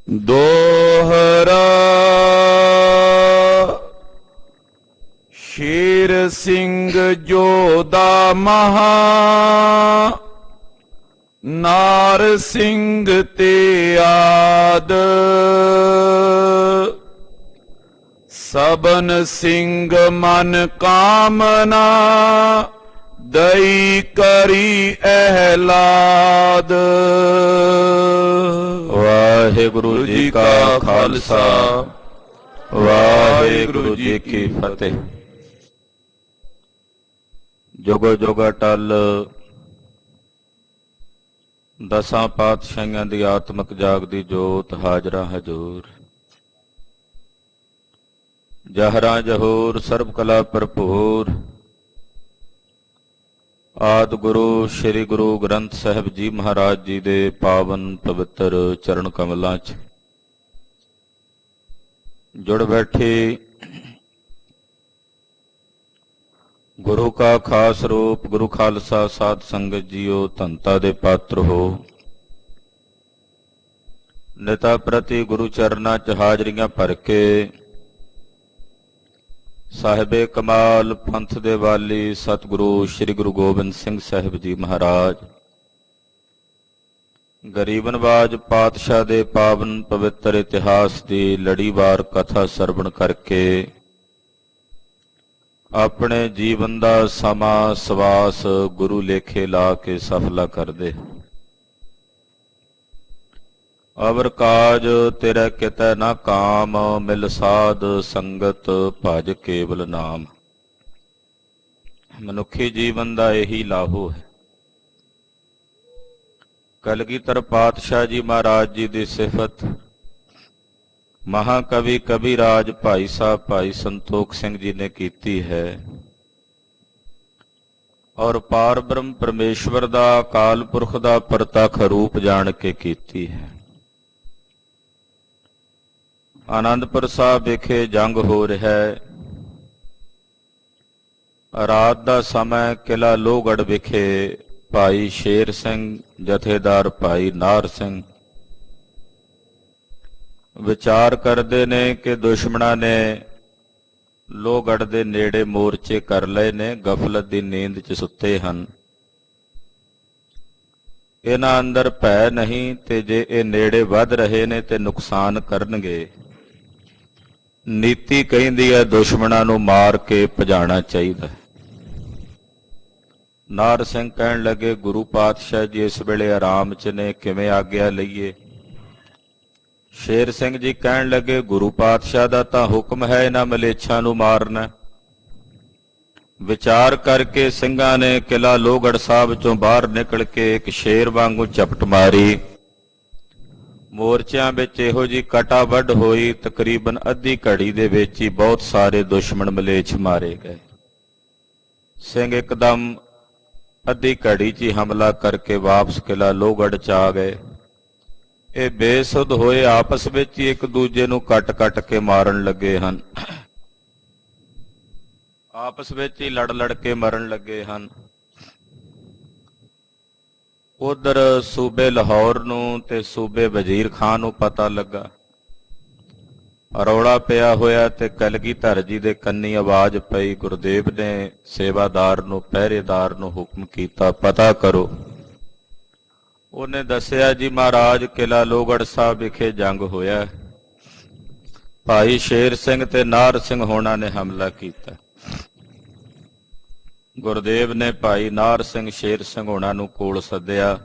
ਦੋਹਰਾ ਸ਼ੇਰ ਸਿੰਘ ਜੋਧਾ ਮਹਾ ਨਾਰ ਸਿੰਘ ਤੇ ਆਦ ਸਬਨ ਸਿੰਘ ਮਨ ਕਾਮਨਾ ਦਈ ਕਰੀ ਅਹਿਲਾਦ। ਵਾਹਿਗੁਰੂ ਜੀ ਕਾ ਖਾਲਸਾ ਵਾਹਿਗੁਰੂ ਜੀ ਕੀ ਫਤਿਹ। ਜੁਗੋ ਜੁਗ ਅਟਲ ਦਸਾਂ ਪਾਤਸ਼ਾਹੀਆਂ ਦੀ ਆਤਮਿਕ ਜਾਗਦੀ ਜੋਤ ਹਾਜ਼ਰਾ ਹਜ਼ੂਰ। ਜਹਰਾ ਜਹੂਰ ਸਰਬ ਕਲਾ ਭਰਪੂਰ। ਆਦਿ ਗੁਰੂ ਸ੍ਰੀ ਗੁਰੂ ਗ੍ਰੰਥ ਸਾਹਿਬ ਜੀ ਮਹਾਰਾਜ ਜੀ ਦੇ ਪਾਵਨ ਪਵਿੱਤਰ ਚਰਨ ਕਮਲਾਂ 'ਚ ਜੁੜ ਬੈਠੇ ਗੁਰੂ ਕਾ ਖਾਸ ਰੂਪ ਗੁਰੂ ਖਾਲਸਾ ਸਾਧ ਸੰਗਤ ਜੀਓ, ਧੰਤਾ ਦੇ ਪਾਤਰ ਹੋ। ਨਿਤਾ ਪ੍ਰਤੀ ਗੁਰੂ ਚਰਨਾਂ 'ਚ ਹਾਜ਼ਰੀਆਂ ਭਰ ਕੇ ਸਾਹਿਬੇ ਕਮਾਲ ਪੰਥ ਦੇ ਵਾਲੀ ਸਤਿਗੁਰੂ ਸ੍ਰੀ ਗੁਰੂ ਗੋਬਿੰਦ ਸਿੰਘ ਸਾਹਿਬ ਜੀ ਮਹਾਰਾਜ, ਗਰੀਬ ਨਵਾਜ ਪਾਤਸ਼ਾਹ ਦੇ ਪਾਵਨ ਪਵਿੱਤਰ ਇਤਿਹਾਸ ਦੀ ਲੜੀਵਾਰ ਕਥਾ ਸਰਵਣ ਕਰਕੇ ਆਪਣੇ ਜੀਵਨ ਦਾ ਸਮਾਂ ਸਵਾਸ ਗੁਰੂ ਲੇਖੇ ਲਾ ਕੇ ਸਫਲਾ ਕਰਦੇ। ਅਵਰ ਕਾਜ ਤੇਰਾ ਕਿਤੈ ਨਾ ਕਾਮ, ਮਿਲ ਸਾਧ ਸੰਗਤ ਭਜ ਕੇਵਲ ਨਾਮ। ਮਨੁੱਖੀ ਜੀਵਨ ਦਾ ਇਹੀ ਲਾਹੋ ਹੈ। ਕਲਗੀਧਰ ਪਾਤਸ਼ਾਹ ਜੀ ਮਹਾਰਾਜ ਜੀ ਦੀ ਸਿਫਤ ਮਹਾਕਵੀ ਕਵੀਰਾਜ ਭਾਈ ਸਾਹਿਬ ਭਾਈ ਸੰਤੋਖ ਸਿੰਘ ਜੀ ਨੇ ਕੀਤੀ ਹੈ ਔਰ ਪਾਰ ਬ੍ਰਹਮ ਪਰਮੇਸ਼ਵਰ ਦਾ ਅਕਾਲ ਪੁਰਖ ਦਾ ਪ੍ਰਤੱਖ ਰੂਪ ਜਾਣ ਕੇ ਕੀਤੀ ਹੈ। ਆਨੰਦਪੁਰ ਸਾਹਿਬ ਵਿਖੇ ਜੰਗ ਹੋ ਰਿਹਾ ਹੈ। ਰਾਤ ਦਾ ਸਮਾਂ ਕਿਲ੍ਹਾ ਲੋਹਗੜ੍ਹ ਵਿਖੇ ਭਾਈ ਸ਼ੇਰ ਸਿੰਘ ਜਥੇਦਾਰ ਭਾਈ ਨਾਰ ਸਿੰਘ ਵਿਚਾਰ ਕਰਦੇ ਨੇ ਕਿ ਦੁਸ਼ਮਣਾਂ ਨੇ ਲੋਹਗੜ੍ਹ ਦੇ ਨੇੜੇ ਮੋਰਚੇ ਕਰ ਲਏ ਨੇ, ਗਫਲਤ ਦੀ ਨੀਂਦ 'ਚ ਸੁੱਤੇ ਹਨ। ਇਹਨਾਂ ਅੰਦਰ ਭੈ ਨਹੀਂ ਤੇ ਜੇ ਇਹ ਨੇੜੇ ਵੱਧ ਰਹੇ ਨੇ ਤੇ ਨੁਕਸਾਨ ਕਰਨਗੇ। ਨੀਤੀ ਕਹਿੰਦੀ ਹੈ ਦੁਸ਼ਮਣਾਂ ਨੂੰ ਮਾਰ ਕੇ ਭਜਾਣਾ ਚਾਹੀਦਾ ਹੈ। ਨਾਰ ਸਿੰਘ ਕਹਿਣ ਲੱਗੇ ਗੁਰੂ ਪਾਤਸ਼ਾਹ ਜੀ ਇਸ ਵੇਲੇ ਆਰਾਮ 'ਚ ਨੇ, ਕਿਵੇਂ ਆਗਿਆ ਲਈਏ। ਸ਼ੇਰ ਸਿੰਘ ਜੀ ਕਹਿਣ ਲੱਗੇ ਗੁਰੂ ਪਾਤਸ਼ਾਹ ਦਾ ਤਾਂ ਹੁਕਮ ਹੈ ਇਹਨਾਂ ਮਲੇਛਾਂ ਨੂੰ ਮਾਰਨਾ। ਵਿਚਾਰ ਕਰਕੇ ਸਿੰਘਾਂ ਨੇ ਕਿਲ੍ਹਾ ਲੋਹਗੜ੍ਹ ਸਾਹਿਬ ਚੋਂ ਬਾਹਰ ਨਿਕਲ ਕੇ ਇੱਕ ਸ਼ੇਰ ਵਾਂਗੂ ਝਪਟ ਮਾਰੀ। ਮੋਰਚਿਆਂ ਵਿੱਚ ਇਹੋ ਜਿਹੀ ਕਟਾ ਵੱਢ ਹੋਈ, ਤਕਰੀਬਨ ਅੱਧੀ ਘੜੀ ਦੇ ਵਿੱਚ ਹੀ ਬਹੁਤ ਸਾਰੇ ਦੁਸ਼ਮਣ ਮਲੇਛ ਮਾਰੇ ਗਏ। ਸਿੰਘ ਇੱਕਦਮ ਅੱਧੀ ਘੜੀ 'ਚ ਹੀ ਹਮਲਾ ਕਰਕੇ ਵਾਪਸ ਕਿਲ੍ਹਾ ਲੋਹਗੜ੍ਹ 'ਚ ਆ ਗਏ। ਇਹ ਬੇਸੁੱਧ ਹੋਏ ਆਪਸ ਵਿੱਚ ਹੀ ਇੱਕ ਦੂਜੇ ਨੂੰ ਕੱਟ-ਕੱਟ ਕੇ ਮਾਰਨ ਲੱਗੇ ਹਨ। ਆਪਸ ਵਿੱਚ ਹੀ ਲੜ ਕੇ ਮਰਨ ਲੱਗੇ ਹਨ। ਉਧਰ ਸੂਬੇ ਲਾਹੌਰ ਨੂੰ ਤੇ ਸੂਬੇ ਵਜ਼ੀਰ ਖਾਨ ਨੂੰ ਪਤਾ ਲੱਗਾ, ਰੌਲਾ ਪਿਆ ਹੋਇਆ ਤੇ ਕਲਗੀਧਰ ਜੀ ਦੇ ਕੰਨੀ ਆਵਾਜ਼ ਪਈ। ਗੁਰਦੇਵ ਨੇ ਸੇਵਾਦਾਰ ਨੂੰ, ਪਹਿਰੇਦਾਰ ਨੂੰ ਹੁਕਮ ਕੀਤਾ ਪਤਾ ਕਰੋ। ਉਹਨੇ ਦੱਸਿਆ ਜੀ ਮਹਾਰਾਜ ਕਿਲ੍ਹਾ ਲੋਹਗੜ੍ਹ ਸਾਹਿਬ ਵਿਖੇ ਜੰਗ ਹੋਇਆ, ਭਾਈ ਸ਼ੇਰ ਸਿੰਘ ਤੇ ਨਾਰ ਸਿੰਘ ਹੋਣਾ ਨੇ ਹਮਲਾ ਕੀਤਾ। ਗੁਰਦੇਵ ਨੇ ਭਾਈ ਨਾਰ ਸਿੰਘ ਸ਼ੇਰ ਸਿੰਘ ਹੋਣਾ ਨੂੰ ਕੋਲ ਸੱਦਿਆ,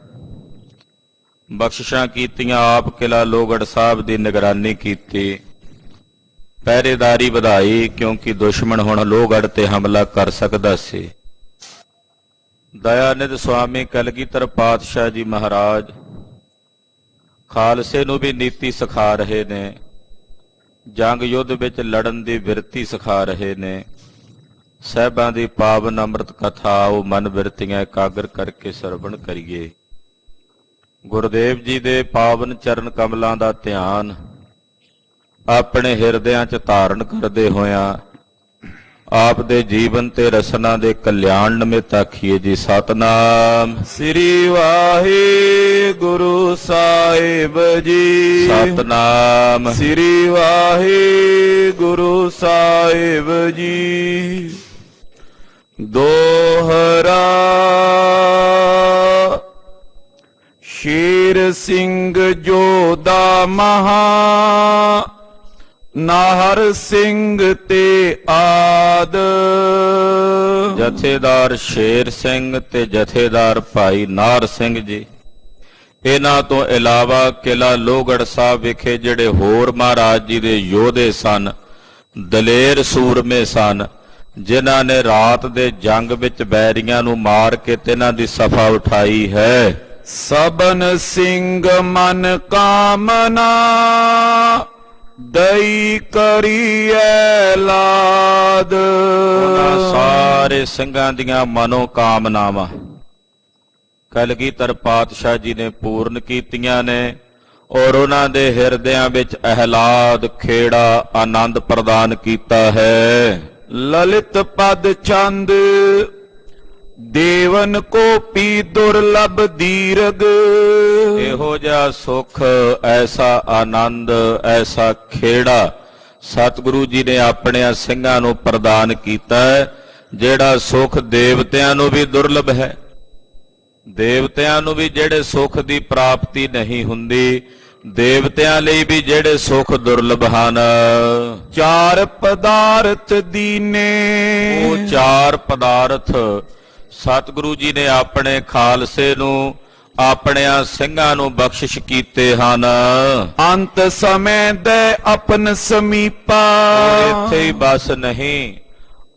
ਬਖਸ਼ਿਸ਼ਾਂ ਕੀਤੀਆਂ। ਆਪ ਕਿਲ੍ਹਾ ਲੋਹਗੜ੍ਹ ਸਾਹਿਬ ਦੀ ਨਿਗਰਾਨੀ ਕੀਤੀ, ਪਹਿਰੇਦਾਰੀ ਵਧਾਈ, ਕਿਉਂਕਿ ਦੁਸ਼ਮਣ ਹੁਣ ਲੋਹਗੜ੍ਹ ਤੇ ਹਮਲਾ ਕਰ ਸਕਦਾ ਸੀ। ਦਇਆਨਿਧ ਸੁਆਮੀ ਕਲਗੀਧਰ ਪਾਤਸ਼ਾਹ ਜੀ ਮਹਾਰਾਜ ਖਾਲਸੇ ਨੂੰ ਵੀ ਨੀਤੀ ਸਿਖਾ ਰਹੇ ਨੇ, ਜੰਗ ਯੁੱਧ ਵਿੱਚ ਲੜਨ ਦੀ ਬਿਰਤੀ ਸਿਖਾ ਰਹੇ ਨੇ। ਸਾਹਿਬਾਂ ਦੀ ਪਾਵਨ ਅੰਮ੍ਰਿਤ ਕਥਾ ਉਹ ਮਨ ਬਿਰਤੀਆਂ ਇਕਾਗਰ ਕਰਕੇ ਸਰਵਣ ਕਰੀਏ। ਗੁਰਦੇਵ ਜੀ ਦੇ ਪਾਵਨ ਚਰਨ ਕਮਲਾਂ ਦਾ ਧਿਆਨ ਆਪਣੇ ਹਿਰਦਿਆਂ 'ਚ ਧਾਰਨ ਕਰਦੇ ਹੋਇਆਂ ਆਪ ਦੇ ਜੀਵਨ ਤੇ ਰਸਨਾ ਦੇ ਕਲਿਆਣ ਨਿਮਿਤ ਆਖੀਏ ਜੀ ਸਤਨਾਮ। ਸ੍ਰੀ ਵਾਹਿਗੁਰੂ ਸਾਹਿਬ ਜੀ। ਸਤਨਾਮ। ਸ੍ਰੀ ਵਾਹਿਗੁਰੂ ਸਾਹਿਬ ਜੀ। ਦੋਹਰਾ ਸ਼ੇਰ ਸਿੰਘ ਜੋਧਾ ਮਹਾ ਨਾਹਰ ਸਿੰਘ ਤੇ ਆਦ। ਜਥੇਦਾਰ ਸ਼ੇਰ ਸਿੰਘ ਤੇ ਜਥੇਦਾਰ ਭਾਈ ਨਾਹਰ ਸਿੰਘ ਜੀ, ਇਹਨਾਂ ਤੋਂ ਇਲਾਵਾ ਕਿਲਾ ਲੋਹਗੜ੍ਹ ਸਾਹਿਬ ਵਿਖੇ ਜਿਹੜੇ ਹੋਰ ਮਹਾਰਾਜ ਜੀ ਦੇ ਯੋਧੇ ਸਨ, ਦਲੇਰ ਸੂਰਮੇ ਸਨ, ਜਿਨ੍ਹਾਂ ਨੇ ਰਾਤ ਦੇ ਜੰਗ ਵਿੱਚ ਬੈਰੀਆਂ ਨੂੰ ਮਾਰ ਕੇ ਤਿਨਾਂ ਦੀ ਸਫਾ ਉਠਾਈ ਹੈ। ਸਬਨ ਸਿੰਘ ਮਨ ਕਾਮਨਾ ਦਈ ਕਰੀਐ ਲਾਦ। ਉਹਨਾਂ ਸਾਰੇ ਸਿੰਘਾਂ ਦੀਆਂ ਮਨੋ ਕਾਮਨਾਵਾਂ ਕਲਗੀਧਰ ਪਾਤਸ਼ਾਹ ਜੀ ਨੇ ਪੂਰਨ ਕੀਤੀਆਂ ਨੇ, ਔਰ ਉਹਨਾਂ ਦੇ ਹਿਰਦਿਆਂ ਵਿੱਚ ਅਹਿਲਾਦ ਖੇੜਾ ਆਨੰਦ ਪ੍ਰਦਾਨ ਕੀਤਾ ਹੈ। ਲਲਿਤ ਪਦ ਚੰਦ ਦੇਵਨ ਕੋ ਪੀ ਦੁਰਲਭ ਦੀਰਗ। ਇਹੋ ਜਿਹਾ ਸੁਖ, ਐਸਾ ਆਨੰਦ, ਐਸਾ ਖੇੜਾ ਸਤਿਗੁਰੂ ਜੀ ਨੇ ਆਪਣਿਆਂ ਸਿੰਘਾਂ ਨੂੰ ਪ੍ਰਦਾਨ ਕੀਤਾ ਹੈ, ਜਿਹੜਾ ਸੁਖ ਦੇਵਤਿਆਂ ਨੂੰ ਵੀ ਦੁਰਲਭ ਹੈ। ਦੇਵਤਿਆਂ ਨੂੰ ਵੀ ਜਿਹੜੇ ਸੁਖ ਦੀ ਪ੍ਰਾਪਤੀ ਨਹੀਂ ਹੁੰਦੀ, ਦੇਵਤਿਆਂ ਲਈ ਵੀ ਜਿਹੜੇ ਸੁਖ ਦੁਰਲਭ ਹਨ। ਚਾਰ ਪਦਾਰਥ ਦੀਨੇ। ਉਹ ਚਾਰ ਪਦਾਰਥ ਸਤਿਗੁਰੂ ਜੀ ਨੇ ਆਪਣੇ ਖਾਲਸੇ ਨੂੰ, ਆਪਣਿਆਂ ਸਿੰਘਾਂ ਨੂੰ ਬਖਸ਼ਿਸ਼ ਕੀਤੇ ਹਨ। ਅੰਤ ਸਮੇਂ ਦੇ ਆਪਨ ਸਮੀਪਾ। ਇੱਥੇ ਹੀ ਬਸ ਨਹੀਂ,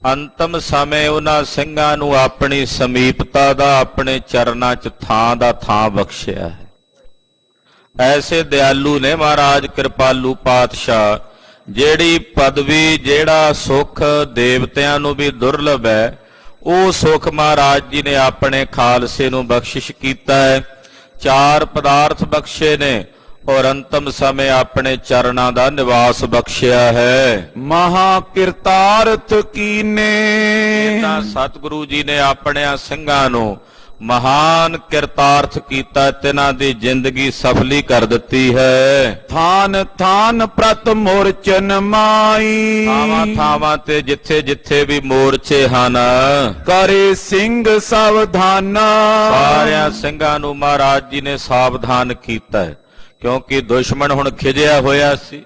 ਅੰਤਮ ਸਮੇਂ ਉਹਨਾਂ ਸਿੰਘਾਂ ਨੂੰ ਆਪਣੀ ਸਮੀਪਤਾ ਦਾ, ਆਪਣੇ ਚਰਨਾਂ 'ਚ ਥਾਂ ਦਾ ਥਾਂ ਬਖਸ਼ਿਆ ਹੈ। ਐਸੇ ਦਿਆਲੂ ਨੇ ਮਹਾਰਾਜ ਕਿਰਪਾਲੂ ਪਾਤਸ਼ਾਹ, ਜਿਹੜੀ ਪਦਵੀ, ਜਿਹੜਾ ਸੁਖ ਦੇਵਤਿਆਂ ਨੂੰ ਵੀ ਦੁਰਲਭ ਹੈ, ਉਹ ਸੁਖ ਮਹਾਰਾਜ ਜੀ ਨੇ ਆਪਣੇ ਖਾਲਸੇ ਨੂੰ ਬਖਸ਼ਿਸ਼ ਕੀਤਾ ਹੈ। ਚਾਰ ਪਦਾਰਥ ਬਖਸ਼ੇ ਨੇ, ਔਰ ਅੰਤਮ ਸਮੇਂ ਆਪਣੇ ਚਰਨਾਂ ਦਾ ਨਿਵਾਸ ਬਖਸ਼ਿਆ ਹੈ। ਮਹਾ ਕਿਰਤਾਰਥ ਕੀਨੇ। ਤਾਂ ਸਤਿਗੁਰੂ ਜੀ ਨੇ ਆਪਣਿਆਂ ਸਿੰਘਾਂ ਨੂੰ ਮਹਾਨ ਕਿਰਤਾਰਥ ਕੀਤਾ, ਤਿਨਾਂ ਦੀ ਜ਼ਿੰਦਗੀ ਸਫਲੀ ਕਰ ਦਿੱਤੀ ਹੈ। ਥਾਨ ਥਾਨ ਪ੍ਰਤ ਮੋਰਚਨ ਮਾਈ। ਥਾਵਾਂ ਥਾਵਾਂ ਤੇ ਜਿੱਥੇ ਜਿੱਥੇ ਵੀ ਮੋਰਚੇ ਹਨ, ਕਰੇ ਸਿੰਘ ਸਾਵਧਾਨਾ। ਸਾਰਿਆਂ ਸਿੰਘਾਂ ਨੂੰ ਮਹਾਰਾਜ ਜੀ ਨੇ ਸਾਵਧਾਨ ਕੀਤਾ ਹੈ, ਕਿਉਂਕਿ ਦੁਸ਼ਮਣ ਹੁਣ ਖਿਜਿਆ ਹੋਇਆ ਸੀ।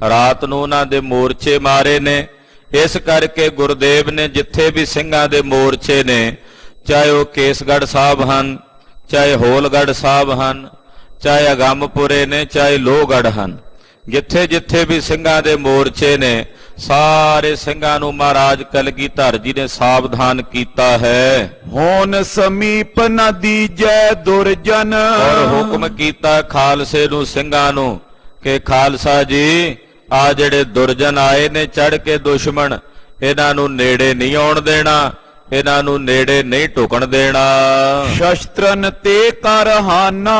ਰਾਤ ਨੂੰ ਉਹਨਾਂ ਦੇ ਮੋਰਚੇ ਮਾਰੇ ਨੇ, ਇਸ ਕਰਕੇ ਗੁਰਦੇਵ ਨੇ ਜਿੱਥੇ ਵੀ ਸਿੰਘਾਂ ਦੇ ਮੋਰਚੇ ਨੇ, ਚਾਹੇ ਉਹ ਕੇਸਗੜ੍ਹ ਸਾਹਿਬ ਹਨ, ਚਾਹੇ ਹੋਲਗੜ੍ਹ ਸਾਹਿਬ ਹਨ, ਚਾਹੇ ਅਗੰਮਪੁਰੇ ਨੇ, ਚਾਹੇ ਲੋਹਗੜ੍ਹ ਹਨ, ਜਿੱਥੇ ਜਿੱਥੇ ਵੀ ਸਿੰਘਾਂ ਦੇ ਮੋਰਚੇ ਨੇ, ਸਾਰੇ ਸਿੰਘਾਂ ਨੂੰ ਮਹਾਰਾਜ ਕਲਗੀਧਰ ਜੀ ਨੇ ਸਾਵਧਾਨ ਕੀਤਾ ਹੈ। ਹੋਨ ਸਮੀਪ ਨ ਦੀਜੈ ਦੁਰਜਨ। ਔਰ ਹੁਕਮ ਕੀਤਾ ਖਾਲਸੇ ਨੂੰ, ਸਿੰਘਾਂ ਨੂੰ, ਕਿ ਖਾਲਸਾ ਜੀ, ਆ ਜਿਹੜੇ ਦੁਰਜਨ ਆਏ ਨੇ ਚੜ ਕੇ ਦੁਸ਼ਮਣ, ਇਹਨਾਂ ਨੂੰ ਨੇੜੇ ਨਹੀਂ ਆਉਣ ਦੇਣਾ, ਇਹਨਾਂ ਨੂੰ ਨੇੜੇ ਨਹੀਂ ਢੁਕਣ ਦੇਣਾ। ਸ਼ਸਤਰਨ ਤੇ ਕਰ ਹਾਨਾ।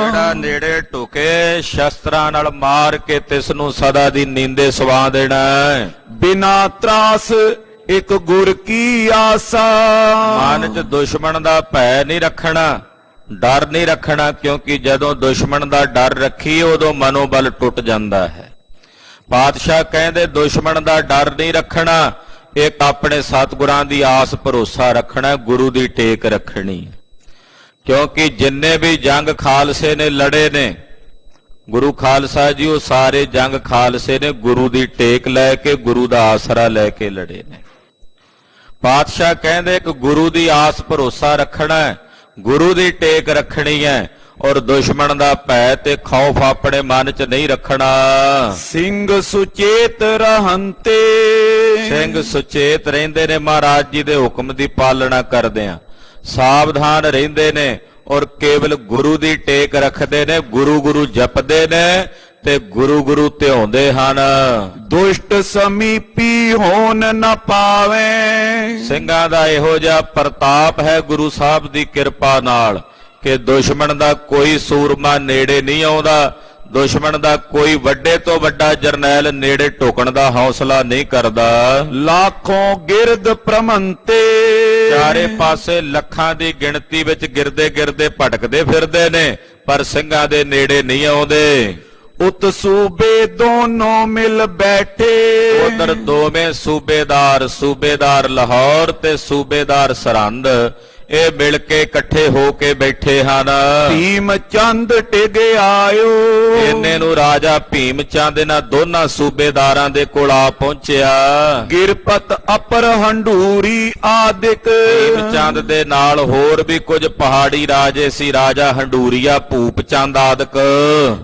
ਜਿਹੜਾ ਨੇੜੇ ਢੁਕੇ, ਸ਼ਸਤਰਾਂ ਨਾਲ ਮਾਰ ਕੇ ਤਿਸ ਨੂੰ ਸਦਾ ਦੀ ਨੀਂਦੇ ਸਵਾ ਦੇਣਾ। ਬਿਨਾ ਤਰਾਸ ਇੱਕ ਗੁਰ ਕੀ ਆਸਾ। ਮਨ 'ਚ ਦੁਸ਼ਮਣ ਦਾ ਭੈ ਨਹੀਂ ਰੱਖਣਾ, ਡਰ ਨਹੀਂ ਰੱਖਣਾ, ਕਿਉਂਕਿ ਜਦੋਂ ਦੁਸ਼ਮਣ ਦਾ ਡਰ ਰੱਖੀ, ਉਦੋਂ ਮਨੋਬਲ ਟੁੱਟ ਜਾਂਦਾ ਹੈ। ਪਾਤਸ਼ਾਹ ਕਹਿੰਦੇ ਦੁਸ਼ਮਣ ਦਾ ਡਰ ਨਹੀਂ ਰੱਖਣਾ, ਇੱਕ ਆਪਣੇ ਸਤਿਗੁਰਾਂ ਦੀ ਆਸ ਭਰੋਸਾ ਰੱਖਣਾ, ਗੁਰੂ ਦੀ ਟੇਕ ਰੱਖਣੀ। ਕਿਉਂਕਿ ਜਿੰਨੇ ਵੀ ਜੰਗ ਖਾਲਸੇ ਨੇ ਲੜੇ ਨੇ, ਗੁਰੂ ਖਾਲਸਾ ਜੀ, ਉਹ ਸਾਰੇ ਜੰਗ ਖਾਲਸੇ ਨੇ ਗੁਰੂ ਦੀ ਟੇਕ ਲੈ ਕੇ, ਗੁਰੂ ਦਾ ਆਸਰਾ ਲੈ ਕੇ ਲੜੇ ਨੇ। ਪਾਤਸ਼ਾਹ ਕਹਿੰਦੇ ਇੱਕ ਗੁਰੂ ਦੀ ਆਸ ਭਰੋਸਾ ਰੱਖਣਾ ਹੈ, ਗੁਰੂ ਦੀ ਟੇਕ ਰੱਖਣੀ ਹੈ, ਔਰ ਦੁਸ਼ਮਣ ਦਾ ਭੈ ਤੇ ਖੌਫ ਆਪਣੇ ਮਨ 'ਚ ਨਹੀਂ ਰੱਖਣਾ। ਸਿੰਘ ਸੁਚੇਤ ਰਹੰਤੇ। ਸਿੰਘ ਸੁਚੇਤ ਰਹਿੰਦੇ ਨੇ, ਮਹਾਰਾਜ ਜੀ ਦੇ ਹੁਕਮ ਦੀ ਪਾਲਣਾ ਕਰਦਿਆਂ ਸਾਵਧਾਨ ਰਹਿੰਦੇ ਨੇ, ਔਰ ਕੇਵਲ ਗੁਰੂ ਦੀ ਟੇਕ ਰੱਖਦੇ ਨੇ, ਗੁਰੂ ਗੁਰੂ ਜਪਦੇ ਨੇ ਤੇ ਗੁਰੂ ਗੁਰੂ ਧਿਆਉਂਦੇ ਹਨ। ਦੁਸ਼ਟ ਸਮੀਪੀ ਹੋਣ ਨ ਪਾਵੇ। ਸਿੰਘਾਂ ਦਾ ਇਹੋ ਜਿਹਾ ਪ੍ਰਤਾਪ ਹੈ ਗੁਰੂ ਸਾਹਿਬ ਦੀ ਕਿਰਪਾ ਨਾਲ, ਕਿ ਦੁਸ਼ਮਣ ਦਾ ਕੋਈ ਸੂਰਮਾ ਨੇੜੇ ਨਹੀਂ ਆਉਂਦਾ, ਦੁਸ਼ਮਣ ਦਾ ਕੋਈ ਵੱਡੇ ਤੋਂ ਵੱਡਾ ਜਰਨੈਲ ਨੇੜੇ ਢੁਕਣ ਦਾ ਹੌਸਲਾ ਨਹੀਂ ਕਰਦਾ। ਲਾਖੋਂ ਗਿਰਦ ਭ੍ਰਮੰਤੇ, ਚਾਰੇ ਪਾਸੇ ਲੱਖਾਂ ਦੀ ਗਿਣਤੀ ਵਿੱਚ ਗਿਰਦੇ ਗਿਰਦੇ ਭਟਕਦੇ ਫਿਰਦੇ ਨੇ ਪਰ ਸਿੰਘਾਂ ਦੇ ਨੇੜੇ ਨਹੀਂ ਆਉਂਦੇ। ਉਤ ਸੂਬੇ ਦੋਨੋਂ ਮਿਲ ਬੈਠੇ, ਉਧਰ ਦੋਵੇਂ ਸੂਬੇਦਾਰ ਲਾਹੌਰ ਤੇ ਸੂਬੇਦਾਰ ਸਰਹੰਦ ਇਹ ਮਿਲ ਕੇ ਇਕੱਠੇ ਹੋ ਕੇ ਬੈਠੇ ਹਨ। ਭੀਮ ਚੰਦ ਟਿਗ ਆਇਓ, ਇੰਨੇ ਨੂੰ ਰਾਜਾ ਭੀਮ ਚੰਦ ਇਹਨਾਂ ਦੋਨਾਂ ਸੂਬੇਦਾਰਾਂ ਦੇ ਕੋਲ ਆ ਪਹੁੰਚਿਆ। ਗਿਰਪਤ ਅਪਰ ਹੰਡੂਰੀ ਆਦਿਕ, ਭੀਮ ਚੰਦ ਦੇ ਨਾਲ ਹੋਰ ਵੀ ਕੁਝ ਪਹਾੜੀ ਰਾਜੇ ਸੀ, ਰਾਜਾ ਹੰਡੂਰੀਆ, ਭੂਪ ਚੰਦ ਆਦਿਕ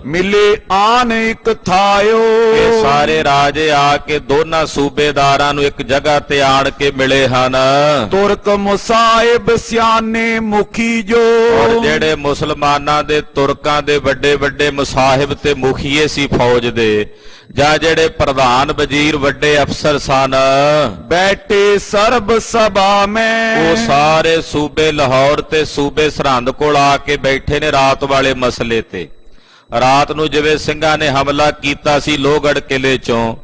ਮਿਲੇ ਆਨ ਇਕ ਥਾਇਓ। ਇਹ ਸਾਰੇ ਰਾਜੇ ਆ ਕੇ ਦੋਨਾਂ ਸੂਬੇਦਾਰਾਂ ਨੂੰ ਇੱਕ ਜਗ੍ਹਾ ਤੇ ਆਣ ਕੇ ਮਿਲੇ ਹਨ। ਤੁਰਕ ਮੁਸਾਹਿਬ ਸਿਆਣੇ ਮੁਖੀ ਜੋ, ਔਰ ਜਿਹੜੇ ਮੁਸਲਮਾਨਾਂ ਦੇ ਤੁਰਕਾਂ ਦੇ ਵੱਡੇ ਵੱਡੇ ਮੁਸਾਹਿਬ ਤੇ ਮੁਖੀਏ ਸੀ ਫੌਜ ਦੇ, ਜਾਂ ਜਿਹੜੇ ਪ੍ਰਧਾਨ ਵਜ਼ੀਰ ਵੱਡੇ ਅਫਸਰ ਸਨ, ਬੈਠੇ ਸਰਬ ਸਭਾ ਮੈਂ, ਉਹ ਸਾਰੇ ਸੂਬੇ ਲਾਹੌਰ ਤੇ ਸੂਬੇ ਸਰਹੰਦ ਕੋਲ ਆ ਕੇ ਬੈਠੇ ਨੇ ਰਾਤ ਵਾਲੇ ਮਸਲੇ ਤੇ। ਰਾਤ ਨੂੰ ਜਿਵੇਂ ਸਿੰਘਾਂ ਨੇ ਹਮਲਾ ਕੀਤਾ ਸੀ ਲੋਹਗੜ੍ਹ ਕਿਲੇ ਚੋਂ,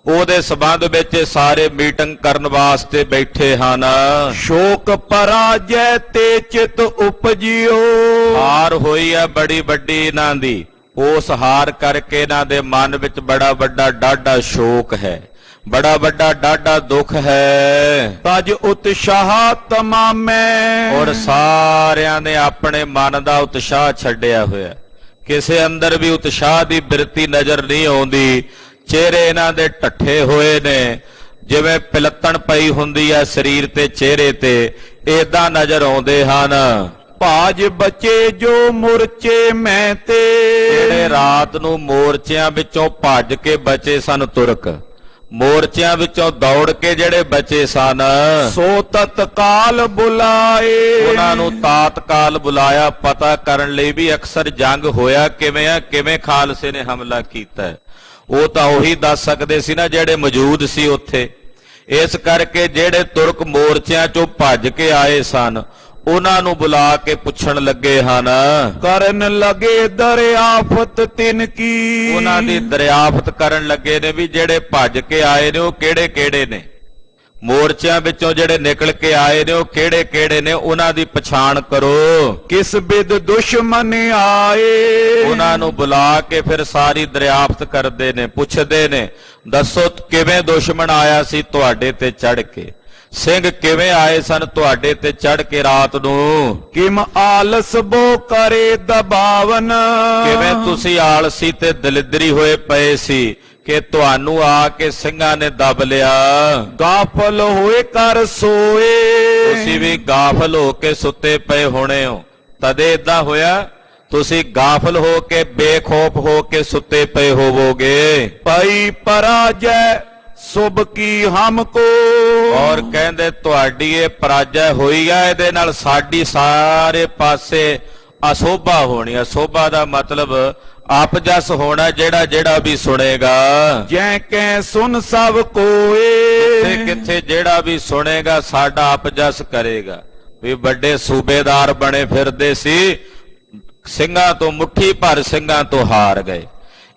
ਉਹਦੇ ਸਬੰਧ ਵਿੱਚ ਸਾਰੇ ਮੀਟਿੰਗ ਕਰਨ ਵਾਸਤੇ ਬੈਠੇ ਹਨ। ਸ਼ੋਕ ਪਰਾਜੈ ਤੇ ਚਿਤ ਉਪਜਿਓ, ਹਾਰ ਹੋਈ ਹੈ ਬੜੀ ਵੱਡੀ ਇਹਨਾਂ ਦੀ, ਉਸ ਹਾਰ ਕਰਕੇ ਇਹਨਾਂ ਦੇ ਮਨ ਵਿੱਚ ਬੜਾ ਵੱਡਾ ਡਾਢਾ ਸ਼ੋਕ ਹੈ, ਬੜਾ ਵੱਡਾ ਡਾਢਾ ਦੁੱਖ ਹੈ। ਤਜ ਉਤਸ਼ਾਹ ਤਮਾਮੈ, ਔਰ ਸਾਰਿਆਂ ਨੇ ਆਪਣੇ ਮਨ ਦਾ ਉਤਸ਼ਾਹ ਛੱਡਿਆ ਹੋਇਆ, ਕਿਸੇ ਅੰਦਰ ਵੀ ਉਤਸ਼ਾਹ ਦੀ ਬਿਰਤੀ ਨਜ਼ਰ ਨਹੀਂ ਆਉਂਦੀ। ਚਿਹਰੇ ਇਹਨਾਂ ਦੇ ਢੱਠੇ ਹੋਏ ਨੇ, ਜਿਵੇਂ ਪਿਲਤਣ ਪਈ ਹੁੰਦੀ ਹੈ ਸਰੀਰ ਤੇ ਚਿਹਰੇ ਤੇ, ਏਦਾਂ ਨਜ਼ਰ ਆਉਂਦੇ ਹਨ। ਭਾਜ ਬਚੇ ਜੋ ਮੁਰਚੇ ਮੈਂ ਤੇ, ਜਿਹੜੇ ਰਾਤ ਨੂੰ ਮੋਰਚਿਆਂ ਵਿੱਚੋਂ ਭੱਜ ਕੇ ਬਚੇ ਸਨ ਤੁਰਕ, ਮੋਰਚਿਆਂ ਵਿੱਚੋਂ ਦੌੜ ਕੇ ਜਿਹੜੇ ਬਚੇ ਸਨ, ਸੋ ਤਤਕਾਲ ਬੁਲਾਏ, ਉਹਨਾਂ ਨੂੰ ਤਾਤਕਾਲ ਬੁਲਾਇਆ ਪਤਾ ਕਰਨ ਲਈ ਵੀ ਅਕਸਰ ਜੰਗ ਹੋਇਆ ਕਿਵੇਂ ਆ, ਕਿਵੇਂ ਖਾਲਸੇ ਨੇ ਹਮਲਾ ਕੀਤਾ। ਉਹ ਤਾਂ ਉਹੀ ਦੱਸ ਸਕਦੇ ਸੀ ਨਾ ਜਿਹੜੇ ਮੌਜੂਦ ਸੀ ਉੱਥੇ। ਇਸ ਕਰਕੇ ਜਿਹੜੇ ਤੁਰਕ ਮੋਰਚਿਆਂ ਚੋਂ ਭੱਜ ਕੇ ਆਏ ਸਨ ਉਹਨਾਂ ਨੂੰ ਬੁਲਾ ਕੇ ਪੁੱਛਣ ਲੱਗੇ ਹਨ, ਕਰਨ ਲਗੇ ਦਰਿਆਫਤ ਤਿਨ ਕੀ, ਉਹਨਾਂ ਦੀ ਦਰਿਆਫਤ ਕਰਨ ਲੱਗੇ ਨੇ ਵੀ ਜਿਹੜੇ ਭੱਜ ਕੇ ਆਏ ਨੇ ਉਹ ਕਿਹੜੇ ਕਿਹੜੇ ਨੇ, ਮੋਰਚਿਆਂ ਵਿੱਚੋਂ ਜਿਹੜੇ ਨਿਕਲ ਕੇ ਆਏ ਨੇ ਉਹ ਕਿਹੜੇ ਕਿਹੜੇ ਨੇ, ਉਹਨਾਂ ਦੀ ਪਛਾਣ ਕਰੋ। ਕਿਸ ਬਿਦ ਦੁਸ਼ਮਨ ਆਏ, ਉਹਨਾਂ ਨੂੰ ਬੁਲਾ ਕੇ ਫਿਰ ਸਾਰੀ ਦਰਿਆਫਤ ਕਰਦੇ ਨੇ, ਪੁੱਛਦੇ ਨੇ ਦੱਸੋ ਕਿਵੇਂ ਦੁਸ਼ਮਣ ਆਇਆ ਸੀ ਤੁਹਾਡੇ ਤੇ ਚੜ ਕੇ, ਸਿੰਘ ਕਿਵੇਂ ਆਏ ਸਨ ਤੁਹਾਡੇ ਤੇ ਚੜ ਕੇ ਰਾਤ ਨੂੰ, ਕਿਮ ਆਲਸ ਬੋ ਕਰੇ ਦਬਾਵਨ, ਕਿਵੇਂ ਤੁਸੀਂ ਆਲਸੀ ਤੇ ਦਲਿਦਰੀ ਹੋਏ ਪਏ ਸੀ ਕਿ ਤੁਹਾਨੂੰ ਆ ਕੇ ਸਿੰਘਾਂ ਨੇ ਦਬ ਲਿਆ। ਗਾਫਲ ਹੋਏ ਕਰ ਸੋਏ, ਤੁਸੀਂ ਵੀ ਗਾਫਲ ਹੋ ਕੇ ਸੁੱਤੇ ਪਏ ਹੋਣੇ ਹੋ, ਤਦੇ ਇਦਾਂ ਹੋਇਆ ਤੁਸੀਂ ਗਾਫਲ ਹੋ ਕੇ ਬੇਖੌਫ ਹੋ ਕੇ ਸੁੱਤੇ ਪਏ ਹੋਵੋਗੇ। ਪਈ ਪਰਾਜੈ ਸੁਭ ਕੀ ਹਮਕੋ, ਔਰ ਕਹਿੰਦੇ ਤੁਹਾਡੀ ਇਹ ਪਰਾਜੈ ਹੋਈ ਆ, ਇਹਦੇ ਨਾਲ ਸਾਡੀ ਸਾਰੇ ਪਾਸੇ ਅਸੋਭਾ ਹੋਣੀ। ਅਸੋਭਾ ਦਾ ਮਤਲਬ ਆਪਜਸ ਹੋਣਾ, ਜਿਹੜਾ ਜਿਹੜਾ ਵੀ ਸੁਣੇਗਾ। ਜੈ ਕੈ ਸੁਨ ਸਭ ਕੋਏ, ਕਿੱਥੇ ਕਿੱਥੇ ਜਿਹੜਾ ਵੀ ਸੁਣੇਗਾ ਸਾਡਾ ਆਪਜਸ ਕਰੇਗਾ। ਵੀ ਵੱਡੇ ਸੂਬੇਦਾਰ ਬਣੇ ਫਿਰਦੇ ਸੀ, ਸਿੰਘਾਂ ਤੋਂ ਮੁੱਠੀ ਭਰ ਸਿੰਘਾਂ ਤੋਂ ਹਾਰ ਗਏ।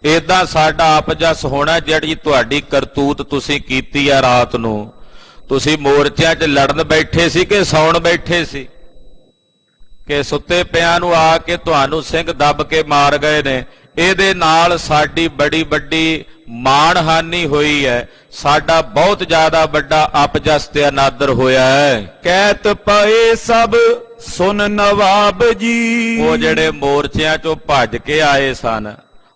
ਏਦਾਂ ਸਾਡਾ ਆਪਜਸ ਹੋਣਾ। ਜਿਹੜੀ ਤੁਹਾਡੀ ਕਰਤੂਤ ਤੁਸੀਂ ਕੀਤੀ ਆ, ਰਾਤ ਨੂੰ ਤੁਸੀਂ ਮੋਰਚਿਆਂ 'ਚ ਲੜਨ ਬੈਠੇ ਸੀ ਕਿ ਸੌਣ ਬੈਠੇ ਸੀ, ਕਿ ਸੁੱਤੇ ਪਿਆਂ ਨੂੰ ਆ ਕੇ ਤੁਹਾਨੂੰ ਸਿੰਘ ਦੱਬ ਕੇ ਮਾਰ ਗਏ ਨੇ। ਇਹਦੇ ਨਾਲ ਸਾਡੀ ਬੜੀ ਵੱਡੀ ਮਾਣਹਾਨੀ ਹੋਈ ਹੈ, ਸਾਡਾ ਬਹੁਤ ਜ਼ਿਆਦਾ ਵੱਡਾ ਆਪਜਸ ਤੇ ਅਨਾਦਰ ਹੋਇਆ ਹੈ। ਕਹਿਤ ਪਏ ਸਭ ਸੁਨ ਨਵਾਬ ਜੀ, ਉਹ ਜਿਹੜੇ ਮੋਰਚਿਆਂ 'ਚੋਂ ਭੱਜ ਕੇ ਆਏ ਸਨ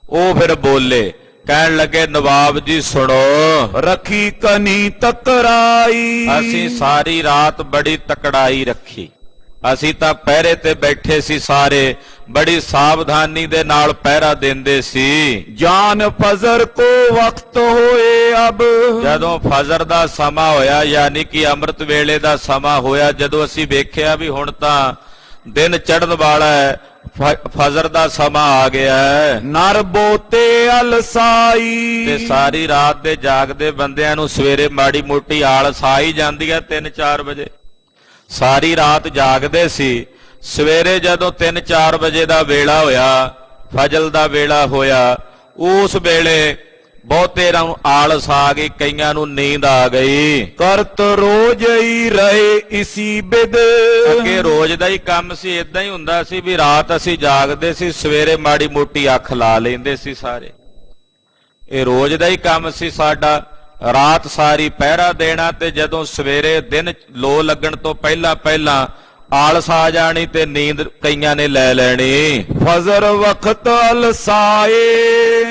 ਉਹ ਫਿਰ ਬੋਲੇ, ਕਹਿਣ ਲੱਗੇ ਨਵਾਬ ਜੀ ਸੁਣੋ, ਰੱਖੀ ਕਨੀ ਤਕਰਾਈ, ਅਸੀਂ ਸਾਰੀ ਰਾਤ ਬੜੀ ਤਕੜਾਈ ਰੱਖੀ, ਅਸੀਂ ਤਾਂ ਪਹਿਰੇ ਤੇ ਬੈਠੇ ਸੀ, ਸਾਰੇ ਬੜੀ ਸਾਵਧਾਨੀ ਦੇ ਨਾਲ ਪਹਿਰਾ ਦਿੰਦੇ ਸੀ। ਜਾਨ ਫਜ਼ਰ ਕੋ ਵਕਤ ਹੋਏ ਅਬ, ਜਦੋਂ ਫਜ਼ਰ ਦਾ ਸਮਾਂ ਹੋਇਆ ਯਾਨੀ ਕਿ ਅੰਮ੍ਰਿਤ ਵੇਲੇ ਦਾ ਸਮਾਂ ਹੋਇਆ, ਜਦੋਂ ਅਸੀਂ ਵੇਖਿਆ ਵੀ ਹੁਣ ਤਾਂ ਦਿਨ ਚੜ੍ਹਨ ਵਾਲਾ ਹੈ, ਫਜ਼ਰ ਦਾ ਸਮਾਂ ਆ ਗਿਆ ਹੈ, ਨਰ ਬੋਤੇ ਅਲਸਾਈ, ਤੇ ਸਾਰੀ ਰਾਤ ਦੇ ਜਾਗਦੇ ਬੰਦਿਆਂ ਨੂੰ ਸਵੇਰੇ ਮਾੜੀ ਮੋਟੀ ਆਲਸ ਆ ਹੀ ਜਾਂਦੀ ਹੈ 3-4 ਵਜੇ। ਸਾਰੀ ਰਾਤ ਜਾਗਦੇ ਸੀ, ਸਵੇਰੇ ਜਦੋਂ 3-4 ਵਜੇ ਦਾ ਵੇਲਾ ਹੋਇਆ ਫਜਲ ਦਾ ਵੇਲਾ ਹੋਇਆ। ਉਸ ਵੇਲੇ ਬਹੁਤੇ ਨੂੰ ਆਲਸ ਆ ਗਈ, ਕਈਆਂ ਨੂੰ ਨੀਂਦ ਆ ਗਈ। ਕਰਤ ਰੋਜ ਹੀ ਰਹੇ ਇਸੀ ਬਿਦ। ਅੱਗੇ ਰੋਜ਼ ਦਾ ਹੀ ਕੰਮ ਸੀ, ਇਦਾਂ ਹੀ ਹੁੰਦਾ ਸੀ ਵੀ ਰਾਤ ਅਸੀਂ ਜਾਗਦੇ ਸੀ, ਸਵੇਰੇ ਮਾੜੀ ਮੋਟੀ ਅੱਖ ਲਾ ਲੈਂਦੇ ਸੀ ਸਾਰੇ। ਇਹ ਰੋਜ਼ ਦਾ ਹੀ ਕੰਮ ਸੀ ਸਾਡਾ, ਰਾਤ ਸਾਰੀ ਪਹਿਰਾ ਦੇਣਾ ਤੇ ਜਦੋਂ ਸਵੇਰੇ ਦਿਨ ਲੋ ਲੱਗਣ ਤੋਂ ਪਹਿਲਾਂ ਪਹਿਲਾਂ ਆਲਸ ਆ ਜਾਣੀ ਤੇ ਨੀਂਦ ਕਈਆਂ ਨੇ ਲੈ ਲੈਣੀ। ਫਜ਼ਰ ਵਖਤ ਅਲਸਾਏ।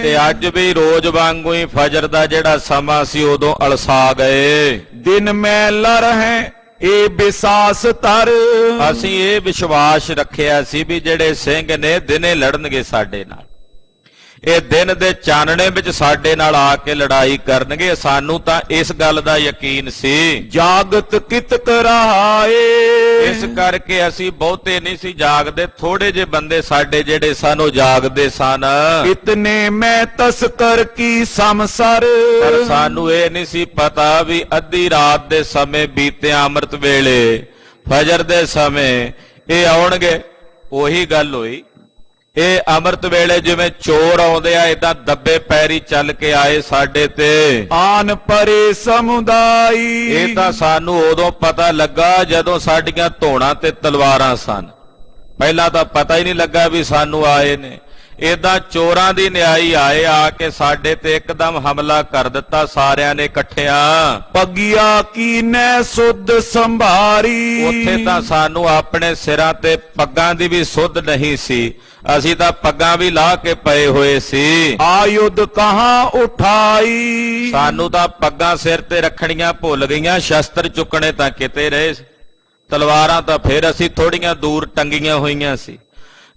ਤੇ ਅੱਜ ਵੀ ਰੋਜ਼ ਵਾਂਗੂ ਹੀ ਫਜਰ ਦਾ ਜਿਹੜਾ ਸਮਾਂ ਸੀ ਉਦੋਂ ਅਲਸਾ ਗਏ। ਦਿਨ ਮੈਂ ਲਰ ਹੈ ਇਹ ਵਿਸਾਸ ਤਰ। ਅਸੀਂ ਇਹ ਵਿਸ਼ਵਾਸ ਰੱਖਿਆ ਸੀ ਵੀ ਜਿਹੜੇ ਸਿੰਘ ਨੇ ਦਿਨੇ ਲੜਨਗੇ ਸਾਡੇ ਨਾਲ, ਇਹ ਦਿਨ ਦੇ ਚਾਨਣੇ ਵਿੱਚ ਸਾਡੇ ਨਾਲ ਆ ਕੇ ਲੜਾਈ ਕਰਨਗੇ। ਸਾਨੂੰ ਤਾਂ ਇਸ ਗੱਲ ਦਾ ਯਕੀਨ ਸੀ। ਜਾਗਤ ਕਿਤ ਕਰਾਏ। ਇਸ ਕਰਕੇ ਅਸੀਂ ਬਹੁਤੇ ਨਹੀਂ ਸੀ ਜਾਗਦੇ, ਥੋੜੇ ਜਿਹੇ ਬੰਦੇ ਸਾਡੇ ਜਿਹੜੇ ਸਨ ਉਹ ਜਾਗਦੇ ਸਨ। ਇਤਨੇ ਮੈਂ ਤਸਕਰ ਕੀ ਸਮਸਰ। ਪਰ ਸਾਨੂੰ ਇਹ ਨਹੀਂ ਸੀ ਪਤਾ ਵੀ ਅੱਧੀ ਰਾਤ ਦੇ ਸਮੇਂ ਬੀਤਿਆ ਅੰਮ੍ਰਿਤ ਵੇਲੇ ਫਜਰ ਦੇ ਸਮੇਂ ਇਹ ਆਉਣਗੇ। ਉਹੀ ਗੱਲ ਹੋਈ, ਇਹ ਅੰਮ੍ਰਿਤ ਵੇਲੇ ਜਿਵੇਂ ਚੋਰ ਆਉਂਦੇ ਆ ਏਦਾਂ ਦੱਬੇ ਪੈਰੀ ਚੱਲ ਕੇ ਆਏ ਸਾਡੇ ਤੇ। ਆਨ ਪਰੇ ਸਮੁਦਾਈ। ਇਹ ਤਾਂ ਸਾਨੂੰ ਉਦੋਂ ਪਤਾ ਲੱਗਾ ਜਦੋਂ ਸਾਡੀਆਂ ਧੌਣਾਂ ਤੇ ਤਲਵਾਰਾਂ ਸਨ। ਪਹਿਲਾਂ ਤਾਂ ਪਤਾ ਹੀ ਨਹੀਂ ਲੱਗਾ ਵੀ ਸਾਨੂੰ ਆਏ ਨੇ। ਏਦਾਂ ਚੋਰਾਂ ਦੀ ਨਿਆਈ ਆਏ, ਆ ਕੇ ਸਾਡੇ ਤੇ ਇੱਕਦਮ ਹਮਲਾ ਕਰ ਦਿੱਤਾ ਸਾਰਿਆਂ ਨੇ ਇਕੱਠਿਆਂ। ਪਗਿਆ ਕੀਨੈ ਸੁਧ ਸੰਭਾਰੀ। ਉੱਥੇ ਤਾਂ ਸਾਨੂੰ ਆਪਣੇ ਸਿਰਾਂ ਤੇ ਪੱਗਾਂ ਦੀ ਵੀ ਸੁੱਧ ਨਹੀਂ ਸੀ, ਅਸੀਂ ਤਾਂ ਪੱਗਾਂ ਵੀ ਲਾਹ ਕੇ ਪਏ ਹੋਏ ਸੀ। ਆਯੁਧ ਕਹਾਂ ਉਠਾਈ। ਸਾਨੂੰ ਤਾਂ ਪੱਗਾਂ ਸਿਰ ਤੇ ਰੱਖਣੀਆਂ ਭੁੱਲ ਗਈਆਂ, ਸ਼ਸਤਰ ਚੁੱਕਣੇ ਤਾਂ ਕਿਤੇ ਰਹੇ, ਤਲਵਾਰਾਂ ਤਾਂ ਫਿਰ ਅਸੀਂ ਥੋੜੀਆਂ ਦੂਰ ਟੰਗੀਆਂ ਹੋਈਆਂ ਸੀ।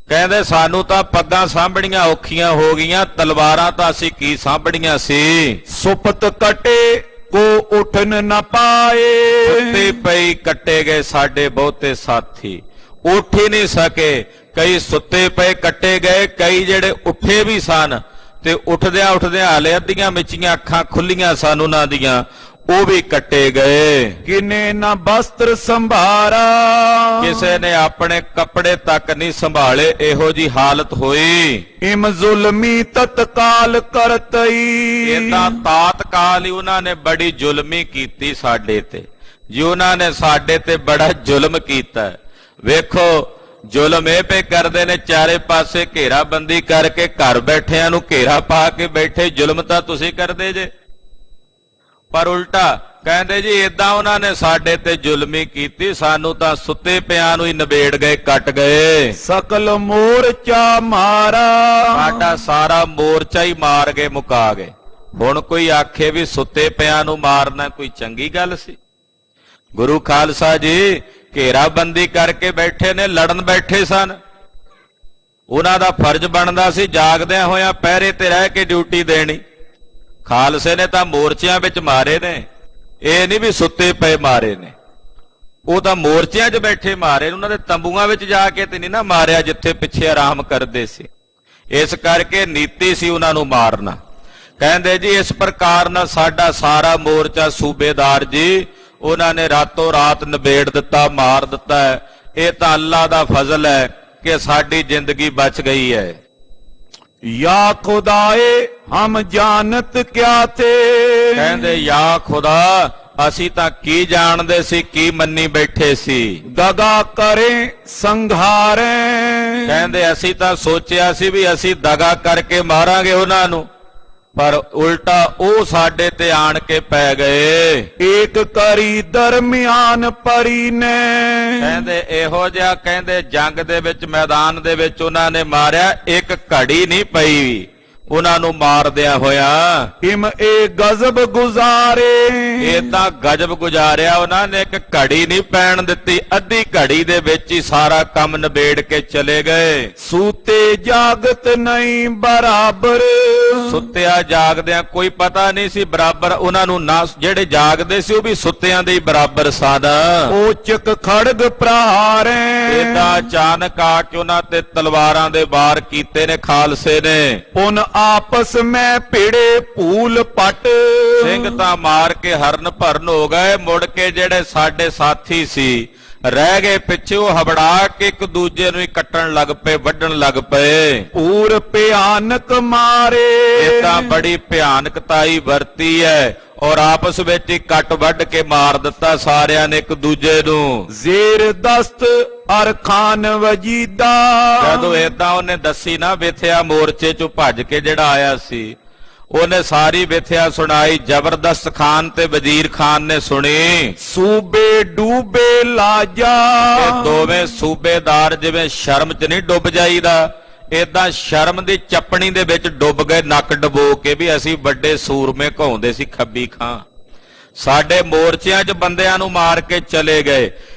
ਕਹਿੰਦੇ ਸਾਨੂੰ ਤਾਂ ਪੱਗਾਂ ਸਾਂਭਣੀਆਂ ਔਖੀਆਂ ਹੋ ਗਈਆਂ, ਤਲਵਾਰਾਂ ਤਾਂ ਅਸੀਂ ਕੀ ਸਾਂਭਣੀਆਂ ਸੀ। ਸੁਪਤ ਕਟੇ ਕੋ ਉਠਨ ਨ ਪਾਏ। ਸੁੱਤੇ ਪਈ ਕੱਟੇ ਗਏ ਸਾਡੇ ਬਹੁਤੇ ਸਾਥੀ, ਉੱਠ ਹੀ ਨਹੀਂ ਸਕੇ। ਕਈ ਸੁੱਤੇ ਪਏ ਕੱਟੇ ਗਏ, ਕਈ ਜਿਹੜੇ ਉੱਠੇ ਵੀ ਸਨ ਤੇ ਉੱਠਦਿਆਂ ਉੱਠਦਿਆਂ ਹਾਲੇ ਅੱਧੀਆਂ ਮਿਚੀਆਂ ਅੱਖਾਂ ਖੁੱਲੀਆਂ ਸਨ ਉਹਨਾਂ ਦੀਆਂ, ਉਹ ਵੀ ਕੱਟੇ ਗਏ। ਕਿਨੇ ਨਾ ਬਸਤਰ ਸੰਭਾਰਾ। ਕਿਸੇ ਨੇ ਆਪਣੇ ਕੱਪੜੇ ਤੱਕ ਨਹੀਂ ਸੰਭਾਲੇ, ਇਹੋ ਜੀ ਹਾਲਤ ਹੋਈ। ਇਮ ਜ਼ੁਲਮੀ ਤਤਕਾਲ ਕਰਤਈ। ਇਹਦਾ ਤਾਤਕਾਲ ਹੀ ਉਹਨਾਂ ਨੇ ਬੜੀ ਜ਼ੁਲਮੀ ਕੀਤੀ ਸਾਡੇ ਤੇ, ਜੀ ਉਹਨਾਂ ਨੇ ਸਾਡੇ ਤੇ ਬੜਾ ਜ਼ੁਲਮ ਕੀਤਾ। ਵੇਖੋ ਜ਼ੁਲਮ ਇਹ ਪੇ ਕਰਦੇ ਨੇ, ਚਾਰੇ ਪਾਸੇ ਘੇਰਾਬੰਦੀ ਕਰਕੇ ਘਰ ਬੈਠਿਆਂ ਨੂੰ ਘੇਰਾ ਪਾ ਕੇ ਬੈਠੇ। ਜ਼ੁਲਮ ਤਾਂ ਤੁਸੀਂ ਕਰਦੇ ਜੇ, ਪਰ ਉਲਟਾ ਕਹਿੰਦੇ ਜੀ ਏਦਾਂ ਉਹਨਾਂ ਨੇ ਸਾਡੇ ਤੇ ਜ਼ੁਲਮੀ ਕੀਤੀ, ਸਾਨੂੰ ਤਾਂ ਸੁੱਤੇ ਪਿਆਂ ਨੂੰ ਹੀ ਨਿਬੇੜ ਗਏ, ਕੱਟ ਗਏ। ਸਕਲ ਮੋਰਚਾ ਮਾਰਾ। ਸਾਡਾ ਸਾਰਾ ਮੋਰਚਾ ਹੀ ਮਾਰ ਗਏ, ਮੁਕਾ ਗਏ। ਹੁਣ ਕੋਈ ਆਖੇ ਵੀ ਸੁੱਤੇ ਪਿਆਂ ਨੂੰ ਮਾਰਨਾ ਕੋਈ ਚੰਗੀ ਗੱਲ ਸੀ? ਗੁਰੂ ਖਾਲਸਾ ਜੀ ਘੇਰਾਬੰਦੀ ਕਰਕੇ ਬੈਠੇ ਨੇ, ਲੜਨ ਬੈਠੇ ਸਨ। ਉਹਨਾਂ ਦਾ ਫਰਜ਼ ਬਣਦਾ ਸੀ ਜਾਗਦਿਆਂ ਹੋਇਆਂ ਪਹਿਰੇ ਤੇ ਰਹਿ ਕੇ ਡਿਊਟੀ ਦੇਣੀ। ਖਾਲਸੇ ਨੇ ਤਾਂ ਮੋਰਚਿਆਂ ਵਿੱਚ ਮਾਰੇ ਨੇ, ਇਹ ਨਹੀਂ ਵੀ ਸੁੱਤੇ ਪਏ ਮਾਰੇ ਨੇ। ਉਹ ਤਾਂ ਮੋਰਚਿਆਂ 'ਚ ਬੈਠੇ ਮਾਰੇ ਨੇ, ਉਹਨਾਂ ਦੇ ਤੰਬੂਆਂ ਵਿੱਚ ਜਾ ਕੇ ਤੇ ਨਹੀਂ ਨਾ ਮਾਰਿਆ ਜਿੱਥੇ ਪਿੱਛੇ ਆਰਾਮ ਕਰਦੇ ਸੀ। ਇਸ ਕਰਕੇ ਨੀਤੀ ਸੀ ਉਹਨਾਂ ਨੂੰ ਮਾਰਨਾ। ਕਹਿੰਦੇ ਜੀ ਇਸ ਪ੍ਰਕਾਰ ਨਾਲ ਸਾਡਾ ਸਾਰਾ ਮੋਰਚਾ ਸੂਬੇਦਾਰ ਜੀ ਉਹਨਾਂ ਨੇ ਰਾਤੋਂ ਰਾਤ ਨਿਬੇੜ ਦਿੱਤਾ, ਮਾਰ ਦਿੱਤਾ ਹੈ। ਇਹ ਤਾਂ ਅੱਲਾ ਦਾ ਫਜ਼ਲ ਹੈ ਕਿ ਸਾਡੀ ਜ਼ਿੰਦਗੀ ਬਚ ਗਈ ਹੈ। ਯਾ ਖੁਦਾਏ ਹਮ ਜਾਣਤ ਕਿਆ ਥੇ। ਕਹਿੰਦੇ ਯਾ ਖੁਦਾ ਅਸੀਂ ਤਾਂ ਕੀ ਜਾਣਦੇ ਸੀ, ਕੀ ਮੰਨੀ ਬੈਠੇ ਸੀ। ਦਗਾ ਕਰੇ ਸੰਘਾਰੇ। ਕਹਿੰਦੇ ਅਸੀਂ ਤਾਂ ਸੋਚਿਆ ਸੀ ਵੀ ਅਸੀਂ ਦਗਾ ਕਰਕੇ ਮਾਰਾਂਗੇ ਉਹਨਾਂ ਨੂੰ, ਪਰ ਉਲਟਾ ਉਹ ਸਾਡੇ ਤੇ ਆਣ ਕੇ ਪੈ ਗਏ। ਏਕ ਕਰੀ ਦਰਮਿਆਨ ਪਰੀ ਨੇ। ਕਹਿੰਦੇ ਇਹੋ ਜਿਹਾ ਕਹਿੰਦੇ ਜੰਗ ਦੇ ਵਿੱਚ ਮੈਦਾਨ ਦੇ ਵਿੱਚ ਉਹਨਾਂ ਨੇ ਮਾਰਿਆ, ਇੱਕ ਘੜੀ ਨਹੀਂ ਪਈ ਉਹਨਾਂ ਨੂੰ ਮਾਰਦਿਆਂ ਹੋਇਆ। ਇਮ ਇਹ ਗਜ਼ਬ ਗੁਜ਼ਾਰੇ। ਇਹ ਤਾਂ ਗਜਬ ਗੁਜ਼ਾਰਿਆ ਉਹਨਾਂ ਨੇ, ਇੱਕ ਘੜੀ ਨਹੀਂ ਪੈਣ ਦਿੱਤੀ, ਅੱਧੀ ਘੜੀ ਦੇ ਵਿੱਚ ਹੀ ਸਾਰਾ ਕੰਮ ਨਿਬੇੜ ਕੇ ਚਲੇ ਗਏ। ਸੂਤੇ ਜਾਗਤ ਨਹੀਂ ਬਰਾਬਰ। ਸੁੱਤਿਆ ਜਾਗਦਿਆਂ ਕੋਈ ਪਤਾ ਨਹੀਂ ਸੀ ਬਰਾਬਰ ਉਹਨਾਂ ਨੂੰ, ਨਾ ਜਿਹੜੇ ਜਾਗਦੇ ਸੀ ਉਹ ਵੀ ਸੁੱਤਿਆਂ ਦੇ ਹੀ ਬਰਾਬਰ ਸਨ। ਓਚਕ ਖੜਗ ਪ੍ਰਹਾਰੇ। ਇਹਦਾ ਅਚਾਨਕ ਆ ਕੇ ਉਹਨਾਂ ਤੇ ਤਲਵਾਰਾਂ ਦੇ ਵਾਰ ਕੀਤੇ ਨੇ ਖਾਲਸੇ ਨੇ। ਉਨ ਆਪਸ ਮੈਂ ਭਿੜੇ ਭੂਲ ਪਟ। ਸਿੰਘ ਤਾਂ ਮਾਰ ਕੇ ਹਰਨ ਭਰਨ ਹੋ ਗਏ। ਮੁੜ ਕੇ ਜਿਹੜੇ ਸਾਡੇ ਸਾਥੀ ਸੀ ਰਹਿ ਗਏ ਪਿੱਛੇ, ਉਹ ਹਬੜਾ ਕੇ ਇੱਕ ਦੂਜੇ ਨੂੰ ਹੀ ਕੱਟਣ ਲੱਗ ਪਏ, ਵੱਢਣ ਲੱਗ ਪਏ। ਪੂਰ ਭਿਆਨਕ ਮਾਰੇ ਇਹ ਤਾਂ ਬੜੀ ਭਿਆਨਕਤਾਈ ਵਰਤੀ ਹੈ, ਔਰ ਆਪਸ ਵਿੱਚ ਹੀ ਕੱਟ ਵੱਢ ਕੇ ਮਾਰ ਦਿੱਤਾ ਸਾਰਿਆਂ ਨੇ ਇੱਕ ਦੂਜੇ ਨੂੰ। ਜ਼ੇਰ ਦਸਤ ਅਰ ਖਾਨ ਵਜੀਦਾ, ਜਦੋਂ ਏਦਾਂ ਉਹਨੇ ਦੱਸੀ ਨਾ ਵਿਥਿਆ ਮੋਰਚੇ ਚੋਂ ਭੱਜ ਕੇ ਜਿਹੜਾ ਆਇਆ ਸੀ, ਉਹਨੇ ਸਾਰੀ ਵਿਥਿਆ ਸੁਣਾਈ। ਜ਼ਬਰਦਸਤ ਖਾਨ ਤੇ ਵਜ਼ੀਰ ਖਾਨ ਨੇ ਸੁਣੀ। ਸੂਬੇ ਡੂਬੇ ਲਾਜਾ, ਇਹ ਦੋਵੇਂ ਸੂਬੇਦਾਰ ਜਿਵੇਂ ਸ਼ਰਮ 'ਚ ਨਹੀਂ ਡੁੱਬ ਜਾਈਦਾ, ਏਦਾਂ ਸ਼ਰਮ ਦੀ ਚੱਪਣੀ ਦੇ ਵਿੱਚ ਡੁੱਬ ਗਏ, ਨੱਕ ਡਬੋ ਕੇ, ਵੀ ਅਸੀਂ ਵੱਡੇ ਸੂਰਮੇ ਕਹਾਉਂਦੇ ਸੀ ਖੱਬੀ ਖਾਂ, ਸਾਡੇ ਮੋਰਚਿਆਂ 'ਚ ਬੰਦਿਆਂ ਨੂੰ ਮਾਰ ਕੇ ਚਲੇ ਗਏ।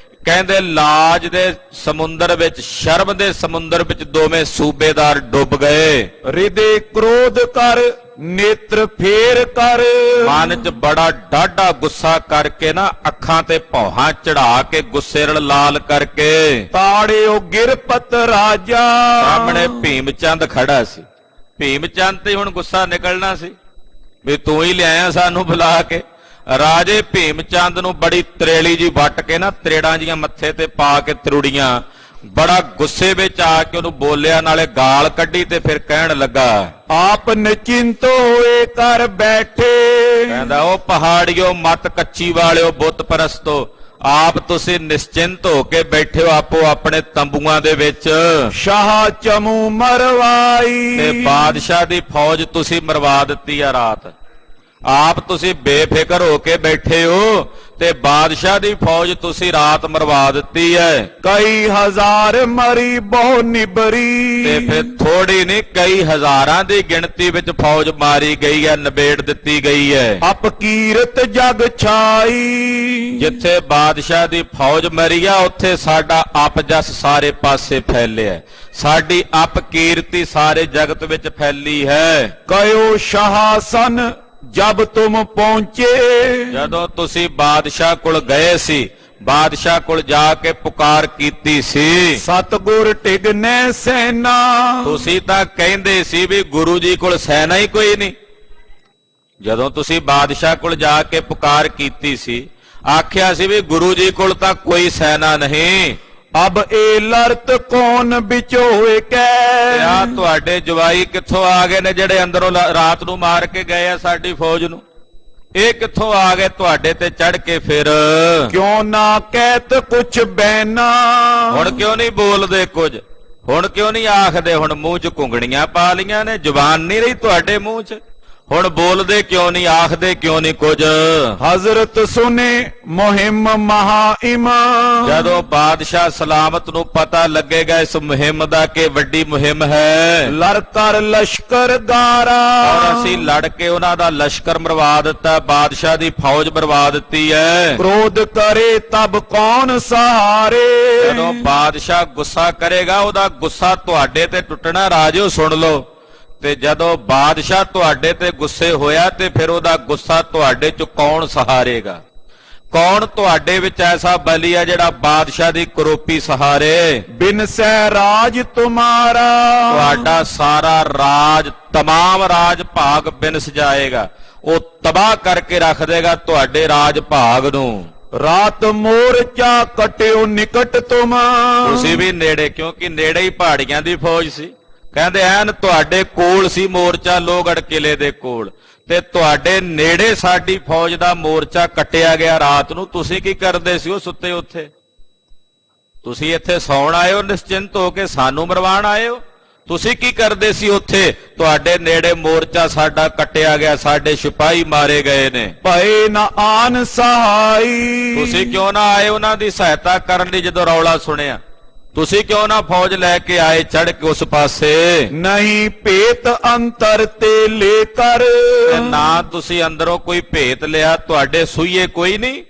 ਕਹਿੰਦੇ ਲਾਜ ਦੇ ਸਮੁੰਦਰ ਵਿੱਚ, ਸ਼ਰਮ ਦੇ ਸਮੁੰਦਰ ਵਿੱਚ ਦੋਵੇਂ ਸੂਬੇਦਾਰ ਡੁੱਬ ਗਏ। ਹਿਰਦੇ ਕ੍ਰੋਧ ਕਰ ਨੇਤਰ ਫੇਰ ਕਰ, ਮਨ 'ਚ ਬੜਾ ਡਾਢਾ ਗੁੱਸਾ ਕਰਕੇ ਨਾ, ਅੱਖਾਂ ਤੇ ਭੌਹਾਂ ਚੜਾ ਕੇ, ਗੁੱਸੇ ਨਾਲ ਲਾਲ ਕਰਕੇ, ਤਾੜਿਓ ਗਿਰਪਤ ਰਾਜਾ। ਸਾਹਮਣੇ ਭੀਮ ਚੰਦ ਖੜਾ ਸੀ। ਭੀਮ ਚੰਦ ਤੇ ਹੁਣ ਗੁੱਸਾ ਨਿਕਲਣਾ ਸੀ ਵੀ ਤੂੰ ਹੀ ਲਿਆਇਆ ਸਾਨੂੰ ਬੁਲਾ ਕੇ। ਰਾਜੇ ਭੀਮ ਚੰਦ ਨੂੰ ਬੜੀ ਤਰੇਲੀ ਜੀ ਵੱਟ ਕੇ ਨਾ, ਤਰੇੜਾਂ ਜੀਆਂ ਮੱਥੇ ਤੇ ਪਾ ਕੇ ਤਰੁੜੀਆਂ, ਬੜਾ ਗੁੱਸੇ ਵਿੱਚ ਆ ਕੇ ਉਹਨੂੰ ਬੋਲਿਆ, ਨਾਲੇ ਗਾਲ ਕੱਢੀ, ਤੇ ਫਿਰ ਕਹਿਣ ਲੱਗਾ, ਆਪ ਨਿਚਿੰਤ ਹੋਏ ਕਰ ਬੈਠੇ। ਕਹਿੰਦਾ ਉਹ ਪਹਾੜੀਓ ਮਤ ਕੱਚੀ ਵਾਲਿਓ ਬੁੱਤ ਪਰਸਤੋ, ਆਪ ਤੁਸੀਂ ਨਿਸ਼ਚਿੰਤ ਹੋ ਕੇ ਬੈਠੇ ਹੋ ਆਪੋ ਆਪਣੇ ਤੰਬੂਆਂ ਦੇ ਵਿੱਚ। ਸ਼ਾਹ ਚਮੂ ਮਰਵਾਈ, ਤੇ ਬਾਦਸ਼ਾਹ ਦੀ ਫੌਜ ਤੁਸੀਂ ਮਰਵਾ ਦਿੱਤੀ ਆ ਰਾਤ। ਆਪ ਤੁਸੀਂ ਬੇਫਿਕਰ ਹੋ ਕੇ ਬੈਠੇ ਹੋ, ਤੇ ਬਾਦਸ਼ਾਹ ਦੀ ਫੌਜ ਤੁਸੀਂ ਰਾਤ ਮਰਵਾ ਦਿੱਤੀ ਹੈ। ਕਈ ਹਜ਼ਾਰ ਮਰੀ ਬਹੁ ਨਿਬਰੀ, ਤੇ ਫਿਰ ਥੋੜੀ ਨਹੀਂ, ਕਈ ਹਜ਼ਾਰਾਂ ਦੀ ਗਿਣਤੀ ਵਿੱਚ ਫੌਜ ਮਾਰੀ ਗਈ ਹੈ, ਨਿਬੇੜ ਦਿੱਤੀ ਗਈ ਹੈ। ਅਪਕੀਰਤ ਜਗ ਛਾਈ, ਜਿੱਥੇ ਬਾਦਸ਼ਾਹ ਦੀ ਫੌਜ ਮਰੀ ਆ, ਉੱਥੇ ਸਾਡਾ ਅਪਜਸ ਸਾਰੇ ਪਾਸੇ ਫੈਲਿਆ, ਸਾਡੀ ਅਪਕੀਰਤੀ ਸਾਰੇ ਜਗਤ ਵਿੱਚ ਫੈਲੀ ਹੈ। ਕਯੋ ਸ਼ਾਹ ਸਨ ਜਬ ਤੁਮ ਪਹੁੰਚੇ, ਜਦੋਂ ਤੁਸੀਂ ਬਾਦਸ਼ਾਹ ਕੋਲ ਗਏ ਸੀ, ਬਾਦਸ਼ਾਹ ਕੋਲ ਜਾ ਕੇ ਪੁਕਾਰ ਕੀਤੀ ਸੀ, ਸਤਗੁਰ ਟਿਗਨੈ ਸੈਨਾ। ਤੁਸੀਂ ਤਾਂ ਕਹਿੰਦੇ ਸੀ ਵੀ ਗੁਰੂ ਜੀ ਕੋਲ ਸੈਨਾ ਹੀ ਕੋਈ ਨਹੀਂ। ਜਦੋਂ ਤੁਸੀਂ ਬਾਦਸ਼ਾਹ ਕੋਲ ਜਾ ਕੇ ਪੁਕਾਰ ਕੀਤੀ ਸੀ, ਆਖਿਆ ਸੀ ਵੀ ਗੁਰੂ ਜੀ ਕੋਲ ਤਾਂ ਕੋਈ ਸੈਨਾ ਨਹੀਂ। ਅਬ ਇਹ ਲੜਤ ਕੌਣ ਵਿਚੋਏ ਕੈ, ਆ ਤੁਹਾਡੇ ਜਵਾਈ ਕਿੱਥੋਂ ਆ ਗਏ ਨੇ ਜਿਹੜੇ ਅੰਦਰੋਂ ਰਾਤ ਨੂੰ ਮਾਰ ਕੇ ਗਏ ਆ ਸਾਡੀ ਫੌਜ ਨੂੰ? ਇਹ ਕਿੱਥੋਂ ਆ ਗਏ ਤੁਹਾਡੇ ਤੇ ਚੜ ਕੇ? ਫਿਰ ਕਿਉਂ ਨਾ ਕਹਿਤ ਕੁਛ ਬੈਨਾ, ਹੁਣ ਕਿਉਂ ਨਹੀਂ ਬੋਲਦੇ ਕੁਝ? ਹੁਣ ਕਿਉਂ ਨਹੀਂ ਆਖਦੇ? ਹੁਣ ਮੂੰਹ 'ਚ ਘੁੰਗਣੀਆਂ ਪਾ ਲੀਆਂ ਨੇ, ਜ਼ੁਬਾਨ ਨਹੀਂ ਰਹੀ ਤੁਹਾਡੇ ਮੂੰਹ 'ਚ, ਹੁਣ ਬੋਲਦੇ ਕਿਉਂ ਨਹੀਂ, ਆਖਦੇ ਕਿਉਂ ਨਹੀਂ ਕੁਝ? ਹਜ਼ਰਤ ਸੁਨੇ ਮੁਹਿੰਮ ਮਹਾਇਮ, ਜਦੋਂ ਬਾਦਸ਼ਾਹ ਸਲਾਮਤ ਨੂੰ ਪਤਾ ਲੱਗੇਗਾ ਇਸ ਮੁਹਿੰਮ ਦਾ ਕਿ ਵੱਡੀ ਮੁਹਿੰਮ ਹੈ, ਲੜ ਕਰ ਲਸ਼ਕਰ ਗਾਰਾ, ਔਰ ਅਸੀਂ ਲੜ ਕੇ ਉਹਨਾਂ ਦਾ ਲਸ਼ਕਰ ਮਰਵਾ ਦਿੱਤਾ, ਬਾਦਸ਼ਾਹ ਦੀ ਫੌਜ ਮਰਵਾ ਦਿੱਤੀ ਹੈ। ਕ੍ਰੋਧ ਕਰੇ ਤਬ ਕੌਣ ਸਹਾਰੇ, ਜਦੋਂ ਬਾਦਸ਼ਾਹ ਗੁੱਸਾ ਕਰੇਗਾ, ਉਹਦਾ ਗੁੱਸਾ ਤੁਹਾਡੇ ਤੇ ਟੁੱਟਣਾ। ਰਾਜਿਓ ਸੁਣ ਲਓ, ਤੇ ਜਦੋਂ ਬਾਦਸ਼ਾਹ ਤੁਹਾਡੇ ਤੇ ਗੁੱਸੇ ਹੋਇਆ, ਤੇ ਫਿਰ ਉਹਦਾ ਗੁੱਸਾ ਤੁਹਾਡੇ ਚ ਕੌਣ ਸਹਾਰੇਗਾ? ਕੌਣ ਤੁਹਾਡੇ ਵਿੱਚ ਐਸਾ ਬਲੀ ਹੈ ਜਿਹੜਾ ਬਾਦਸ਼ਾਹ ਦੀ ਕਰੋਪੀ ਸਹਾਰੇ? ਬਿਨ ਸਹਿ ਰਾਜ ਤੁਮਾਰਾ, ਤੁਹਾਡਾ ਸਾਰਾ ਰਾਜ, तमाम ਰਾਜ ਭਾਗ ਬਿਨਸ ਜਾਏਗਾ, ਉਹ ਤਬਾਹ ਕਰਕੇ ਰੱਖ ਦੇਗਾ ਤੁਹਾਡੇ ਰਾਜ ਭਾਗ ਨੂੰ। ਰਾਤ ਮੋਰਚਾ ਕਟਿਓ ਨਿਕਟ ਤੁਮ, ਤੁਸੀਂ ਵੀ ਨੇੜੇ, ਕਿਉਂਕਿ ਨੇੜੇ ਹੀ ਪਹਾੜੀਆਂ ਦੀ ਫੌਜ ਸੀ, ਕਹਿੰਦੇ ਐਨ ਤੁਹਾਡੇ ਕੋਲ ਸੀ ਮੋਰਚਾ, ਲੋਹਗੜ੍ਹ ਕਿਲੇ ਦੇ ਕੋਲ, ਤੇ ਤੁਹਾਡੇ ਨੇੜੇ ਸਾਡੀ ਫੌਜ ਦਾ ਮੋਰਚਾ ਕੱਟਿਆ ਗਿਆ ਰਾਤ ਨੂੰ। ਤੁਸੀਂ ਕੀ ਕਰਦੇ ਸੀ ਉਹ ਸੁੱਤੇ ਉੱਥੇ? ਤੁਸੀਂ ਇੱਥੇ ਸੌਣ ਆਏ ਹੋ ਨਿਸ਼ਚਿੰਤ ਹੋ ਕੇ, ਸਾਨੂੰ ਮਰਵਾਣ ਆਏ ਹੋ? ਤੁਸੀਂ ਕੀ ਕਰਦੇ ਸੀ ਉੱਥੇ? ਤੁਹਾਡੇ ਨੇੜੇ ਮੋਰਚਾ ਸਾਡਾ ਕੱਟਿਆ ਗਿਆ, ਸਾਡੇ ਸਿਪਾਹੀ ਮਾਰੇ ਗਏ ਨੇ। ਭਏ ਨਾ ਆਨ ਸਹਾਈ, ਤੁਸੀਂ ਕਿਉਂ ਨਾ ਆਏ ਉਹਨਾਂ ਦੀ ਸਹਾਇਤਾ ਕਰਨ ਲਈ? ਜਦੋਂ ਰੌਲਾ ਸੁਣਿਆ, ਤੁਸੀਂ ਕਿਉਂ ਨਾ ਫੌਜ ਲੈ ਕੇ ਆਏ ਚੜ ਕੇ ਉਸ ਪਾਸੇ? ਨਹੀਂ ਭੇਤ ਅੰਤਰ ਤੇ ਲੈ ਕਰ, ਨਾ ਤੁਸੀਂ ਅੰਦਰੋਂ ਕੋਈ ਭੇਤ ਲਿਆ, ਤੁਹਾਡੇ ਸੂਈਏ ਕੋਈ ਨਹੀਂ,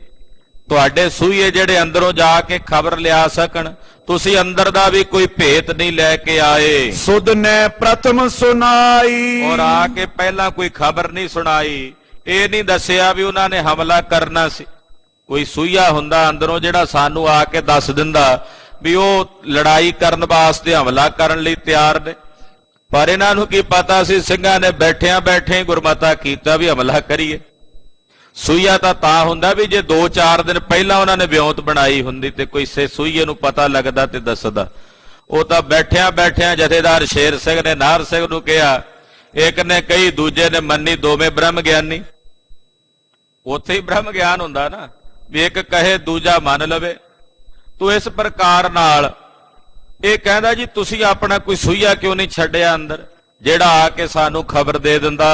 ਤੁਹਾਡੇ ਸੂਈਏ ਜਿਹੜੇ ਅੰਦਰੋਂ ਜਾ ਕੇ ਖਬਰ ਲਿਆ ਸਕਣ, ਤੁਸੀਂ ਅੰਦਰ ਦਾ ਵੀ ਕੋਈ ਭੇਤ ਨਹੀਂ ਲੈ ਕੇ ਆਏ। ਸੁਧ ਨੇ ਪ੍ਰਥਮ ਸੁਨਾਈ, ਔਰ ਆ ਕੇ ਪਹਿਲਾਂ ਕੋਈ ਖਬਰ ਨਹੀਂ ਸੁਣਾਈ, ਇਹ ਨਹੀਂ ਦੱਸਿਆ ਵੀ ਉਹਨਾਂ ਨੇ ਹਮਲਾ ਕਰਨਾ ਸੀ। ਕੋਈ ਸੂਈਆ ਹੁੰਦਾ ਅੰਦਰੋਂ ਜਿਹੜਾ ਸਾਨੂੰ ਆ ਕੇ ਦੱਸ ਦਿੰਦਾ ਵੀ ਉਹ ਲੜਾਈ ਕਰਨ ਵਾਸਤੇ, ਹਮਲਾ ਕਰਨ ਲਈ ਤਿਆਰ ਨੇ। ਪਰ ਇਹਨਾਂ ਨੂੰ ਕੀ ਪਤਾ ਸੀ, ਸਿੰਘਾਂ ਨੇ ਬੈਠਿਆਂ ਬੈਠੇ ਗੁਰਮਤਾ ਕੀਤਾ ਵੀ ਹਮਲਾ ਕਰੀਏ। ਸੂਈਆ ਤਾਂ ਹੁੰਦਾ ਵੀ ਜੇ 2-4 ਦਿਨ ਪਹਿਲਾਂ ਉਹਨਾਂ ਨੇ ਵਿਉਂਤ ਬਣਾਈ ਹੁੰਦੀ ਤੇ ਕੋਈ ਸੂਈਏ ਨੂੰ ਪਤਾ ਲੱਗਦਾ ਤੇ ਦੱਸਦਾ। ਉਹ ਤਾਂ ਬੈਠਿਆਂ ਜਥੇਦਾਰ ਸ਼ੇਰ ਸਿੰਘ ਨੇ ਨਾਹਰ ਸਿੰਘ ਨੂੰ ਕਿਹਾ, ਇੱਕ ਨੇ ਕਹੀ ਦੂਜੇ ਨੇ ਮੰਨੀ, ਦੋਵੇਂ ਬ੍ਰਹਮ ਗਿਆਨੀ। ਉੱਥੇ ਹੀ ਬ੍ਰਹਮ ਗਿਆਨ ਹੁੰਦਾ ਨਾ, ਵੀ ਇੱਕ ਕਹੇ ਦੂਜਾ ਮੰਨ ਲਵੇ। ਤੂੰ ਇਸ ਪ੍ਰਕਾਰ ਨਾਲ ਇਹ ਕਹਿੰਦਾ ਜੀ ਤੁਸੀਂ ਆਪਣਾ ਕੋਈ ਸੂਈਆ ਕਿਉਂ ਨਹੀਂ ਛੱਡਿਆ ਅੰਦਰ, ਜਿਹੜਾ ਆ ਕੇ ਸਾਨੂੰ ਖਬਰ ਦੇ ਦਿੰਦਾ।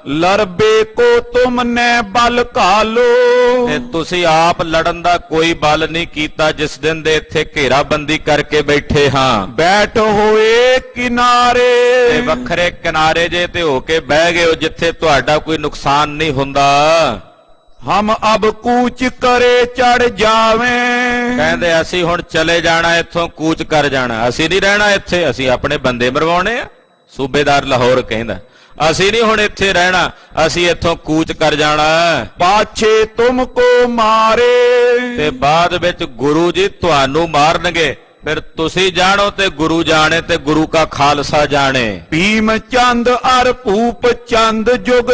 ਲੜਬੇ ਕੋ ਤੁਮਨੇ ਬਲ ਘਾਲੋ, ਤੇ ਤੁਸੀਂ ਆਪ ਲੜਨ ਦਾ ਕੋਈ ਬਲ ਨਹੀਂ ਕੀਤਾ। ਜਿਸ ਦਿਨ ਦੇ ਇੱਥੇ ਘੇਰਾਬੰਦੀ ਕਰਕੇ ਬੈਠੇ ਹਾਂ, ਬੈਠ ਹੋਏ ਕਿਨਾਰੇ, ਤੇ ਵੱਖਰੇ ਕਿਨਾਰੇ ਜੇ ਤੇ ਹੋ ਕੇ ਬਹਿ ਗਏ ਹੋ ਜਿੱਥੇ ਤੁਹਾਡਾ ਕੋਈ ਨੁਕਸਾਨ ਨਹੀਂ ਹੁੰਦਾ। ਹਮ ਅਬ ਕੂਚ ਕਰੇ ਚੜ ਜਾਵੇਂ, ਕਹਿੰਦੇ ਅਸੀਂ ਹੁਣ ਚਲੇ ਜਾਣਾ, ਇੱਥੋਂ ਕੂਚ ਕਰ ਜਾਣਾ, ਅਸੀਂ ਨਹੀਂ ਰਹਿਣਾ ਇੱਥੇ, ਅਸੀਂ ਆਪਣੇ ਬੰਦੇ ਮਰਵਾਉਣੇ ਆ। ਸੂਬੇਦਾਰ ਲਾਹੌਰ ਕਹਿੰਦਾ ਅਸੀਂ ਨਹੀਂ ਹੁਣ ਇੱਥੇ ਰਹਿਣਾ, ਅਸੀਂ ਇੱਥੋਂ ਕੂਚ ਕਰ ਜਾਣਾ। ਪਾਛੇ ਤੁਮ ਕੋ ਮਾਰੇ, ਤੇ ਬਾਅਦ ਵਿੱਚ ਗੁਰੂ ਜੀ ਤੁਹਾਨੂੰ ਮਾਰਨਗੇ, ਫਿਰ ਤੁਸੀਂ ਜਾਣੋ ਤੇ ਗੁਰੂ ਜਾਣੇ ਤੇ ਗੁਰੂ ਕਾ ਖਾਲਸਾ ਜਾਣੇ। ਭੀਮ ਚੰਦ ਅਰ ਭੂਪ ਚੰਦ ਜੁਗ,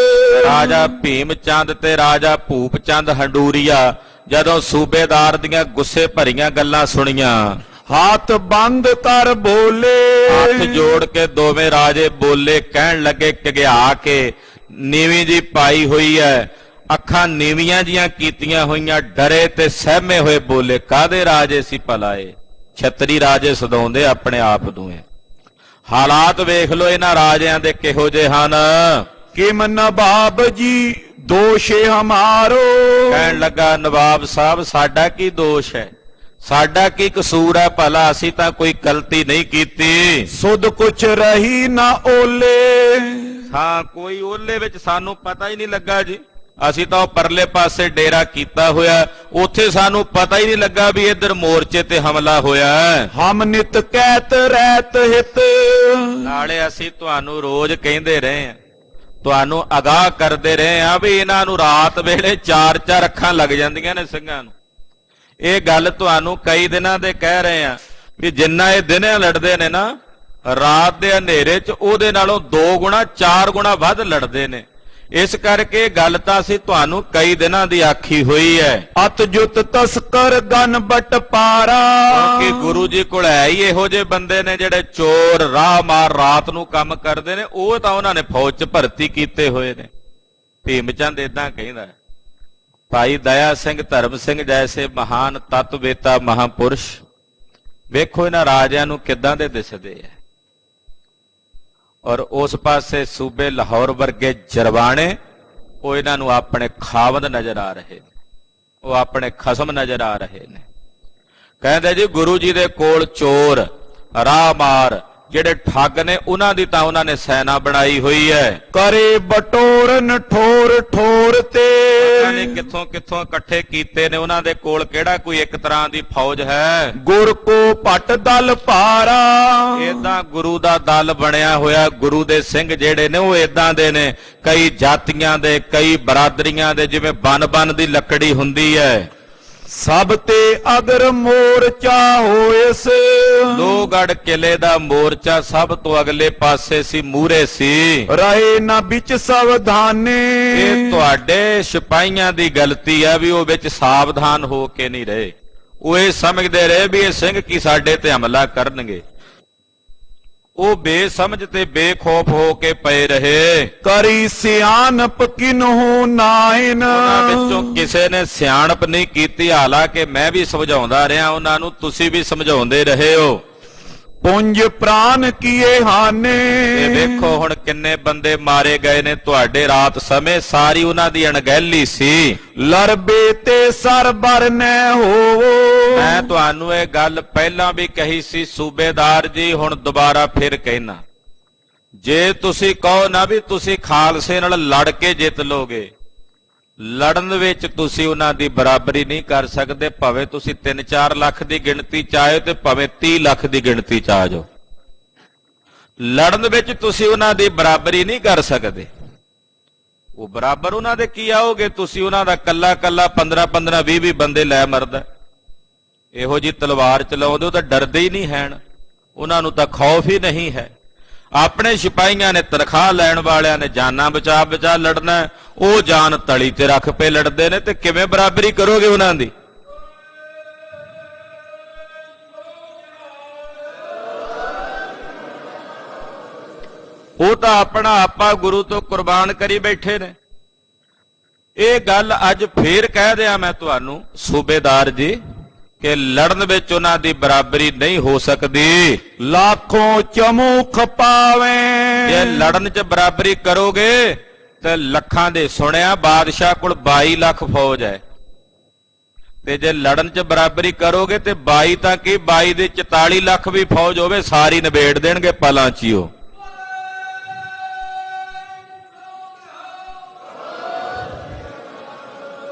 ਰਾਜਾ ਭੀਮ ਚੰਦ ਤੇ ਰਾਜਾ ਭੂਪ ਚੰਦ ਹੰਡੂਰੀਆ ਜਦੋਂ ਸੂਬੇਦਾਰ ਦੀਆਂ ਗੁੱਸੇ ਭਰੀਆਂ ਗੱਲਾਂ ਸੁਣੀਆਂ, ਹੱਥ ਬੰਦ ਕਰ ਬੋਲੇ, ਹੱਥ ਜੋੜ ਕੇ ਦੋਵੇਂ ਰਾਜੇ ਬੋਲੇ। ਕਹਿਣ ਲੱਗੇ ਘਿਆ ਕੇ ਨੀਵੀਂ ਜੀ ਪਾਈ ਹੋਈ ਹੈ, ਅੱਖਾਂ ਨੀਵੀਆਂ ਜੀਆਂ ਕੀਤੀਆਂ ਹੋਈਆਂ, ਡਰੇ ਤੇ ਸਹਿਮੇ ਹੋਏ ਬੋਲੇ। ਕਾਹਦੇ ਰਾਜੇ ਸੀ ਭਲਾਏ? ਛਤਰੀ ਰਾਜੇ ਸਦਾਉਂਦੇ ਆਪਣੇ ਆਪ ਨੂੰ। ਹਾਲਾਤ ਵੇਖ ਲੋ ਇਹਨਾਂ ਰਾਜਿਆਂ ਦੇ ਕਿਹੋ ਜਿਹੇ ਹਨ। ਕਿਮ ਨਵਾਬ ਜੀ ਦੋਸ਼ੇ ਹਮਾਰੋ, ਕਹਿਣ ਲੱਗਾ ਨਵਾਬ ਸਾਹਿਬ ਸਾਡਾ ਕੀ ਦੋਸ਼ ਹੈ, ਸਾਡਾ ਕੀ ਕਸੂਰ ਹੈ ਭਲਾ, ਅਸੀਂ ਤਾਂ ਕੋਈ ਗਲਤੀ ਨਹੀਂ ਕੀਤੀ। ਸੁਧ ਕੁਛ ਰਹੀ ਨਾ ਓਲੇ, ਹਾਂ ਕੋਈ ਓਲੇ ਵਿੱਚ ਸਾਨੂੰ ਪਤਾ ਹੀ ਨਹੀਂ ਲੱਗਾ ਜੀ, ਅਸੀਂ ਤਾਂ ਉਹ ਪਰਲੇ ਪਾਸੇ ਡੇਰਾ ਕੀਤਾ ਹੋਇਆ, ਉੱਥੇ ਸਾਨੂੰ ਪਤਾ ਹੀ ਨਹੀਂ ਲੱਗਾ ਵੀ ਇੱਧਰ ਮੋਰਚੇ ਤੇ ਹਮਲਾ ਹੋਇਆ। ਹਮ ਨਿਤ ਕਹਿਤ ਰਹਿਤ ਹਿਤ, ਨਾਲੇ ਅਸੀਂ ਤੁਹਾਨੂੰ ਰੋਜ਼ ਕਹਿੰਦੇ ਰਹੇ ਹਾਂ, ਤੁਹਾਨੂੰ ਅਗਾਹ ਕਰਦੇ ਰਹੇ ਹਾਂ ਵੀ ਇਹਨਾਂ ਨੂੰ ਰਾਤ ਵੇਲੇ 4-4 ਅੱਖਾਂ ਲੱਗ ਜਾਂਦੀਆਂ ਨੇ ਸਿੰਘਾਂ ਨੂੰ। ਇਹ ਗੱਲ ਤੁਹਾਨੂੰ ਕਈ ਦਿਨਾਂ ਦੇ ਕਹਿ ਰਹੇ ਆ ਵੀ ਜਿੰਨਾ ਇਹ ਦਿਨੇ ਲੜਦੇ ਨੇ ਨਾ, ਰਾਤ ਦੇ ਹਨੇਰੇ 'ਚ ਉਹਦੇ ਨਾਲੋਂ 2 ਗੁਣਾ 4 ਗੁਣਾ ਵੱਧ ਲੜਦੇ ਨੇ। ਇਸ ਕਰਕੇ ਗੱਲ ਤਾਂ ਅਸੀਂ ਤੁਹਾਨੂੰ ਕਈ ਦਿਨਾਂ ਦੀ ਆਖੀ ਹੋਈ ਹੈ। ਅਤ ਜੁਤ ਤਸਕਰ ਗਨ ਬਟ ਪਾਰਾ, ਕਿਉਂਕਿ ਗੁਰੂ ਜੀ ਕੋਲ ਹੈ ਹੀ ਇਹੋ ਜਿਹੇ ਬੰਦੇ ਨੇ ਜਿਹੜੇ ਚੋਰ ਰਾਹ ਮਾਰ ਰਾਤ ਨੂੰ ਕੰਮ ਕਰਦੇ ਨੇ, ਉਹ ਤਾਂ ਉਹਨਾਂ ਨੇ ਫੌਜ 'ਚ ਭਰਤੀ ਕੀਤੇ ਹੋਏ ਨੇ। ਭੀਮ ਚੰਦ ਏਦਾਂ ਕਹਿੰਦਾ। ਭਾਈ ਦਇਆ ਸਿੰਘ ਧਰਮ ਸਿੰਘ ਜੈਸੇ ਮਹਾਨ ਤਤਵੇਤਾ ਮਹਾਪੁਰਸ਼ ਵੇਖੋ ਇਹਨਾਂ ਰਾਜਿਆਂ ਨੂੰ ਕਿੱਦਾਂ ਦੇ ਦਿਸਦੇ ਆ, ਔਰ ਉਸ ਪਾਸੇ ਸੂਬੇ ਲਾਹੌਰ ਵਰਗੇ ਜਰਵਾਣੇ, ਉਹ ਇਹਨਾਂ ਨੂੰ ਆਪਣੇ ਖਾਵੰਦ ਨਜ਼ਰ ਆ ਰਹੇ ਨੇ, ਉਹ ਆਪਣੇ ਖਸਮ ਨਜ਼ਰ ਆ ਰਹੇ ਨੇ। ਕਹਿੰਦੇ ਜੀ ਗੁਰੂ ਜੀ ਦੇ ਕੋਲ ਚੋਰ ਰਾਹ ਮਾਰ ਜਿਹੜੇ ਠੱਗ ਨੇ, ਉਹਨਾਂ ਦੀ ਤਾਂ ਉਹਨਾਂ ਨੇ ਸੈਨਾ ਬਣਾਈ ਹੋਈ ਹੈ। ਕਰੇ ਬਟੋਰਨ ਠੋਰ ਠੋਰ ਤੇ, ਉਹਨਾਂ ਨੇ ਕਿੱਥੋਂ ਕਿੱਥੋਂ ਇਕੱਠੇ ਕੀਤੇ ਨੇ, ਉਹਨਾਂ ਦੇ ਕੋਲ ਕਿਹੜਾ ਕੋਈ ਇੱਕ ਤਰ੍ਹਾਂ ਦੀ ਫੌਜ ਹੈ। ਗੁਰ ਕੋ ਭਟ ਦਲ ਭਾਰਾ, ਏਦਾਂ ਗੁਰੂ ਦਾ ਦਲ ਬਣਿਆ ਹੋਇਆ। ਗੁਰੂ ਦੇ ਸਿੰਘ ਜਿਹੜੇ ਨੇ ਉਹ ਏਦਾਂ ਦੇ ਨੇ, ਕਈ ਜਾਤੀਆਂ ਦੇ, ਕਈ ਬਰਾਦਰੀਆਂ ਦੇ, ਜਿਵੇਂ ਬਨ ਦੀ ਲੱਕੜੀ ਹੁੰਦੀ ਹੈ। ਸਭ ਤੇ ਅਗਰ ਮੋਰਚਾ ਹੋਇਸ, ਲੋਹਗੜ੍ਹ ਕਿਲੇ ਦਾ ਮੋਰਚਾ ਸਭ ਤੋਂ ਅਗਲੇ ਪਾਸੇ ਸੀ, ਮੂਹਰੇ ਸੀ। ਰਹੇ ਨਾ ਵਿੱਚ ਸਾਵਧਾਨੇ, ਇਹ ਤੁਹਾਡੇ ਸਿਪਾਹੀਆਂ ਦੀ ਗਲਤੀ ਹੈ ਵੀ ਉਹ ਵਿੱਚ ਸਾਵਧਾਨ ਹੋ ਕੇ ਨਹੀਂ ਰਹੇ। ਉਹ ਇਹ ਸਮਝਦੇ ਰਹੇ ਵੀ ਇਹ ਸਿੰਘ ਕੀ ਸਾਡੇ ਤੇ ਹਮਲਾ ਕਰਨਗੇ। ਉਹ ਬੇਸਮਝ ਤੇ ਬੇਖੌਫ ਹੋ ਕੇ ਪਏ ਰਹੇ। ਕਰੀ ਸਿਆਣਪ ਕਿਨਹੂ ਨਾਇਨ, ਉਹਨਾਂ ਵਿੱਚੋਂ ਕਿਸੇ ਨੇ ਸਿਆਣਪ ਨਹੀਂ ਕੀਤੀ, ਹਾਲਾਂਕਿ ਮੈਂ ਵੀ ਸਮਝਾਉਂਦਾ ਰਿਹਾ ਉਹਨਾਂ ਨੂੰ, ਤੁਸੀਂ ਵੀ ਸਮਝਾਉਂਦੇ ਰਹੇ ਹੋ। ਪੁੰਜ ਪ੍ਰਾਨ ਕੀਏ ਹਾਨੇ, ਤੇ ਵੇਖੋ ਹੁਣ ਕਿੰਨੇ ਬੰਦੇ ਮਾਰੇ ਗਏ ਨੇ ਤੁਹਾਡੇ ਰਾਤ ਸਮੇਂ, ਸਾਰੀ ਉਹਨਾਂ ਦੀ ਅਣਗਹਿਲੀ ਸੀ। ਲਰਬੇ ਤੇ ਸਰਬਰ ਨੈ ਹੋਵੋ, ਮੈਂ ਤੁਹਾਨੂੰ ਇਹ ਗੱਲ ਪਹਿਲਾਂ ਵੀ ਕਹੀ ਸੀ ਸੂਬੇਦਾਰ ਜੀ, ਹੁਣ ਦੁਬਾਰਾ ਫਿਰ ਕਹਿਣਾ, ਜੇ ਤੁਸੀਂ ਕਹੋ ਨਾ ਵੀ ਤੁਸੀਂ ਖਾਲਸੇ ਨਾਲ ਲੜ ਕੇ ਜਿੱਤ ਲੋਗੇ, ਲੜਨ ਵਿੱਚ ਤੁਸੀਂ ਉਹਨਾਂ ਦੀ ਬਰਾਬਰੀ ਨਹੀਂ ਕਰ ਸਕਦੇ। ਭਾਵੇਂ ਤੁਸੀਂ 3-4 ਲੱਖ ਦੀ ਗਿਣਤੀ ਚ ਆਇਓ ਤੇ ਭਾਵੇਂ 30 ਲੱਖ ਦੀ ਗਿਣਤੀ ਚ ਆ ਜਾਓ, ਲੜਨ ਵਿੱਚ ਤੁਸੀਂ ਉਹਨਾਂ ਦੀ ਬਰਾਬਰੀ ਨਹੀਂ ਕਰ ਸਕਦੇ। ਉਹ ਬਰਾਬਰ ਉਹਨਾਂ ਦੇ ਕੀ ਆਓਗੇ, ਤੁਸੀਂ ਉਹਨਾਂ ਦਾ ਕੱਲਾ 15-15 20 ਬੰਦੇ ਲੈ ਮਰਦਾ। ਇਹੋ ਜੀ ਤਲਵਾਰ ਚਲਾਉਂਦੇ, ਉਹ ਤਾਂ ਡਰਦੇ ਹੀ ਨਹੀਂ ਹਨ, ਉਹਨਾਂ ਨੂੰ ਤਾਂ ਖੌਫ ਹੀ ਨਹੀਂ ਹੈ। ਆਪਣੇ ਸਿਪਾਹੀਆਂ ਨੇ ਤਨਖਾਹ ਲੈਣ ਵਾਲਿਆਂ ਨੇ ਜਾਨਾਂ ਬਚਾ ਲੜਨਾ, ਉਹ ਜਾਨ ਤਲੀ ਤੇ ਰੱਖ ਪੇ ਲੜਦੇ ਨੇ, ਤੇ ਕਿਵੇਂ ਬਰਾਬਰੀ ਕਰੋਗੇ ਉਹਨਾਂ ਦੀ? ਉਹ ਤਾਂ ਆਪਣਾ ਆਪਾ ਗੁਰੂ ਤੋਂ ਕੁਰਬਾਨ ਕਰੀ ਬੈਠੇ ਨੇ। ਇਹ ਗੱਲ ਅੱਜ ਫੇਰ ਕਹਿ ਦਿਆਂ ਮੈਂ ਤੁਹਾਨੂੰ ਸੂਬੇਦਾਰ ਜੀ ਕਿ ਲੜਨ ਵਿੱਚ ਉਹਨਾਂ ਦੀ ਬਰਾਬਰੀ ਨਹੀਂ ਹੋ ਸਕਦੀ। ਲੱਖੋਂ ਚਮੂਖ ਪਾਵੇਂ ਜੇ ਲੜਨ 'ਚ ਬਰਾਬਰੀ ਕਰੋਗੇ ਤੇ ਲੱਖਾਂ ਦੇ ਸੁਣਿਆ ਬਾਦਸ਼ਾਹ ਕੋਲ 22 ਲੱਖ ਫੌਜ ਹੈ, ਤੇ ਜੇ ਲੜਨ 'ਚ ਬਰਾਬਰੀ ਕਰੋਗੇ ਤੇ 22 ਤਾਂ ਕੀ 22 ਦੇ 44 ਲੱਖ ਵੀ ਫੌਜ ਹੋਵੇ ਸਾਰੀ ਨਿਬੇੜ ਦੇਣਗੇ ਪਲਾਂ 'ਚ ਹੀ।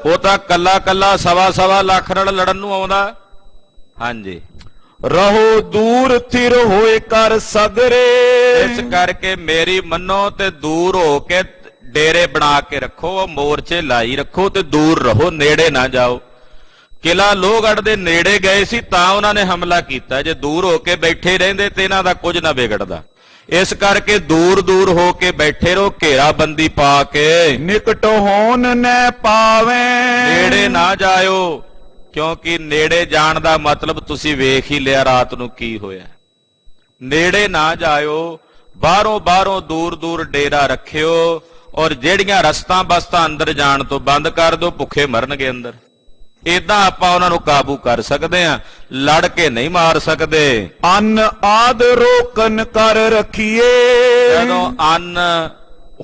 ਉਹ ਤਾਂ ਕੱਲਾ ਕੱਲਾ ਸਵਾ ਲੱਖ ਨਾਲ ਲੜਨ ਨੂੰ ਆਉਂਦਾ। ਹਾਂਜੀ, ਰਹੋ ਦੂਰ ਥਿਰ ਹੋਏ ਕਰ ਸਗਰੇ। ਇਸ ਕਰਕੇ ਮੇਰੀ ਮੰਨੋ ਤੇ ਦੂਰ ਹੋ ਕੇ ਡੇਰੇ ਬਣਾ ਕੇ ਰੱਖੋ, ਮੋਰਚੇ ਲਾਈ ਰੱਖੋ ਤੇ ਦੂਰ ਰਹੋ, ਨੇੜੇ ਨਾ ਜਾਓ। ਕਿਲਾ ਲੋਹਗੜ੍ਹ ਦੇ ਨੇੜੇ ਗਏ ਸੀ ਤਾਂ ਉਹਨਾਂ ਨੇ ਹਮਲਾ ਕੀਤਾ, ਜੇ ਦੂਰ ਹੋ ਕੇ ਬੈਠੇ ਰਹਿੰਦੇ ਤੇ ਇਹਨਾਂ ਦਾ ਕੁਝ ਨਾ ਵਿਗੜਦਾ। ਇਸ ਕਰਕੇ ਦੂਰ ਦੂਰ ਹੋ ਕੇ ਬੈਠੇ ਰਹੋ, ਘੇਰਾਬੰਦੀ ਪਾ ਕੇ। ਨਿਕਟ ਹੋਣ ਨੈ ਪਾਵੇਂ ਨੇੜੇ ਨਾ ਜਾਇਓ, ਕਿਉਂਕਿ ਨੇੜੇ ਜਾਣ ਦਾ ਮਤਲਬ ਤੁਸੀਂ ਵੇਖ ਹੀ ਲਿਆ ਰਾਤ ਨੂੰ ਕੀ ਹੋਇਆ। ਨੇੜੇ ਨਾ ਜਾਇਓ, ਬਾਹਰੋਂ ਦੂਰ ਦੂਰ ਡੇਰਾ ਰੱਖਿਓ, ਔਰ ਜਿਹੜੀਆਂ ਰਸਤਾਂ ਬਸਤਾਂ ਅੰਦਰ ਜਾਣ ਤੋਂ ਬੰਦ ਕਰ ਦਿਓ, ਭੁੱਖੇ ਮਰਨਗੇ ਅੰਦਰ। ਇਦਾਂ ਆਪਾਂ ਉਹਨਾਂ ਨੂੰ ਕਾਬੂ ਕਰ ਸਕਦੇ ਆ, ਲੜ ਕੇ ਨਹੀਂ ਮਾਰ ਸਕਦੇ। ਅੰਨ ਆਦ ਰੋਕਨ ਕਰ ਰਖੀਏ। ਜਦੋਂ ਅੰਨ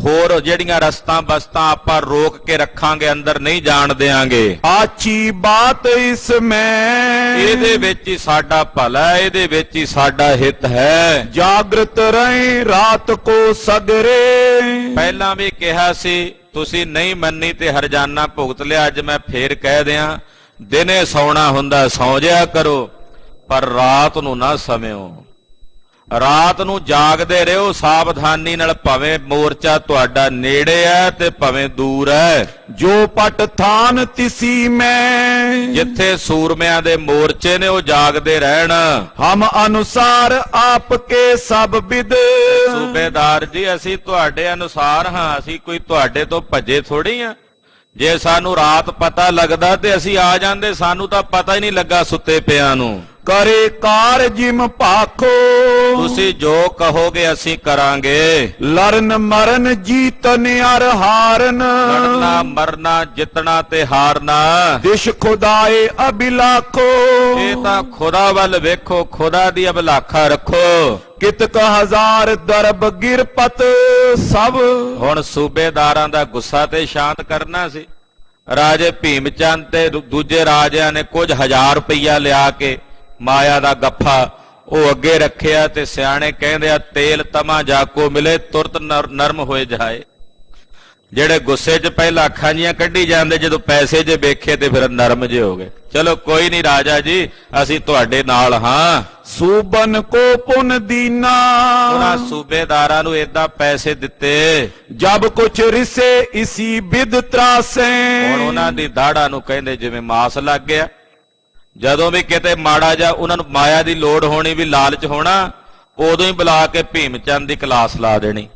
ਹੋਰ ਜਿਹੜੀਆਂ ਰਸਤਾਂ ਬਸਤਾਂ ਆਪਾਂ ਰੋਕ ਕੇ ਰੱਖਾਂਗੇ, ਅੰਦਰ ਨਹੀਂ ਜਾਣ ਦੇਾਂਗੇ। ਆਚੀ ਬਾਤ ਇਸ ਮੈਂ ਇਹਦੇ ਵਿੱਚ ਹੀ ਸਾਡਾ ਭਲਾ ਹੈ, ਇਹਦੇ ਵਿੱਚ ਹੀ ਸਾਡਾ ਹਿੱਤ ਹੈ। ਜਾਗਰਤ ਰਹੇ ਰਾਤ ਕੋ ਸਗਰੇ। ਪਹਿਲਾਂ ਵੀ ਕਿਹਾ ਸੀ, ਤੁਸੀਂ ਨਹੀਂ ਮੰਨੀ ਤੇ ਹਰਜਾਨਾ ਭੁਗਤ ਲਿਆ। ਅੱਜ ਮੈਂ ਫੇਰ ਕਹਿ ਦਿਆਂ, ਦਿਨੇ ਸੌਣਾ ਹੁੰਦਾ ਸੌਂ ਜਿਆ ਕਰੋ, ਪਰ ਰਾਤ ਨੂੰ ਨਾ ਸੌਂਵਿਓ। ਰਾਤ ਨੂੰ ਜਾਗਦੇ ਰਹੋ ਸਾਵਧਾਨੀ ਨਾਲ, ਭਾਵੇਂ ਮੋਰਚਾ ਤੁਹਾਡਾ ਨੇੜੇ ਹੈ ਤੇ ਭਾਵੇਂ ਦੂਰ ਹੈ। ਜੋ ਪਟ ਥਾਨ ਤਿਸੀ ਮੈਂ। ਜਿੱਥੇ ਸੂਰਮਿਆਂ ਦੇ ਮੋਰਚੇ ਨੇ ਉਹ ਜਾਗਦੇ ਰਹਿਣ। ਹਮ ਅਨੁਸਾਰ ਆਪ ਕੇ ਸਭ ਵਿਦ। ਸੂਬੇਦਾਰ ਜੀ ਅਸੀਂ ਤੁਹਾਡੇ ਅਨੁਸਾਰ ਹਾਂ, ਅਸੀਂ ਕੋਈ ਤੁਹਾਡੇ ਤੋਂ ਭੱਜੇ ਥੋੜੀ ਆ। ਜੇ ਸਾਨੂੰ ਰਾਤ ਪਤਾ ਲੱਗਦਾ ਤੇ ਅਸੀਂ ਆ ਜਾਂਦੇ, ਸਾਨੂੰ ਤਾਂ ਪਤਾ ਹੀ ਨਹੀਂ ਲੱਗਾ ਸੁੱਤੇ ਪਿਆਂ ਨੂੰ। ਕਰੇ ਕਾਰ ਜਿਮ ਭਾਖੋ। ਤੁਸੀਂ ਜੋ ਕਹੋਗੇ ਅਸੀਂ ਕਰਾਂਗੇ। ਲਰਨ ਮਰਨ ਜੀਤਨ ਅਰ ਹਾਰਨ। ਲੜਨਾ ਮਰਨਾ ਜਿੱਤਣਾ ਤੇ ਹਾਰਨਾ ਦਿਸ਼ ਖੁਦਾਏ ਅਬਿਲਾਖੋ। ਇਹ ਤਾਂ ਖੁਦਾ ਵੱਲ ਵੇਖੋ, ਖੁਦਾ ਦੀ ਅਬਲਾਖਾ ਰੱਖੋ। ਕਿਤਕ ਹਜ਼ਾਰ ਦਰਬ ਗਿਰਪਤ ਸਭ। ਹੁਣ ਸੂਬੇਦਾਰਾਂ ਦਾ ਗੁੱਸਾ ਤੇ ਸ਼ਾਂਤ ਕਰਨਾ ਸੀ। ਰਾਜੇ ਭੀਮ ਚੰਦ ਤੇ ਦੂਜੇ ਰਾਜਿਆਂ ਨੇ ਕੁਝ 1000 ਰੁਪਈਆ ਲਿਆ ਕੇ ਮਾਇਆ ਦਾ ਗੱਫਾ ਉਹ ਅੱਗੇ ਰੱਖਿਆ, ਤੇ ਸਿਆਣੇ ਕਹਿੰਦੇ ਆ ਤੇਲ ਤਮਾ ਜਾਕੋ ਮਿਲੇ ਤੁਰਤ ਨਰਮ ਹੋਏ ਜਾਏ। ਜਿਹੜੇ ਗੁੱਸੇ 'ਚ ਪਹਿਲਾਂ ਅੱਖਾਂ ਜੀਆਂ ਕੱਢੀ ਜਾਂਦੇ, ਜਦੋਂ ਪੈਸੇ ਜੇ ਵੇਖੇ ਤੇ ਫਿਰ ਨਰਮ ਜੇ ਹੋ ਗਏ। ਚਲੋ ਕੋਈ ਨਹੀਂ ਰਾਜਾ ਜੀ, ਅਸੀਂ ਤੁਹਾਡੇ ਨਾਲ ਹਾਂ। ਸੂਬਨ ਕੋ ਪੁਨ ਦੀਨਾ। ਉਹਨਾਂ ਸੂਬੇਦਾਰਾਂ ਨੂੰ ਏਦਾਂ ਪੈਸੇ ਦਿੱਤੇ, ਜਬ ਕੁਛ ਰਿਸੇ ਇਸੀ ਬਿਦ ਤਰਾਸੇ। ਹੁਣ ਉਹਨਾਂ ਦੀ ਦਾੜਾ ਨੂੰ ਕਹਿੰਦੇ ਜਿਵੇਂ ਮਾਸ ਲੱਗ ਗਿਆ। ਜਦੋਂ ਵੀ ਕਿਤੇ ਮਾੜਾ ਜਾ ਉਹਨਾਂ ਨੂੰ ਮਾਇਆ ਦੀ ਲੋੜ ਹੋਣੀ, ਵੀ ਲਾਲਚ ਹੋਣਾ, ਉਦੋਂ ਹੀ ਬੁਲਾ ਕੇ ਭੀਮ ਚੰਦ ਦੀ ਕਲਾਸ ਲਾ ਦੇਣੀ।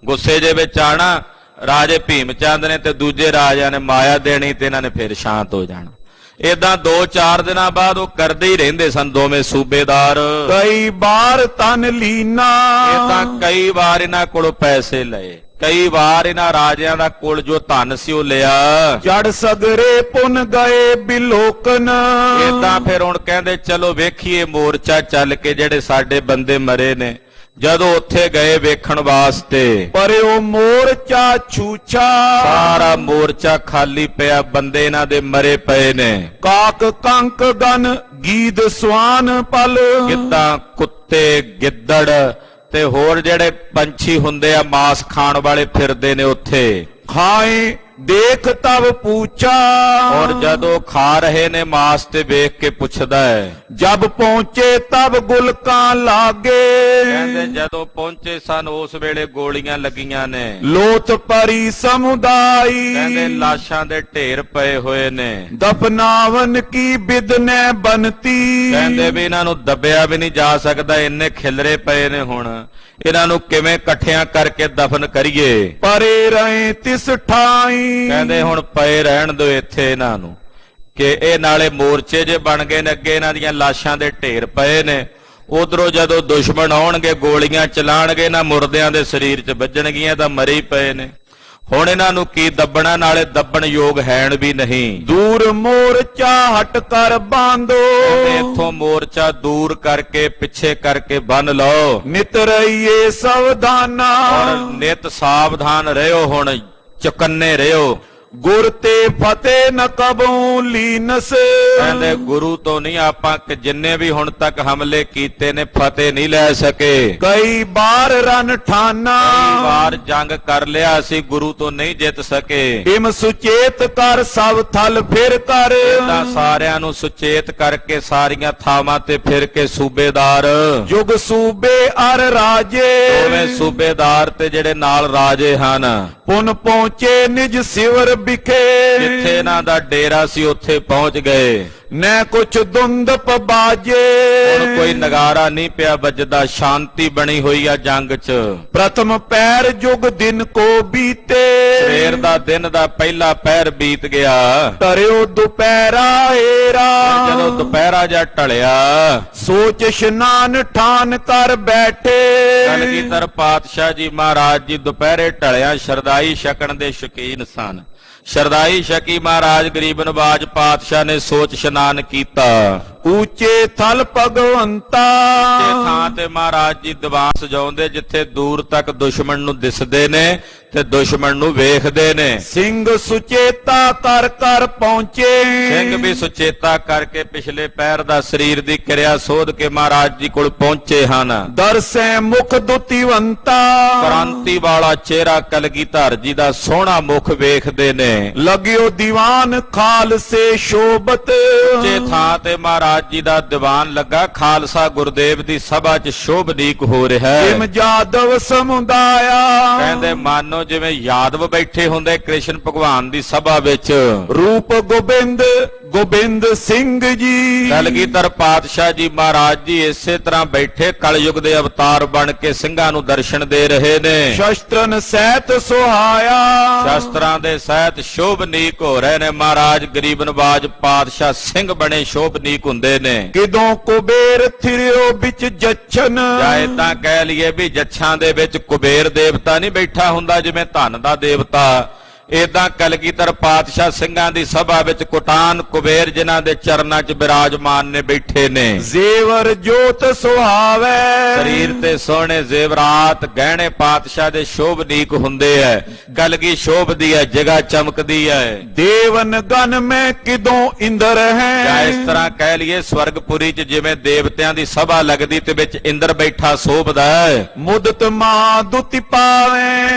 ਗੁੱਸੇ ਦੇ ਵਿੱਚ ਆਣਾ ਰਾਜੇ ਭੀਮ ਚੰਦ ਨੇ ਤੇ ਦੂਜੇ ਰਾਜਿਆਂ ਨੇ ਮਾਇਆ ਦੇਣੀ, ਤੇ ਇਹਨਾਂ ਨੇ ਫਿਰ ਸ਼ਾਂਤ ਹੋ ਜਾਣਾ। ਏਦਾਂ 2-4 ਦਿਨਾਂ ਬਾਅਦ ਉਹ ਕਰਦੇ ਹੀ ਰਹਿੰਦੇ ਸਨ ਦੋਵੇਂ ਸੂਬੇਦਾਰ। ਕਈ ਵਾਰ ਤਨ ਲੀਨਾ। ਏਦਾਂ ਕਈ ਵਾਰ ਇਹਨਾਂ ਕੋਲੋਂ ਪੈਸੇ ਲਏ, ਕਈ ਵਾਰ ਇਹਨਾਂ ਰਾਜਿਆਂ ਦਾ ਕੋਲ ਜੋ ਧਨ ਸੀ ਉਹ ਲਿਆ। ਜੜ ਸਗਰੇ ਪੁਨ ਗਏ ਬਿਲੋਕਨ। ਏਦਾਂ ਫਿਰ ਹੁਣ ਕਹਿੰਦੇ ਚਲੋ ਵੇਖੀਏ ਮੋਰਚਾ ਚੱਲ ਕੇ, ਜਿਹੜੇ ਸਾਡੇ ਬੰਦੇ ਮਰੇ ਨੇ। ਜਦੋਂ ਉੱਥੇ ਗਏ ਵੇਖਣ ਵਾਸਤੇ, ਪਰ ਉਹ ਮੋਰਚਾ ਛੂਛਾ। ਸਾਰਾ ਮੋਰਚਾ ਖਾਲੀ ਪਿਆ, ਬੰਦੇ ਇਹਨਾਂ ਦੇ ਮਰੇ ਪਏ ਨੇ। ਕਾਕ ਕੰਕ ਗਨ ਗੀਦ ਸਵਾਨ ਪਲ। ਕਿੱਦਾਂ ਕੁੱਤੇ ਗਿੱਦੜ ਤੇ ਹੋਰ ਜਿਹੜੇ ਪੰਛੀ ਹੁੰਦੇ ਆ ਮਾਸ ਖਾਣ ਵਾਲੇ ਫਿਰਦੇ ਨੇ ਉੱਥੇ। ਖਾਏ ਦੇਖ ਤਬ ਪੂਛਾ। ਔਰ ਜਦੋਂ ਖਾ ਰਹੇ ਨੇ ਮਾਸ ਤੇ ਵੇਖ ਕੇ ਪੁੱਛਦਾ ਹੈ। ਜਬ ਪਹੁੰਚੇ ਤਬ ਗੁਲਕਾਂ ਲਾਗੇ। ਕਹਿੰਦੇ ਜਦੋਂ ਪਹੁੰਚੇ ਸਨ ਉਸ ਵੇਲੇ ਗੋਲੀਆਂ ਲੱਗੀਆਂ ਨੇ। ਲੋਥ ਪਰੀ ਸਮੁਦਾਈ। ਕਹਿੰਦੇ ਲਾਸ਼ਾਂ ਦੇ ਢੇਰ ਪਏ ਹੋਏ ਨੇ। ਦਫਨਾਵਨ ਕੀ ਬਿਦਨੇ ਬਨਤੀ। ਕਹਿੰਦੇ ਵੀ ਇਹਨਾਂ ਨੂੰ ਦੱਬਿਆ ਵੀ ਨਹੀਂ ਜਾ ਸਕਦਾ, ਇੰਨੇ ਖਿਲਰੇ ਪਏ ਨੇ। ਹੁਣ ਇਹਨਾਂ ਨੂੰ ਕਿਵੇਂ ਇਕੱਠਿਆਂ ਕਰਕੇ ਦਫਨ ਕਰੀਏ। ਪਰੇ ਰਹੇ ਤਿਸ ਠਾਈ। ਕਹਿੰਦੇ ਹੁਣ ਪਏ ਰਹਿਣ ਦਿਓ ਇੱਥੇ ਇਹਨਾਂ ਨੂੰ, ਕਿ ਇਹ ਨਾਲੇ ਮੋਰਚੇ ਜੇ ਬਣ ਗਏ ਨੇ, ਅੱਗੇ ਇਹਨਾਂ ਦੀਆਂ ਲਾਸ਼ਾਂ ਦੇ ਢੇਰ ਪਏ ਨੇ। ਉਧਰੋਂ ਜਦੋਂ ਦੁਸ਼ਮਣ ਆਉਣਗੇ ਗੋਲੀਆਂ ਚਲਾਣਗੇ ਨਾ, ਮੁਰਦਿਆਂ ਦੇ ਸਰੀਰ 'ਚ ਵੱਜਣਗੀਆਂ ਤਾਂ ਮਰੀ ਪਏ ਨੇ। ਹੁਣ ਇਹਨਾਂ ਨੂੰ ਕੀ ਦੱਬਣਾ, ਨਾਲੇ ਦੱਬਣ ਯੋਗ ਹੈਣ ਵੀ ਨਹੀਂ। ਦੂਰ ਮੋਰਚਾ ਹਟ ਕਰ ਬਾਂਧੋ। ਇੱਥੋਂ ਮੋਰਚਾ ਦੂਰ ਕਰਕੇ ਪਿੱਛੇ ਕਰਕੇ ਬੰਨ ਲਓ। ਨਿਤ ਰਹੀਏ ਸਾਵਧਾਨਾ। ਔਰ ਨਿਤ ਸਾਵਧਾਨ ਰਹਿਓ, ਹੁਣ ਚੁਕੰਨੇ ਰਹਿਓ। ਗੁਰ ਤੇ ਫਤਿਹ ਨ ਕਬੂ ਲੀਨਸ। ਕਹਿੰਦੇ ਗੁਰੂ ਤੋਂ ਨਹੀਂ ਆਪਾਂ ਜਿੰਨੇ ਵੀ ਹੁਣ ਤੱਕ ਹਮਲੇ ਕੀਤੇ ਨੇ ਫਤਿਹ ਨਹੀਂ ਲੈ ਸਕੇ। ਕਈ ਬਾਰ ਰਨ ਠਾਨਾ। ਕਈ ਵਾਰ ਜੰਗ ਕਰ ਲਿਆ, ਅਸੀਂ ਗੁਰੂ ਤੋਂ ਨਹੀਂ ਜਿੱਤ ਸਕੇ। ਇਮ ਸੁਚੇਤ ਕਰ ਸਭ ਥਲ ਫਿਰ ਕਰ। ਤਾਂ ਸਾਰਿਆਂ ਨੂੰ ਸੁਚੇਤ ਕਰਕੇ ਸਾਰੀਆਂ ਥਾਵਾਂ ਤੇ ਫਿਰ ਕੇ ਸੂਬੇਦਾਰ, ਜੁਗ ਸੂਬੇ ਅਰ ਰਾਜੇ। ਦੋਵੇਂ ਸੂਬੇਦਾਰ ਤੇ ਜਿਹੜੇ ਨਾਲ ਰਾਜੇ ਹਨ, ਪੁਨ ਪਹੁੰਚੇ ਨਿਜ ਸਿਵਰ ਵਿਖੇ। ਜਿੱਥੇ ਇਹਨਾਂ ਦਾ ਡੇਰਾ ਸੀ ਉੱਥੇ ਪਹੁੰਚ ਗਏ। ਨੈ ਕੁਛ ਦੁੰਦਪ ਬਾਜੇ। ਹੁਣ ਕੋਈ ਨਗਾਰਾ ਨਹੀਂ ਪਿਆ ਵੱਜਦਾ, ਸ਼ਾਂਤੀ ਬਣੀ ਹੋਈ ਆ ਜੰਗ 'ਚ। ਪ੍ਰਥਮ ਪੈਰ ਜੁਗ ਦਿਨ ਕੋ ਬੀਤੇ। ਸਵੇਰ ਦਾ ਦਿਨ ਦਾ ਪਹਿਲਾ ਪਹਿਰ ਬੀਤ ਗਿਆ। ਤਰਿਓ ਦੁਪਹਿਰਾ ਏਰਾ। ਜਦੋਂ ਦੁਪਹਿਰਾ ਜਾ ਟਲਿਆ, ਸੋਚ ਇਸ਼ਨਾਨ ਠਾਨ ਕਰ ਬੈਠੇ। ਕਲਗੀਧਰ ਪਾਤਸ਼ਾਹ ਜੀ ਮਹਾਰਾਜ ਜੀ ਦੁਪਹਿਰੇ ਟਲਿਆ ਸ਼ਰਦਾਈ ਛਕਣ ਦੇ ਸ਼ੌਕੀਨ ਸਨ। ਸ਼ਰਦਾਈ ਛਕੀ ਮਹਾਰਾਜ ਗਰੀਬ ਨਵਾਜ ਪਾਤਸ਼ਾਹ ਨੇ ਸੋਚ ਇਸ਼ਨਾਨ ਕੀਤਾ। ਉੱਚੇ ਥਲ ਭਗਵੰਤਾ। ਤੇ ਥਾਂ ਤੇ ਮਹਾਰਾਜ ਜੀ ਦੀਵਾਨ ਸਜਾਉਂਦੇ, ਜਿੱਥੇ ਦੂਰ ਤੱਕ ਦੁਸ਼ਮਣ ਨੂੰ ਦਿਸਦੇ ਨੇ ਤੇ ਦੁਸ਼ਮਣ ਨੂੰ ਵੇਖਦੇ ਨੇ। ਸਿੰਘ ਸੁਚੇਤਾ ਕਰ ਕਰ ਪਹੁੰਚੇ। ਸਿੰਘ ਵੀ ਸੁਚੇਤਾ ਕਰਕੇ ਪਿਛਲੇ ਪੈਰ ਦਾ ਸਰੀਰ ਦੀ ਕਿਰਿਆ ਸੋਧ ਕੇ ਮਹਾਰਾਜ ਜੀ ਕੋਲ ਪਹੁੰਚੇ ਹਨ। ਦਰਸੈ ਮੁਖ ਦੁਤੀਵੰਤਾ। ਕ੍ਰਾਂਤੀ ਵਾਲਾ ਚਿਹਰਾ ਕਲਗੀਧਰ ਜੀ ਦਾ ਸੋਹਣਾ ਮੁਖ ਵੇਖਦੇ ਨੇ। ਲਗਿਓ ਦੀਵਾਨ ਖਾਲਸੇ ਸ਼ੋਭਤ। ਉੱਚੇ ਥਾਂ ਤੇ ਮਹਾਰਾਜ ਜੀ ਦਾ ਦੀਵਾਨ ਲੱਗਾ, ਖਾਲਸਾ ਗੁਰਦੇਵ ਦੀ ਸਭਾ 'ਚ ਸ਼ੋਭਨੀਕ ਹੋ ਰਿਹਾ ਹੈ। ਜਿਮ ਜਾਦਵ ਸਮੁਦਾਇਆ। ਕਹਿੰਦੇ ਮਾਨੋ ਜਿਵੇਂ ਯਾਦਵ ਬੈਠੇ ਹੁੰਦੇ ਕ੍ਰਿਸ਼ਨ ਭਗਵਾਨ ਦੀ ਸਭਾ ਵਿੱਚ। ਰੂਪ ਗੋਬਿੰਦ ਗੋਬਿੰਦ ਸਿੰਘ ਜੀ। ਕਲਗੀਧਰ ਪਾਤਸ਼ਾਹ ਜੀ ਮਹਾਰਾਜ ਜੀ ਇਸੇ ਤਰ੍ਹਾਂ ਬੈਠੇ ਕਲਯੁਗ ਦੇ ਅਵਤਾਰ ਬਣ ਕੇ ਸਿੰਘਾਂ ਨੂੰ ਦਰਸ਼ਨ ਦੇ ਰਹੇ ਨੇ। ਸ਼ਸਤਰਨ ਸਹਿਤ ਸੁਹਾਇਆ। ਸ਼ਸਤਰਾਂ ਦੇ ਸਹਿਤ ਸ਼ੋਭਨੀਕ ਹੋ ਰਹੇ ਨੇ। ਮਹਾਰਾਜ ਗਰੀਬ ਨਵਾਜ ਪਾਤਸ਼ਾਹ ਸਿੰਘ ਬਣੇ ਸ਼ੋਭਨੀਕ ਹੁੰਦੇ ਨੇ। ਕਿਦੋਂ ਕੁਬੇਰ ਥਿਰਿਓ ਵਿੱਚ ਜੱਛਨ। ਜਾਂ ਏਦਾਂ ਕਹਿ ਲਈਏ ਵੀ ਜੱਛਾਂ ਦੇ ਵਿੱਚ ਕੁਬੇਰ ਦੇਵਤਾ ਨਹੀਂ ਬੈਠਾ ਹੁੰਦਾ ਜਿਵੇਂ ਧਨ ਦਾ ਦੇਵਤਾ। ਏਦਾਂ ਕਲਗੀਧਰ ਪਾਤਸ਼ਾਹ ਸਿੰਘਾਂ ਦੀ ਸਭਾ ਵਿੱਚ ਕੁਟਾਨ ਕੁਬੇਰ ਜਿਨ੍ਹਾਂ ਦੇ ਚਰਨਾਂ 'ਚ ਬਿਰਾਜਮਾਨ ਨੇ ਬੈਠੇ ਨੇ। ਜ਼ੇਵਰ ਜੋਤ ਸੁਹਾਵੇ। ਸਰੀਰ ਤੇ ਸੋਹਣੇ ਜ਼ੇਵਰਾਤ ਗਹਿਣੇ ਪਾਤਸ਼ਾਹ ਦੇ ਸ਼ੋਭਨੀਕ ਹੁੰਦੇ ਐ। ਕਲਗੀ ਸ਼ੋਭਦੀ ਐ, ਜਗ੍ਹਾ ਚਮਕਦੀ ਐ। ਦੇਵਨ ਗਨ ਮੈਂ ਕਿਦੋਂ ਇੰਦਰ ਹੈ। ਜਾਂ ਇਸ ਤਰ੍ਹਾਂ ਕਹਿ ਲਈਏ ਸਵਰਗਪੁਰੀ 'ਚ ਜਿਵੇਂ ਦੇਵਤਿਆਂ ਦੀ ਸਭਾ ਲੱਗਦੀ ਤੇ ਵਿੱਚ ਇੰਦਰ ਬੈਠਾ ਸ਼ੋਭਦਾ ਹੈ। ਮੁਦਤ ਮਾ ਦੁਤੀ ਪਾਵੇ।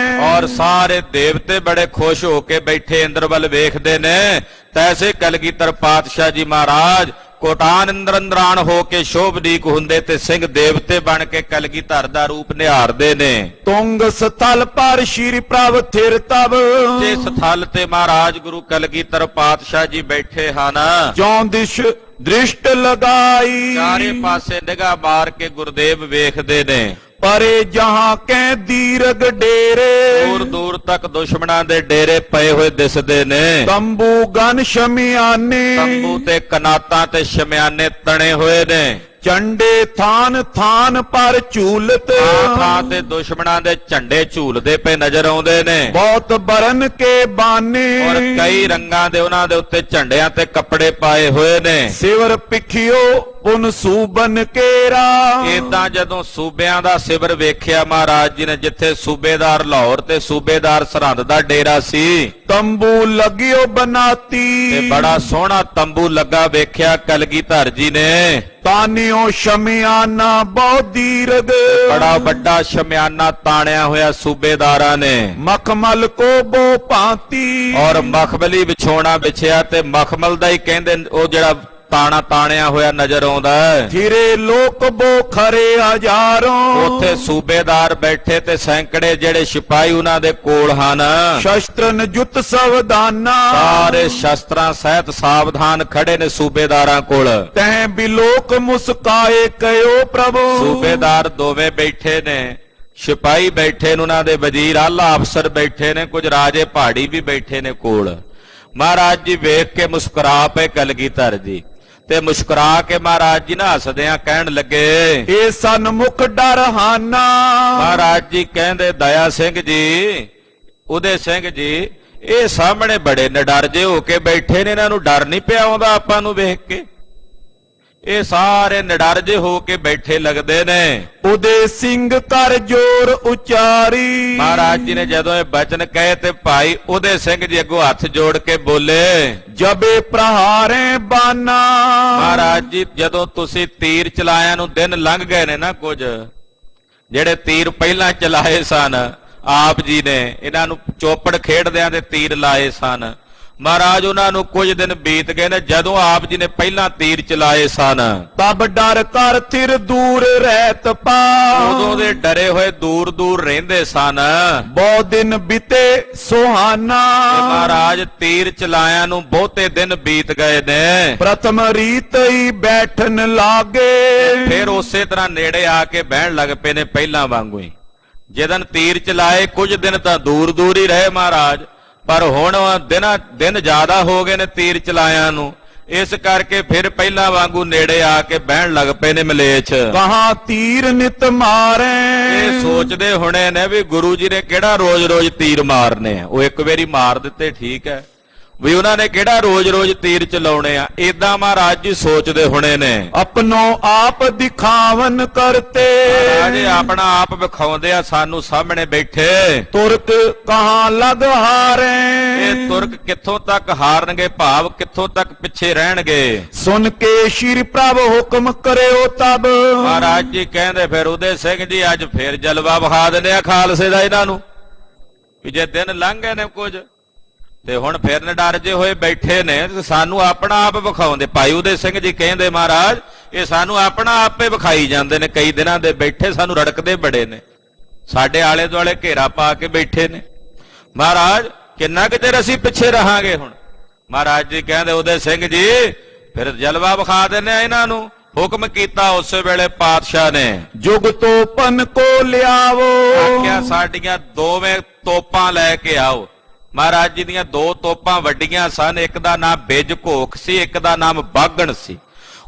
ਔਰ ਸਾਰੇ ਦੇਵਤੇ ਬੜੇ ਖੁਸ਼ ਹੋ ਕੇ ਬੈਠੇ ਇੰਦਰ ਵੱਲ ਵੇਖਦੇ ਨੇ। ਤੈਸੇ ਕਲਗੀਧਰ ਪਾਤਸ਼ਾਹ ਜੀ ਮਹਾਰਾਜ ਕੋਟਾਨ ਇੰਦਰ ਅੰਦਰਾਨ ਹੋ ਕੇ ਸ਼ੋਭਨੀਕ ਹੁੰਦੇ ਤੇ ਸਿੰਘ ਦੇਵਤੇ ਬਣ ਕੇ ਕਲਗੀਧਰ ਦਾ ਰੂਪ ਨਿਹਾਰਦੇ ਨੇ। ਤੁੰਗ ਸਥਲ ਪਰ ਸ਼੍ਰੀ ਪ੍ਰਭ ਥਿਰ ਤਬ। ਜੇ ਸਥਲ ਤੇ ਮਹਾਰਾਜ ਗੁਰੂ ਕਲਗੀਧਰ ਪਾਤਸ਼ਾਹ ਜੀ ਬੈਠੇ ਹਨ। ਜੋਂ ਦਿਸ਼ ਦ੍ਰਿਸ਼ਟ ਲਗਾਈ। ਚਾਰੇ ਪਾਸੇ ਨਿਗਾਹ ਮਾਰ ਕੇ ਗੁਰਦੇਵ ਵੇਖਦੇ ਨੇ। ਪਰੇ ਜਹਾਂ ਕੈ ਦੀਰਗ ਡੇਰੇ। ਦੂਰ ਦੂਰ ਤੱਕ ਦੁਸ਼ਮਣਾਂ ਦੇ ਡੇਰੇ ਪਏ ਹੋਏ ਦਿਸਦੇ ਨੇ। ਤੰਬੂ ਗਨ ਸ਼ਮਿਆਨੇ। ਤੰਬੂ ਤੇ ਕਨਾਤਾਂ ਤੇ ਸ਼ਮਿਆਨੇ ਤਣੇ ਹੋਏ ਨੇ। ਝੰਡੇ ਥਾਨ ਥਾਨ ਪਰ ਝੂਲਤ। ਥਾਂ ਤੇ ਦੁਸ਼ਮਣਾਂ ਦੇ ਝੰਡੇ ਝੂਲਦੇ ਪਏ ਨਜ਼ਰ ਆਉਂਦੇ ਨੇ। ਬਹੁਤ ਬਰਨ ਕੇ ਬਾਨੇ। ਔਰ ਕਈ ਰੰਗਾਂ ਦੇ ਉਹਨਾਂ ਦੇ ਉੱਤੇ ਝੰਡਿਆਂ ਤੇ ਕੱਪੜੇ ਪਾਏ ਹੋਏ ਨੇ। ਸਿਵਰ ਪਿਖਿਓ ਪੁਨ ਸੂਬਨ ਕੇਰਾ। ਏਦਾਂ ਜਦੋਂ ਸੂਬਿਆਂ ਦਾ ਸਿਵਰ ਵੇਖਿਆ ਮਹਾਰਾਜ ਜੀ ਨੇ, ਜਿੱਥੇ ਸੂਬੇਦਾਰ ਲਾਹੌਰ ਤੇ ਸੂਬੇਦਾਰ ਸਰਹੰਦ ਦਾ ਡੇਰਾ ਸੀ, ਤੰਬੂ ਲਗਿਓ ਬਨਾਤੀ। ਤੇ ਬੜਾ ਸੋਹਣਾ ਤੰਬੂ ਲੱਗਾ ਵੇਖਿਆ ਕਲਗੀਧਰ ਜੀ ਨੇ। ਤਾਨਿਓ ਸ਼ਮਿਆਨਾ ਬਹੁ ਦੀਰਗ। ਬੜਾ ਵੱਡਾ ਸ਼ਮਿਆਨਾ ਤਾਣਿਆ ਹੋਇਆ ਸੂਬੇਦਾਰਾਂ ਨੇ। ਮਖਮਲ ਕੋ ਬੋ ਭਾਂਤੀ। ਔਰ ਮਖਮਲੀ ਵਿਛੋਣਾ ਵਿਛਿਆ ਤੇ ਮਖਮਲ ਦਾ ਹੀ ਕਹਿੰਦੇ ਉਹ ਜਿਹੜਾ ਤਾਣਾ ਤਾਣਿਆ ਹੋਇਆ ਨਜ਼ਰ ਆਉਂਦਾ ਹੈ। ਫਿਰੇ ਲੋਕ ਬੋ ਖਰੇ ਹਜ਼ਾਰਾਂ। ਉੱਥੇ ਸੂਬੇਦਾਰ ਬੈਠੇ ਤੇ ਸੈਂਕੜੇ ਜਿਹੜੇ ਸਿਪਾਹੀ ਉਹਨਾਂ ਦੇ ਕੋਲ ਹਨ। ਸ਼ਸਤਰਨ ਜੁਤ ਸਵਦਾਨਾ। ਸਾਰੇ ਸ਼ਸਤਰਾਂ ਸਹਿਤ ਸਾਵਧਾਨ ਖੜੇ ਨੇ ਸੂਬੇਦਾਰਾਂ ਕੋਲ। ਤੈਂ ਬਿਲੋਕ ਮੁਸਕਾਏ ਕਹਿਓ ਪ੍ਰਭੂ। ਸੂਬੇਦਾਰ ਦੋਵੇਂ ਬੈਠੇ ਨੇ। ਸਿਪਾਹੀ ਬੈਠੇ ਨੇ, ਉਹਨਾਂ ਦੇ ਵਜ਼ੀਰ ਆਲਾ ਅਫਸਰ ਬੈਠੇ ਨੇ, ਕੁਝ ਰਾਜੇ ਪਹਾੜੀ ਵੀ ਬੈਠੇ ਨੇ ਕੋਲ। ਮਹਾਰਾਜ ਜੀ ਵੇਖ ਕੇ ਮੁਸਕਰਾ ਪਏ ਕਲਗੀਧਰ ਜੀ, ਤੇ ਮੁਸਕਰਾ ਕੇ ਮਹਾਰਾਜ ਜੀ ਨਾ ਹੱਸਦਿਆਂ ਕਹਿਣ ਲੱਗੇ, ਇਹ ਸਨਮੁਖ ਡਰਹਾਨਾ। ਮਹਾਰਾਜ ਜੀ ਕਹਿੰਦੇ ਦਇਆ ਸਿੰਘ ਜੀ, ਉਦੇ ਸਿੰਘ ਜੀ, ਇਹ ਸਾਹਮਣੇ ਬੜੇ ਨਿਡਰ ਜੇ ਹੋ ਕੇ ਬੈਠੇ ਨੇ, ਇਹਨਾਂ ਨੂੰ ਡਰ ਨਹੀਂ ਪਿਆ ਆਉਂਦਾ ਆਪਾਂ ਨੂੰ ਵੇਖ ਕੇ? ਇਹ ਸਾਰੇ ਨਿਡਰ ਜੇ ਹੋ ਕੇ ਬੈਠੇ ਲੱਗਦੇ ਨੇ। ਉਹਦੇ ਸਿੰਘ ਕਰ ਜੋਰ ਉਚਾਰੀ। ਮਹਾਰਾਜ ਜੀ ਨੇ ਜਦੋਂ ਇਹ ਬਚਨ ਕਹੇ ਤੇ ਭਾਈ ਉਹਦੇ ਸਿੰਘ ਜੀ ਅੱਗੋਂ ਹੱਥ ਜੋੜ ਕੇ ਬੋਲੇ, ਜਬੇ ਪ੍ਰਹਾਰੇ ਬਾਨਾ। ਮਹਾਰਾਜ ਜੀ ਜਦੋਂ ਤੁਸੀਂ ਤੀਰ ਚਲਾਇਆਂ ਨੂੰ ਦਿਨ ਲੰਘ ਗਏ ਨੇ ਨਾ, ਕੁਝ ਜਿਹੜੇ ਤੀਰ ਪਹਿਲਾਂ ਚਲਾਏ ਸਨ ਆਪ ਜੀ ਨੇ, ਇਹਨਾਂ ਨੂੰ ਚੋਪੜ ਖੇਡਦਿਆਂ ਦੇ ਤੀਰ ਲਾਏ ਸਨ। ਮਹਾਰਾਜ ਉਹਨਾਂ ਨੂੰ ਕੁਝ ਦਿਨ ਬੀਤ ਗਏ ਨੇ ਜਦੋਂ ਆਪ ਜੀ ਨੇ ਪਹਿਲਾਂ ਤੀਰ ਚਲਾਏ ਸਨ। ਤਬ ਡਰ ਕਰ ਥਿਰ ਦੂਰ ਰਹਿਤ ਪਾ। ਉਦੋਂ ਦੇ ਡਰੇ ਹੋਏ ਦੂਰ ਦੂਰ ਰਹਿੰਦੇ ਸਨ। ਬਹੁ ਦਿਨ ਬੀਤੇ ਸੁਹਾਨਾ। ਮਹਾਰਾਜ ਤੀਰ ਚਲਾਇਆਂ ਨੂੰ ਬਹੁਤੇ ਦਿਨ ਬੀਤ ਗਏ ਨੇ। ਪ੍ਰਥਮ ਰੀਤ ਹੀ ਬੈਠਣ ਲਾਗੇ। ਫਿਰ ਉਸੇ ਤਰ੍ਹਾਂ ਨੇੜੇ ਆ ਕੇ ਬਹਿਣ ਲੱਗ ਪਏ ਨੇ ਪਹਿਲਾਂ ਵਾਂਗੂ ਹੀ। ਜਦੋਂ ਤੀਰ ਚਲਾਏ ਕੁਝ ਦਿਨ ਤਾਂ ਦੂਰ ਦੂਰ ਹੀ ਰਹੇ ਮਹਾਰਾਜ, ਪਰ ਹੁਣ ਦਿਨ ਜ਼ਿਆਦਾ ਹੋ ਗਏ ਨੇ ਤੀਰ ਚਲਾਇਆਂ ਨੂੰ, ਇਸ ਕਰਕੇ ਫਿਰ ਪਹਿਲਾਂ ਵਾਂਗੂ ਨੇੜੇ ਆ ਕੇ ਬਹਿਣ ਲੱਗ ਪਏ ਨੇ ਮਲੇਛ। ਕਹਾਂ ਤੀਰ ਨਿਤ ਮਾਰੇ। ਇਹ ਸੋਚਦੇ ਹੋਣੇ ਨੇ ਵੀ ਗੁਰੂ ਜੀ ਨੇ ਕਿਹੜਾ ਰੋਜ਼-ਰੋਜ਼ ਤੀਰ ਮਾਰਨੇ ਆ, ਉਹ ਇੱਕ ਵਾਰੀ ਮਾਰ ਦਿੱਤੇ ਠੀਕ ਹੈ, ਵੀ ਉਹਨਾਂ ਨੇ ਕਿਹੜਾ ਰੋਜ਼-ਰੋਜ਼ ਤੀਰ ਚਲਾਉਣੇ ਆ, ਏਦਾਂ ਮਹਾਰਾਜ ਜੀ ਸੋਚਦੇ ਹੋਣੇ ਨੇ। ਆਪਣੋ ਆਪ ਦਿਖਾਵਨ ਕਰਤੇ। ਮਹਾਰਾਜ ਆਪਣਾ ਆਪ ਵਿਖਾਉਂਦੇ ਆ ਸਾਨੂੰ ਸਾਹਮਣੇ ਬੈਠੇ। ਤੁਰਕ ਕਹਾਂ ਲਗ ਹਾਰੇ। ਇਹ ਤੁਰਕ ਕਿੱਥੋਂ ਤੱਕ ਹਾਰਨਗੇ, ਭਾਵ ਕਿੱਥੋਂ ਤੱਕ ਪਿੱਛੇ ਰਹਿਣਗੇ। ਸੁਣ ਕੇ ਸ਼੍ਰੀ ਪ੍ਰਭ ਹੁਕਮ ਕਰਿਓ ਤਬ। ਮਹਾਰਾਜ ਜੀ ਕਹਿੰਦੇ ਫਿਰ ਉਦੇ ਸਿੰਘ ਜੀ ਅੱਜ ਫੇਰ ਜਲਵਾ ਵਿਖਾ ਦਿੰਦੇ ਆ ਖਾਲਸੇ ਦਾ ਇਹਨਾਂ ਨੂੰ, ਵੀ ਜੇ ਦਿਨ ਲੰਘ ਗਏ ਨੇ ਕੁਝ ਤੇ ਹੁਣ ਫਿਰ ਨਿਡਰ ਜੇ ਹੋਏ ਬੈਠੇ ਨੇ, ਸਾਨੂੰ ਆਪਣਾ ਆਪ ਵਿਖਾਉਂਦੇ। ਭਾਈ ਉਦੇ ਸਿੰਘ ਜੀ ਕਹਿੰਦੇ ਮਹਾਰਾਜ ਇਹ ਸਾਨੂੰ ਆਪਣਾ ਆਪੇ ਵਿਖਾਈ ਜਾਂਦੇ ਨੇ, ਕਈ ਦਿਨਾਂ ਦੇ ਬੈਠੇ ਸਾਨੂੰ ਰੜਕਦੇ ਬੜੇ ਨੇ, ਸਾਡੇ ਆਲੇ ਦੁਆਲੇ ਘੇਰਾ ਪਾ ਕੇ ਬੈਠੇ ਨੇ। ਮਹਾਰਾਜ ਕਿੰਨਾ ਕੁ ਚਿਰ ਅਸੀਂ ਪਿੱਛੇ ਰਹਾਂਗੇ ਹੁਣ? ਮਹਾਰਾਜ ਜੀ ਕਹਿੰਦੇ ਉਦੇ ਸਿੰਘ ਜੀ ਫਿਰ ਜਲਵਾ ਵਿਖਾ ਦਿੰਦੇ ਆ ਇਹਨਾਂ ਨੂੰ। ਹੁਕਮ ਕੀਤਾ ਉਸੇ ਵੇਲੇ ਪਾਤਸ਼ਾਹ ਨੇ, ਜੁਗ ਤੋਪਨ ਕੋ ਲਿਆਵੋ। ਆਖਿਆ ਸਾਡੀਆਂ ਦੋਵੇਂ ਤੋਪਾਂ ਲੈ ਕੇ ਆਓ। ਮਹਾਰਾਜ ਜੀ ਦੀਆਂ ਦੋ ਤੋਪਾਂ ਵੱਡੀਆਂ ਸਨ, ਇੱਕ ਦਾ ਨਾਮ ਬਿਜ ਘੋਖ ਸੀ, ਇੱਕ ਦਾ ਨਾਮ ਬਾਗਣ ਸੀ।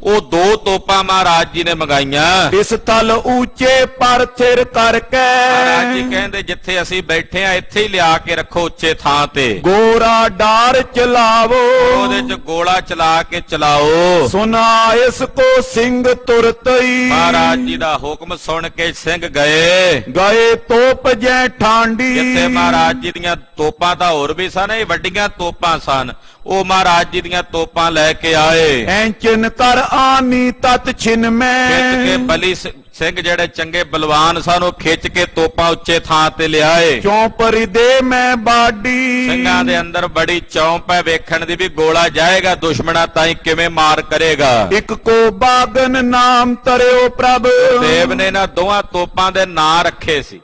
ਉਹ ਦੋ ਤੋਪਾਂ ਮਹਾਰਾਜ ਜੀ ਨੇ ਮੰਗਾਈਆਂ। ਇਸ ਤਲ ਉੱਚੇ ਪਰ ਥਿਰ ਕਰਕੇ। ਮਹਾਰਾਜ ਜੀ ਕਹਿੰਦੇ ਜਿੱਥੇ ਅਸੀਂ ਬੈਠੇ ਆ ਇੱਥੇ ਹੀ ਲਿਆ ਕੇ ਰੱਖੋ ਉੱਚੇ ਥਾਂ ਤੇ। ਗੋਰਾ ਡਾਰ ਚਲਾਵੋ। ਉਹਦੇ ਚ ਗੋਲਾ ਚਲਾ ਕੇ ਚਲਾਓ। ਸੁਨਾ ਇਸ ਕੋ ਸਿੰਘ ਤੁਰਤਈ। ਮਹਾਰਾਜ ਜੀ ਦਾ ਹੁਕਮ ਸੁਣ ਕੇ ਸਿੰਘ ਗਏ। ਗਏ ਤੋਪ ਜੈ ਠਾਂਡੀ। ਜਿੱਥੇ ਮਹਾਰਾਜ ਜੀ ਦੀਆਂ ਤੋਪਾਂ ਤਾਂ ਹੋਰ ਵੀ ਸਨ, ਇਹ ਵੱਡੀਆਂ ਤੋਪਾਂ ਸਨ, ਉਹ ਮਹਾਰਾਜ ਜੀ ਦੀਆਂ ਤੋਪਾਂ ਲੈ ਕੇ ਆਏ। ਐਂਚਨ ਕਰ ਆਨੀ ਤਤ ਛਿਨ ਮੈਂ। ਖਿੱਚ ਕੇ ਬਲੀ ਸਿੰਘ ਜਿਹੜੇ ਚੰਗੇ ਬਲਵਾਨ ਸਨ ਉਹ ਖਿੱਚ ਕੇ ਤੋਪਾਂ ਉੱਚੇ ਥਾਂ ਤੇ ਲਿਆਏ। ਚੌਪਰੀ ਦੇ ਮੈਂ ਬਾਡੀ। ਸਿੰਘਾਂ ਦੇ ਅੰਦਰ ਬੜੀ ਚੌਂਪ ਹੈ ਵੇਖਣ ਦੀ ਵੀ ਗੋਲਾ ਜਾਏਗਾ ਦੁਸ਼ਮਣਾ ਤਾਈਂ ਕਿਵੇਂ ਮਾਰ ਕਰੇਗਾ। ਇੱਕ ਕੋ ਬਾਗਨ ਨਾਮ ਤਰਿਓ ਪ੍ਰਭ। ਦੇਵ ਨੇ ਇਹਨਾਂ ਦੋਹਾਂ ਤੋਪਾਂ ਦੇ ਨਾਂ ਰੱਖੇ ਸੀ,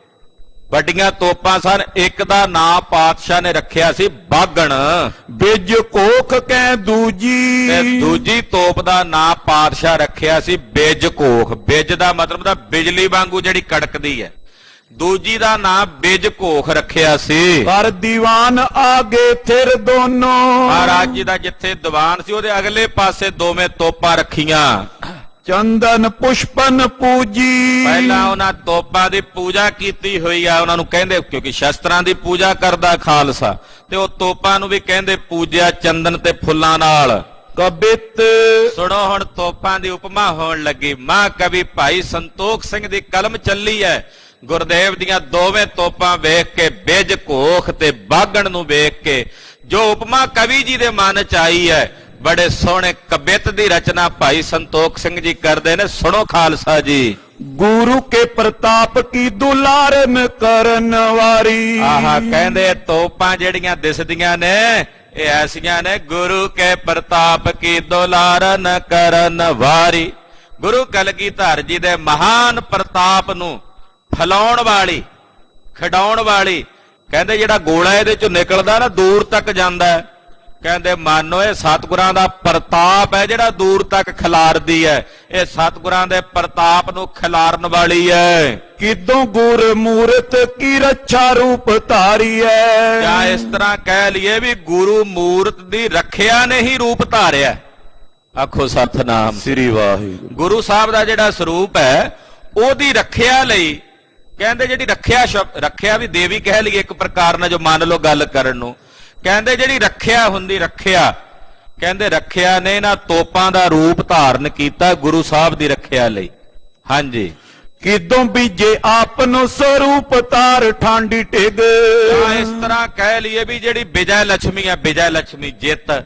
ਵੱਡੀਆਂ ਤੋਪਾਂ ਸਨ, ਇੱਕ ਦਾ ਨਾਂ ਪਾਤਸ਼ਾਹ ਨੇ ਰੱਖਿਆ ਸੀ ਬਾਗਣ। ਬਿਜ ਕੋਖ ਕੈ ਦੂਜੀ। ਤੇ ਦੂਜੀ ਤੋਪ ਦਾ ਨਾਂ ਪਾਤਸ਼ਾਹ ਰੱਖਿਆ ਸੀ ਬਿਜ ਕੋਖ। ਬਿਜ ਦਾ ਮਤਲਬ ਦਾ ਬਿਜਲੀ ਵਾਂਗੂ ਜਿਹੜੀ ਕੜਕਦੀ ਹੈ। ਦੂਜੀ ਦਾ ਨਾਂ ਬਿਜ ਕੋਖ ਰੱਖਿਆ ਸੀ। ਪਰ ਦੀਵਾਨ ਆਗੇ ਥਿਰ ਦੋਨੋਂ। ਮਹਾਰਾਜ ਜੀ ਦਾ ਜਿੱਥੇ ਦੀਵਾਨ ਸੀ ਉਹਦੇ ਅਗਲੇ ਪਾਸੇ ਦੋਵੇਂ ਤੋਪਾਂ ਰੱਖੀਆਂ। ਚੰਦਨ ਪੁਸ਼ਪਨ ਪੂਜੀ। ਪਹਿਲਾਂ ਉਹਨਾਂ ਤੋਪਾਂ ਦੀ ਪੂਜਾ ਕੀਤੀ ਹੋਈ ਆ, ਉਹਨਾਂ ਨੂੰ ਕਹਿੰਦੇ ਕਿਉਂਕਿ ਸ਼ਸਤਰਾਂ ਦੀ ਪੂਜਾ ਕਰਦਾ ਖਾਲਸਾ, ਤੇ ਉਹ ਤੋਪਾਂ ਨੂੰ ਵੀ ਕਹਿੰਦੇ ਪੂਜਿਆ ਚੰਦਨ ਤੇ ਫੁੱਲਾਂ ਨਾਲ। ਕਬਿਤ ਸੁਣੋ ਹੁਣ ਤੋਪਾਂ ਦੀ ਉਪਮਾ ਹੋਣ ਲੱਗੀ। ਮਹਾਂਕਵੀ ਭਾਈ ਸੰਤੋਖ ਸਿੰਘ ਦੀ ਕਲਮ ਚੱਲੀ ਹੈ। ਗੁਰਦੇਵ ਦੀਆਂ ਦੋਵੇਂ ਤੋਪਾਂ ਵੇਖ ਕੇ, ਬਿਜ ਘੋਖ ਤੇ ਬਾਗਣ ਨੂੰ ਵੇਖ ਕੇ ਜੋ ਉਪਮਾ ਕਵੀ ਜੀ ਦੇ ਮਨ ਚ ਆਈ ਹੈ, ਬੜੇ ਸੋਹਣੇ ਕਵਿਤ ਦੀ ਰਚਨਾ ਭਾਈ ਸੰਤੋਖ ਸਿੰਘ ਜੀ ਕਰਦੇ ਨੇ। ਸੁਣੋ ਖਾਲਸਾ ਜੀ। ਗੁਰੂ ਕੇ ਪ੍ਰਤਾਪ ਕੀ ਦੁਲਾਰਨ ਕਰਨ ਵਾਰੀ। ਆਹਾ ਕਹਿੰਦੇ ਤੋਪਾਂ ਜਿਹੜੀਆਂ ਦਿਸਦੀਆਂ ਨੇ ਇਹ ਐਸੀਆਂ ਨੇ, ਗੁਰੂ ਕੇ ਪ੍ਰਤਾਪ ਕੀ ਦੁਲਾਰਨ ਕਰਨ ਵਾਰੀ। ਗੁਰੂ ਕਲਗੀਧਰ ਜੀ ਦੇ ਮਹਾਨ ਪ੍ਰਤਾਪ ਨੂੰ ਫਲਾਉਣ ਵਾਲੀ, ਖਿਡਾਉਣ ਵਾਲੀ। ਕਹਿੰਦੇ ਜਿਹੜਾ ਗੋਲਾ ਇਹਦੇ ਚੋਂ ਨਿਕਲਦਾ ਨਾ ਦੂਰ ਤੱਕ ਜਾਂਦਾ, ਕਹਿੰਦੇ ਮਾਨੋ ਇਹ ਸਤਿਗੁਰਾਂ ਦਾ ਪ੍ਰਤਾਪ ਹੈ ਜਿਹੜਾ ਦੂਰ ਤੱਕ ਖਿਲਾਰਦੀ ਹੈ। ਇਹ ਸਤਿਗੁਰਾਂ ਦੇ ਪ੍ਰਤਾਪ ਨੂੰ ਖਿਲਾਰਨ ਵਾਲੀ ਹੈ। ਕਿਦੋਂ ਗੁਰ ਮੂਰਤ ਕੀ ਰੱਛਾ ਰੂਪ ਧਾਰੀ ਹੈ। ਜਾਂ ਇਸ ਤਰ੍ਹਾਂ ਕਹਿ ਲਈਏ ਵੀ ਗੁਰੂ ਮੂਰਤ ਦੀ ਰੱਖਿਆ ਨੇ ਹੀ ਰੂਪ ਧਾਰਿਆ। ਆਖੋ ਸਤਿਨਾਮ ਸ੍ਰੀ ਵਾਹਿਗੁਰੂ। ਗੁਰੂ ਸਾਹਿਬ ਦਾ ਜਿਹੜਾ ਸਰੂਪ ਹੈ ਉਹਦੀ ਰੱਖਿਆ ਲਈ ਕਹਿੰਦੇ ਜਿਹੜੀ ਰੱਖਿਆ ਵੀ ਦੇਵੀ ਕਹਿ ਲਈਏ ਇੱਕ ਪ੍ਰਕਾਰ ਨਾਲ, ਜੋ ਮੰਨ ਲਓ ਗੱਲ ਕਰਨ ਨੂੰ। ਕਹਿੰਦੇ ਜਿਹੜੀ ਰੱਖਿਆ ਹੁੰਦੀ, ਕਹਿੰਦੇ ਰੱਖਿਆ ਨੇ ਨਾ ਤੋਪਾਂ ਦਾ ਰੂਪ ਧਾਰਨ ਕੀਤਾ ਗੁਰੂ ਸਾਹਿਬ ਦੀ ਰੱਖਿਆ ਲਈ। ਹਾਂਜੀ, ਕਿਦੋਂ ਬੀਜੇ ਆਪ ਨੂੰ ਸਰੂਪ ਧਾਰ ਠਾਂਡੀ ਟਿਗ। ਜਾਂ ਇਸ ਤਰ੍ਹਾਂ ਕਹਿ ਲਈਏ ਵੀ ਜਿਹੜੀ ਵਿਜੈ ਲక్ష్ਮੀ ਹੈ, ਵਿਜੈ ਲక్ష్ਮੀ ਜਿੱਤ,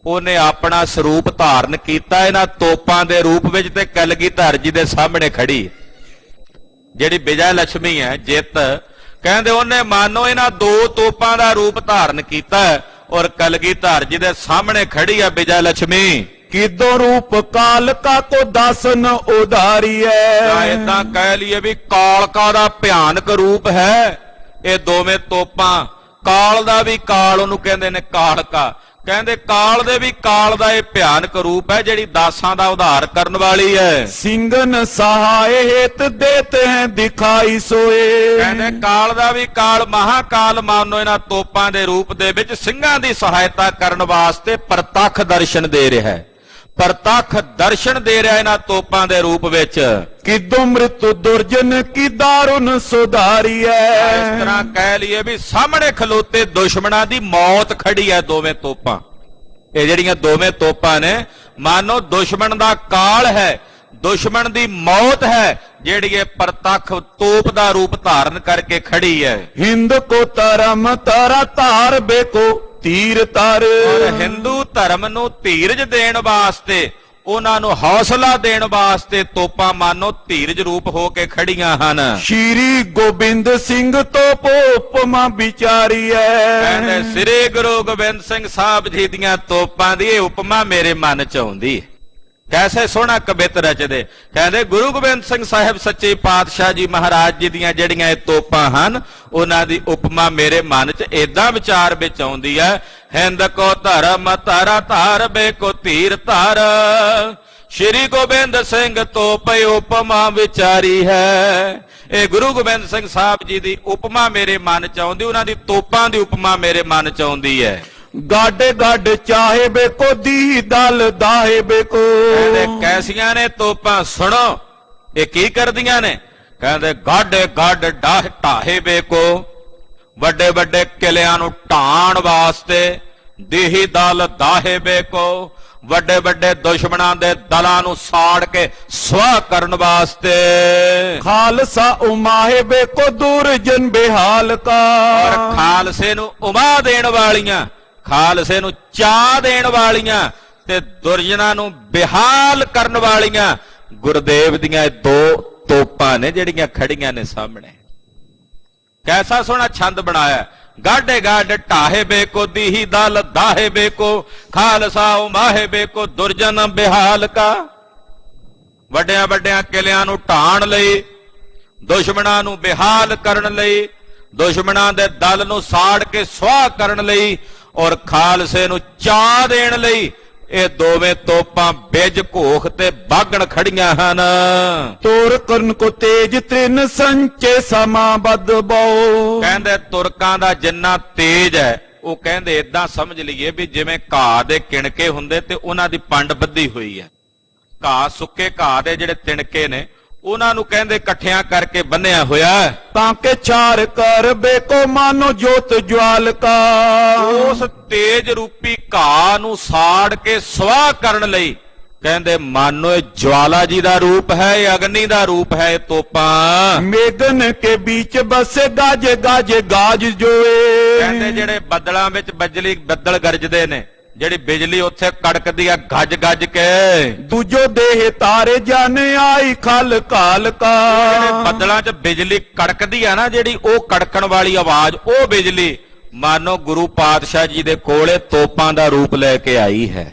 ਉਹਨੇ ਆਪਣਾ ਸਰੂਪ ਧਾਰਨ ਕੀਤਾ ਇਹਨਾਂ ਤੋਪਾਂ ਦੇ ਰੂਪ ਵਿੱਚ ਤੇ ਕਲਗੀਧਰ ਜੀ ਦੇ ਸਾਹਮਣੇ ਖੜੀ। ਜਿਹੜੀ ਵਿਜੈ ਲక్ష్ਮੀ ਹੈ ਜਿੱਤ, ਕਹਿੰਦੇ ਉਹਨੇ ਮਾਨੋ ਇਹਨਾਂ ਦੋ ਤੋਪਾਂ ਦਾ ਰੂਪ ਧਾਰਨ ਕੀਤਾ ਔਰ ਕਲਗੀਧਰ ਜੀ ਦੇ ਸਾਹਮਣੇ ਖੜੀ ਹੈ ਵਿਜੈ ਲక్ష్ਮੀ। ਕਿਦੋਂ ਰੂਪ ਕਾਲਕਾ ਕੋ ਦਾਸਨ ਉਧਾਰੀ ਹੈ। ਜਾਂ ਏਦਾਂ ਕਹਿ ਲਈਏ ਵੀ ਕਾਲਕਾ ਦਾ ਭਿਆਨਕ ਰੂਪ ਹੈ ਇਹ ਦੋਵੇਂ ਤੋਪਾਂ। ਕਾਲ ਦਾ ਵੀ ਕਾਲ ਉਹਨੂੰ ਕਹਿੰਦੇ ਨੇ ਕਾਲਕਾ, ਕਹਿੰਦੇ ਕਾਲ ਦੇ ਵੀ ਕਾਲ ਦਾ ਇਹ ਭਿਆਨਕ ਰੂਪ ਹੈ ਜਿਹੜੀ ਦਾਸਾਂ ਦਾ ਉਧਾਰ ਕਰਨ ਵਾਲੀ ਹੈ। ਸਿੰਘਨ ਸਹਾਏ ਹੇਤ ਦੇਤੇ ਹੈ ਦਿਖਾਈ ਸੋਏ। ਕਹਿੰਦੇ ਕਾਲ ਦਾ ਵੀ ਕਾਲ ਮਹਾਕਾਲ ਮਾਨੋ ਇਹਨਾਂ ਤੋਪਾਂ ਦੇ ਰੂਪ ਦੇ ਵਿੱਚ ਸਿੰਘਾਂ ਦੀ ਸਹਾਇਤਾ ਕਰਨ ਵਾਸਤੇ ਪ੍ਰਤੱਖ ਦਰਸ਼ਨ ਦੇ ਰਿਹਾ ਹੈ। ਪ੍ਰਤੱਖ ਦਰਸ਼ਨ ਦੇ ਰਿਹਾ ਇਹਨਾਂ ਤੋਪਾਂ ਦੇ ਰੂਪ ਵਿੱਚ। ਕਿਦੋਂ ਮ੍ਰਿਤੂ ਦੁਰਜਨ ਕੀ ਦਾਰੁਨ ਸੁਧਾਰੀ ਹੈ। ਇਸ ਤਰ੍ਹਾਂ ਕਹਿ ਲਈਏ ਵੀ ਸਾਹਮਣੇ ਖਲੋਤੇ ਦੁਸ਼ਮਣਾਂ ਦੀ ਮੌਤ ਖੜੀ ਹੈ ਦੋਵੇਂ ਤੋਪਾਂ। ਇਹ ਜਿਹੜੀਆਂ ਦੋਵੇਂ ਤੋਪਾਂ ਨੇ ਮਾਨੋ ਦੁਸ਼ਮਣ ਦਾ ਕਾਲ ਹੈ, ਦੁਸ਼ਮਣ ਦੀ ਮੌਤ ਹੈ ਜਿਹੜੀ ਇਹ ਪ੍ਰਤੱਖ ਤੋਪ ਦਾ ਰੂਪ ਧਾਰਨ ਕਰਕੇ ਖੜੀ ਹੈ। ਹਿੰਦ ਕੋ ਧਰਮ ਤਾਰਾ ਧਾਰ ਬੇਕੋ ਤੀਰ ਤਰ। ਔਰ ਹਿੰਦੂ ਧਰਮ ਨੂੰ ਧੀਰਜ ਦੇਣ ਵਾਸਤੇ, ਉਹਨਾਂ ਨੂੰ ਹੌਸਲਾ ਦੇਣ ਵਾਸਤੇ ਤੋਪਾਂ ਮਾਨੋ ਧੀਰਜ ਰੂਪ ਹੋ ਕੇ ਖੜੀਆਂ ਹਨ। ਸ਼੍ਰੀ ਗੋਬਿੰਦ ਸਿੰਘ ਤੋਪ ਉਪਮਾ ਵਿਚਾਰੀ ਹੈ। ਕਹਿੰਦੇ ਸ੍ਰੀ ਗੁਰੂ ਗੋਬਿੰਦ ਸਿੰਘ ਸਾਹਿਬ ਜੀ ਦੀਆਂ ਤੋਪਾਂ ਦੀ ਇਹ ਉਪਮਾ ਮੇਰੇ ਮਨ ਚ ਆਉਂਦੀ ਹੈ। ਕੈਸੇ ਸੋਹਣਾ ਕਵਿਤ ਰਚਦੇ। ਕਹਿੰਦੇ ਗੁਰੂ ਗੋਬਿੰਦ ਸਿੰਘ ਸਾਹਿਬ ਸੱਚੇ ਪਾਤਸ਼ਾਹ ਜੀ ਮਹਾਰਾਜ ਜੀ ਦੀਆਂ ਜਿਹੜੀਆਂ ਇਹ ਤੋਪਾਂ ਹਨ ਉਹਨਾਂ ਦੀ ਉਪਮਾ ਮੇਰੇ ਮਨ ਚ ਏਦਾਂ ਵਿਚਾਰ ਵਿੱਚ ਆਉਂਦੀ ਹੈ। ਹਿੰਦ ਕੋ ਧਰਮ ਧਾਰਾ ਧਾਰ ਬੇਕੋ ਧੀਰ ਧਾਰ, ਸ਼੍ਰੀ ਗੋਬਿੰਦ ਸਿੰਘ ਤੋਪ ਉਪਮਾ ਵਿਚਾਰੀ ਹੈ। ਇਹ ਗੁਰੂ ਗੋਬਿੰਦ ਸਿੰਘ ਸਾਹਿਬ ਜੀ ਦੀ ਉਪਮਾ ਮੇਰੇ ਮਨ ਚ ਆਉਂਦੀ, ਉਹਨਾਂ ਦੀ ਤੋਪਾਂ ਦੀ ਉਪਮਾ ਮੇਰੇ ਮਨ ਚ ਆਉਂਦੀ ਹੈ। ਗਾਡੇ ਗੱਡ ਚਾਹੇ ਬੇਕੋ ਦੀ ਦਲ ਦਾਹੇ ਬੇਕੋ। ਕਹਿੰਦੇ ਕੈਸੀਆਂ ਨੇ ਤੋਪਾਂ, ਸੁਣੋ ਇਹ ਕੀ ਕਰਦੀਆਂ ਨੇ। ਕਹਿੰਦੇ ਗਾਡੇ ਗੱਡ ਢਾਹੇ ਬੇਕੋ, ਵੱਡੇ ਵੱਡੇ ਕਿਲਿਆਂ ਨੂੰ ਢਾਣ ਵਾਸਤੇ, ਦੀਹੀ ਦਲ ਦਾਹੇ ਬੇਕੋ, ਵੱਡੇ ਵੱਡੇ ਦੁਸ਼ਮਣਾਂ ਦੇ ਦਲਾਂ ਨੂੰ ਸਾੜ ਕੇ ਸਵਾਹ ਕਰਨ ਵਾਸਤੇ। ਖਾਲਸਾ ਉਮਾਹੇ ਬੇਕੋ ਦੁਰਜਨ ਬਿਹਾਲ ਕਾ। ਔਰ ਖਾਲਸੇ ਨੂੰ ਉਮਾ ਦੇਣ ਵਾਲੀਆਂ, ਖਾਲਸੇ ਨੂੰ ਚਾਹ ਦੇਣ ਵਾਲੀਆਂ ਤੇ ਦੁਰਜਨਾਂ ਨੂੰ ਬਿਹਾਲ ਕਰਨ ਵਾਲੀਆਂ ਗੁਰਦੇਵ ਦੀਆਂ ਦੋ ਤੋਪਾਂ ਨੇ ਜਿਹੜੀਆਂ ਖੜੀਆਂ ਨੇ ਸਾਹਮਣੇ। ਕੈਸਾ ਸੋਹਣਾ ਛੰਦ ਬਣਾਇਆ। ਗਾਡੇ ਗਾਡ ਢਾਹੇ ਬੇਕੋ, ਦੀਹੀ ਦਲ ਦਾਹੇ ਬੇਕੋ, ਖਾਲਸਾ ਉਮਾਹੇ ਬੇਕੋ, ਦੁਰਜਨ ਬਿਹਾਲ ਕਾ। ਵੱਡਿਆਂ ਵੱਡਿਆਂ ਕਿਲਿਆਂ ਨੂੰ ਢਾਣ ਲਈ, ਦੁਸ਼ਮਣਾਂ ਨੂੰ ਬਿਹਾਲ ਕਰਨ ਲਈ, ਦੁਸ਼ਮਣਾਂ ਦੇ ਦਲ ਨੂੰ ਸਾੜ ਕੇ ਸੁਆਹ ਕਰਨ ਲਈ ਔਰ ਖਾਲਸੇ ਨੂੰ ਚਾਹ ਦੇਣ ਲਈ ਇਹ ਦੋਵੇਂ ਤੋਪਾਂ ਬਿਜ ਘੋਖ ਤੇ ਬਾਗਣ ਖੜੀਆਂ ਹਨ। ਤੋਰ ਕਰਨ ਕੋ ਤੇਜ ਤਿੰਨ ਸੰਚੇ ਸਮਾ ਬਦ ਬਹੁ। ਕਹਿੰਦੇ ਤੁਰਕਾਂ ਦਾ ਜਿੰਨਾ ਤੇਜ ਹੈ ਉਹ ਕਹਿੰਦੇ ਏਦਾਂ ਸਮਝ ਲਈਏ ਵੀ ਜਿਵੇਂ ਘਾਹ ਦੇ ਕਿਣਕੇ ਹੁੰਦੇ ਤੇ ਉਹਨਾਂ ਦੀ ਪੰਡ ਬੱਧੀ ਹੋਈ ਹੈ। ਘਾਹ, ਸੁੱਕੇ ਘਾਹ ਦੇ ਜਿਹੜੇ ਤਿਣਕੇ ਨੇ ਉਹਨਾਂ ਨੂੰ ਕਹਿੰਦੇ ਇਕੱਠਿਆਂ ਕਰਕੇ ਬੰਨਿਆ ਹੋਇਆ ਤਾਂ ਕਿ ਚਾਰ ਕਰ ਬੇਕੋ ਮਾਨੋ ਜੋਤ ਜਵਾਲ ਕਾ। ਉਸ ਤੇਜ ਰੂਪੀ ਘਾਹ ਨੂੰ ਸਾੜ ਕੇ ਸਵਾਹ ਕਰਨ ਲਈ ਕਹਿੰਦੇ ਮਾਨੋ ਇਹ ਜਵਾਲਾ ਜੀ ਦਾ ਰੂਪ ਹੈ, ਇਹ ਅਗਨੀ ਦਾ ਰੂਪ ਹੈ। ਇਹ ਤੋਪਾਂ ਮੇਗਨ ਕੇ ਵਿੱਚ ਬਸੇ ਗਾਜੇ ਗਾਜੇ ਗਾਜ ਜੋਏ। ਕਹਿੰਦੇ ਜਿਹੜੇ ਬੱਦਲਾਂ ਵਿੱਚ ਬੱਦਲ ਗਰਜਦੇ ਨੇ, ਜਿਹੜੀ ਬਿਜਲੀ ਉੱਥੇ ਕੜਕਦੀ ਆ ਗੱਜ ਗੱਜ ਕੇ, ਦੂਜੋ ਦੇਹ ਤਾਰੇ ਜਨ ਆਈ ਖਲ ਕਾਲ ਕਾ। ਜਿਹੜੇ ਬੱਦਲਾਂ 'ਚ ਬਿਜਲੀ ਕੜਕਦੀ ਆ ਨਾ ਜਿਹੜੀ, ਉਹ ਕੜਕਣ ਵਾਲੀ ਆਵਾਜ਼, ਉਹ ਬਿਜਲੀ ਮਾਨੋ ਗੁਰੂ ਪਾਤਸ਼ਾਹ ਜੀ ਦੇ ਕੋਲੇ ਤੋਪਾਂ ਦਾ ਰੂਪ ਲੈ ਕੇ ਆਈ ਹੈ।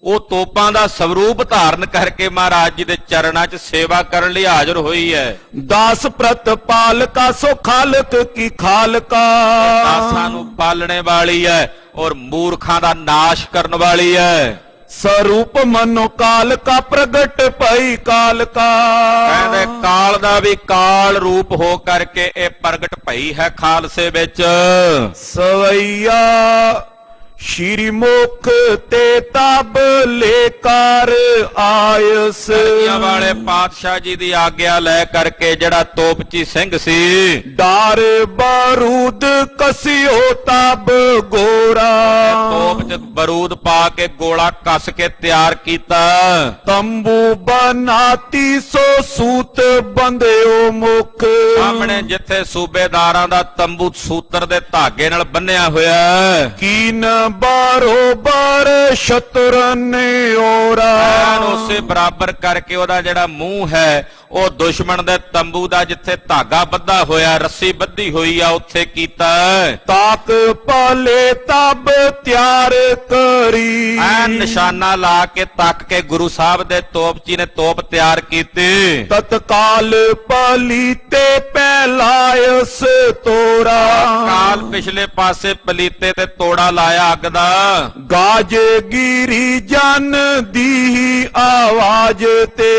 ਉਹ ਤੋਪਾਂ ਦਾ ਸਵਰੂਪ ਧਾਰਨ ਕਰਕੇ ਮਹਾਰਾਜ ਜੀ ਦੇ ਚਰਨਾਂ 'ਚ ਸੇਵਾ ਕਰਨ ਲਈ ਹਾਜ਼ਰ ਹੋਈ ਹੈ। ਦਾਸ ਪ੍ਰਤ ਪਾਲਕਾ ਸੋ ਖਾਲਕ ਕੀ ਖਾਲਕਾ। ਦਾਸਾਂ ਨੂੰ ਪਾਲਣੇ ਵਾਲੀ ਹੈ ਔਰ ਮੂਰਖਾਂ ਦਾ ਨਾਸ਼ ਕਰਨ ਵਾਲੀ ਹੈ। ਸਰੂਪ ਮਨੋ ਕਾਲ ਕਾ ਪ੍ਰਗਟ ਭਈ ਕਾਲ ਕਾ। ਕਹਿੰਦੇ ਕਾਲ ਦਾ ਵੀ ਕਾਲ ਰੂਪ ਹੋ ਕਰਕੇ ਇਹ ਪ੍ਰਗਟ ਭਈ ਹੈ ਖਾਲਸੇ ਵਿੱਚ। ਸਵਈਆ ਸ਼੍ਰੀ ਮੁਖ ਤੇ ਤਬ ਲੇਕਾਰ ਆਇਸ। ਕਲਗੀਆਂ ਵਾਲੇ ਪਾਤਸ਼ਾਹ ਜੀ ਦੀ ਆਗਿਆ ਲੈ ਕਰਕੇ ਜਿਹੜਾ ਤੋਪਚੀ ਸਿੰਘ ਸੀ ਡਾਰ ਬਾਰੂਦ ਕਸਿਓ ਤਬ ਗੋਰਾ। ਤੋਪ ਚ ਬਰੂਦ ਪਾ ਕੇ ਗੋਲਾ ਕੱਸ ਕੇ ਤਿਆਰ ਕੀਤਾ। ਤੰਬੂ ਬਨਾਤੀ ਸੋ ਸੂਤ ਬੰਦਿਓ ਮੁਖ। ਸਾਹਮਣੇ ਜਿੱਥੇ ਸੂਬੇਦਾਰਾਂ ਦਾ ਤੰਬੂ ਸੂਤਰ ਦੇ ਧਾਗੇ ਨਾਲ ਬੰਨਿਆ ਹੋਇਆ ਹੈ। ਕੀਨ ਬਾਰੋਬਰ ਸ਼ਤਰਨ ਔਰਾ। ਉਸੇ ਬਰਾਬਰ ਕਰਕੇ ਉਹਦਾ ਜਿਹੜਾ ਮੂੰਹ ਹੈ ਉਹ ਦੁਸ਼ਮਣ ਦੇ ਤੰਬੂ ਦਾ ਜਿੱਥੇ ਧਾਗਾ ਬੱਧਾ ਹੋਇਆ ਰੱਸੀ ਬੱਧੀ ਹੋਈ ਆ ਉੱਥੇ ਕੀਤਾ। ਤਾਕ ਪਾਲੇ ਤਬ ਤਿਆਰ ਕਰੀ। ਐ ਨਿਸ਼ਾਨਾ ਲਾ ਕੇ ਤੱਕ ਕੇ ਗੁਰੂ ਸਾਹਿਬ ਦੇ ਤੋਪਚੀ ਨੇ ਤੋਪ ਤਿਆਰ ਕੀਤੀ। ਤਤਕਾਲ ਪਲੀਤੇ ਪਹਿਲਾਇਸ ਤੋਰਾ। ਕਾਲ ਪਿਛਲੇ ਪਾਸੇ ਪਲੀਤੇ ਤੇ ਤੋੜਾ ਲਾਇਆ ਅੱਗ ਦਾ। ਗਾਜ ਗਿਰੀ ਜਨ ਦੀ ਆਵਾਜ਼ ਤੇ।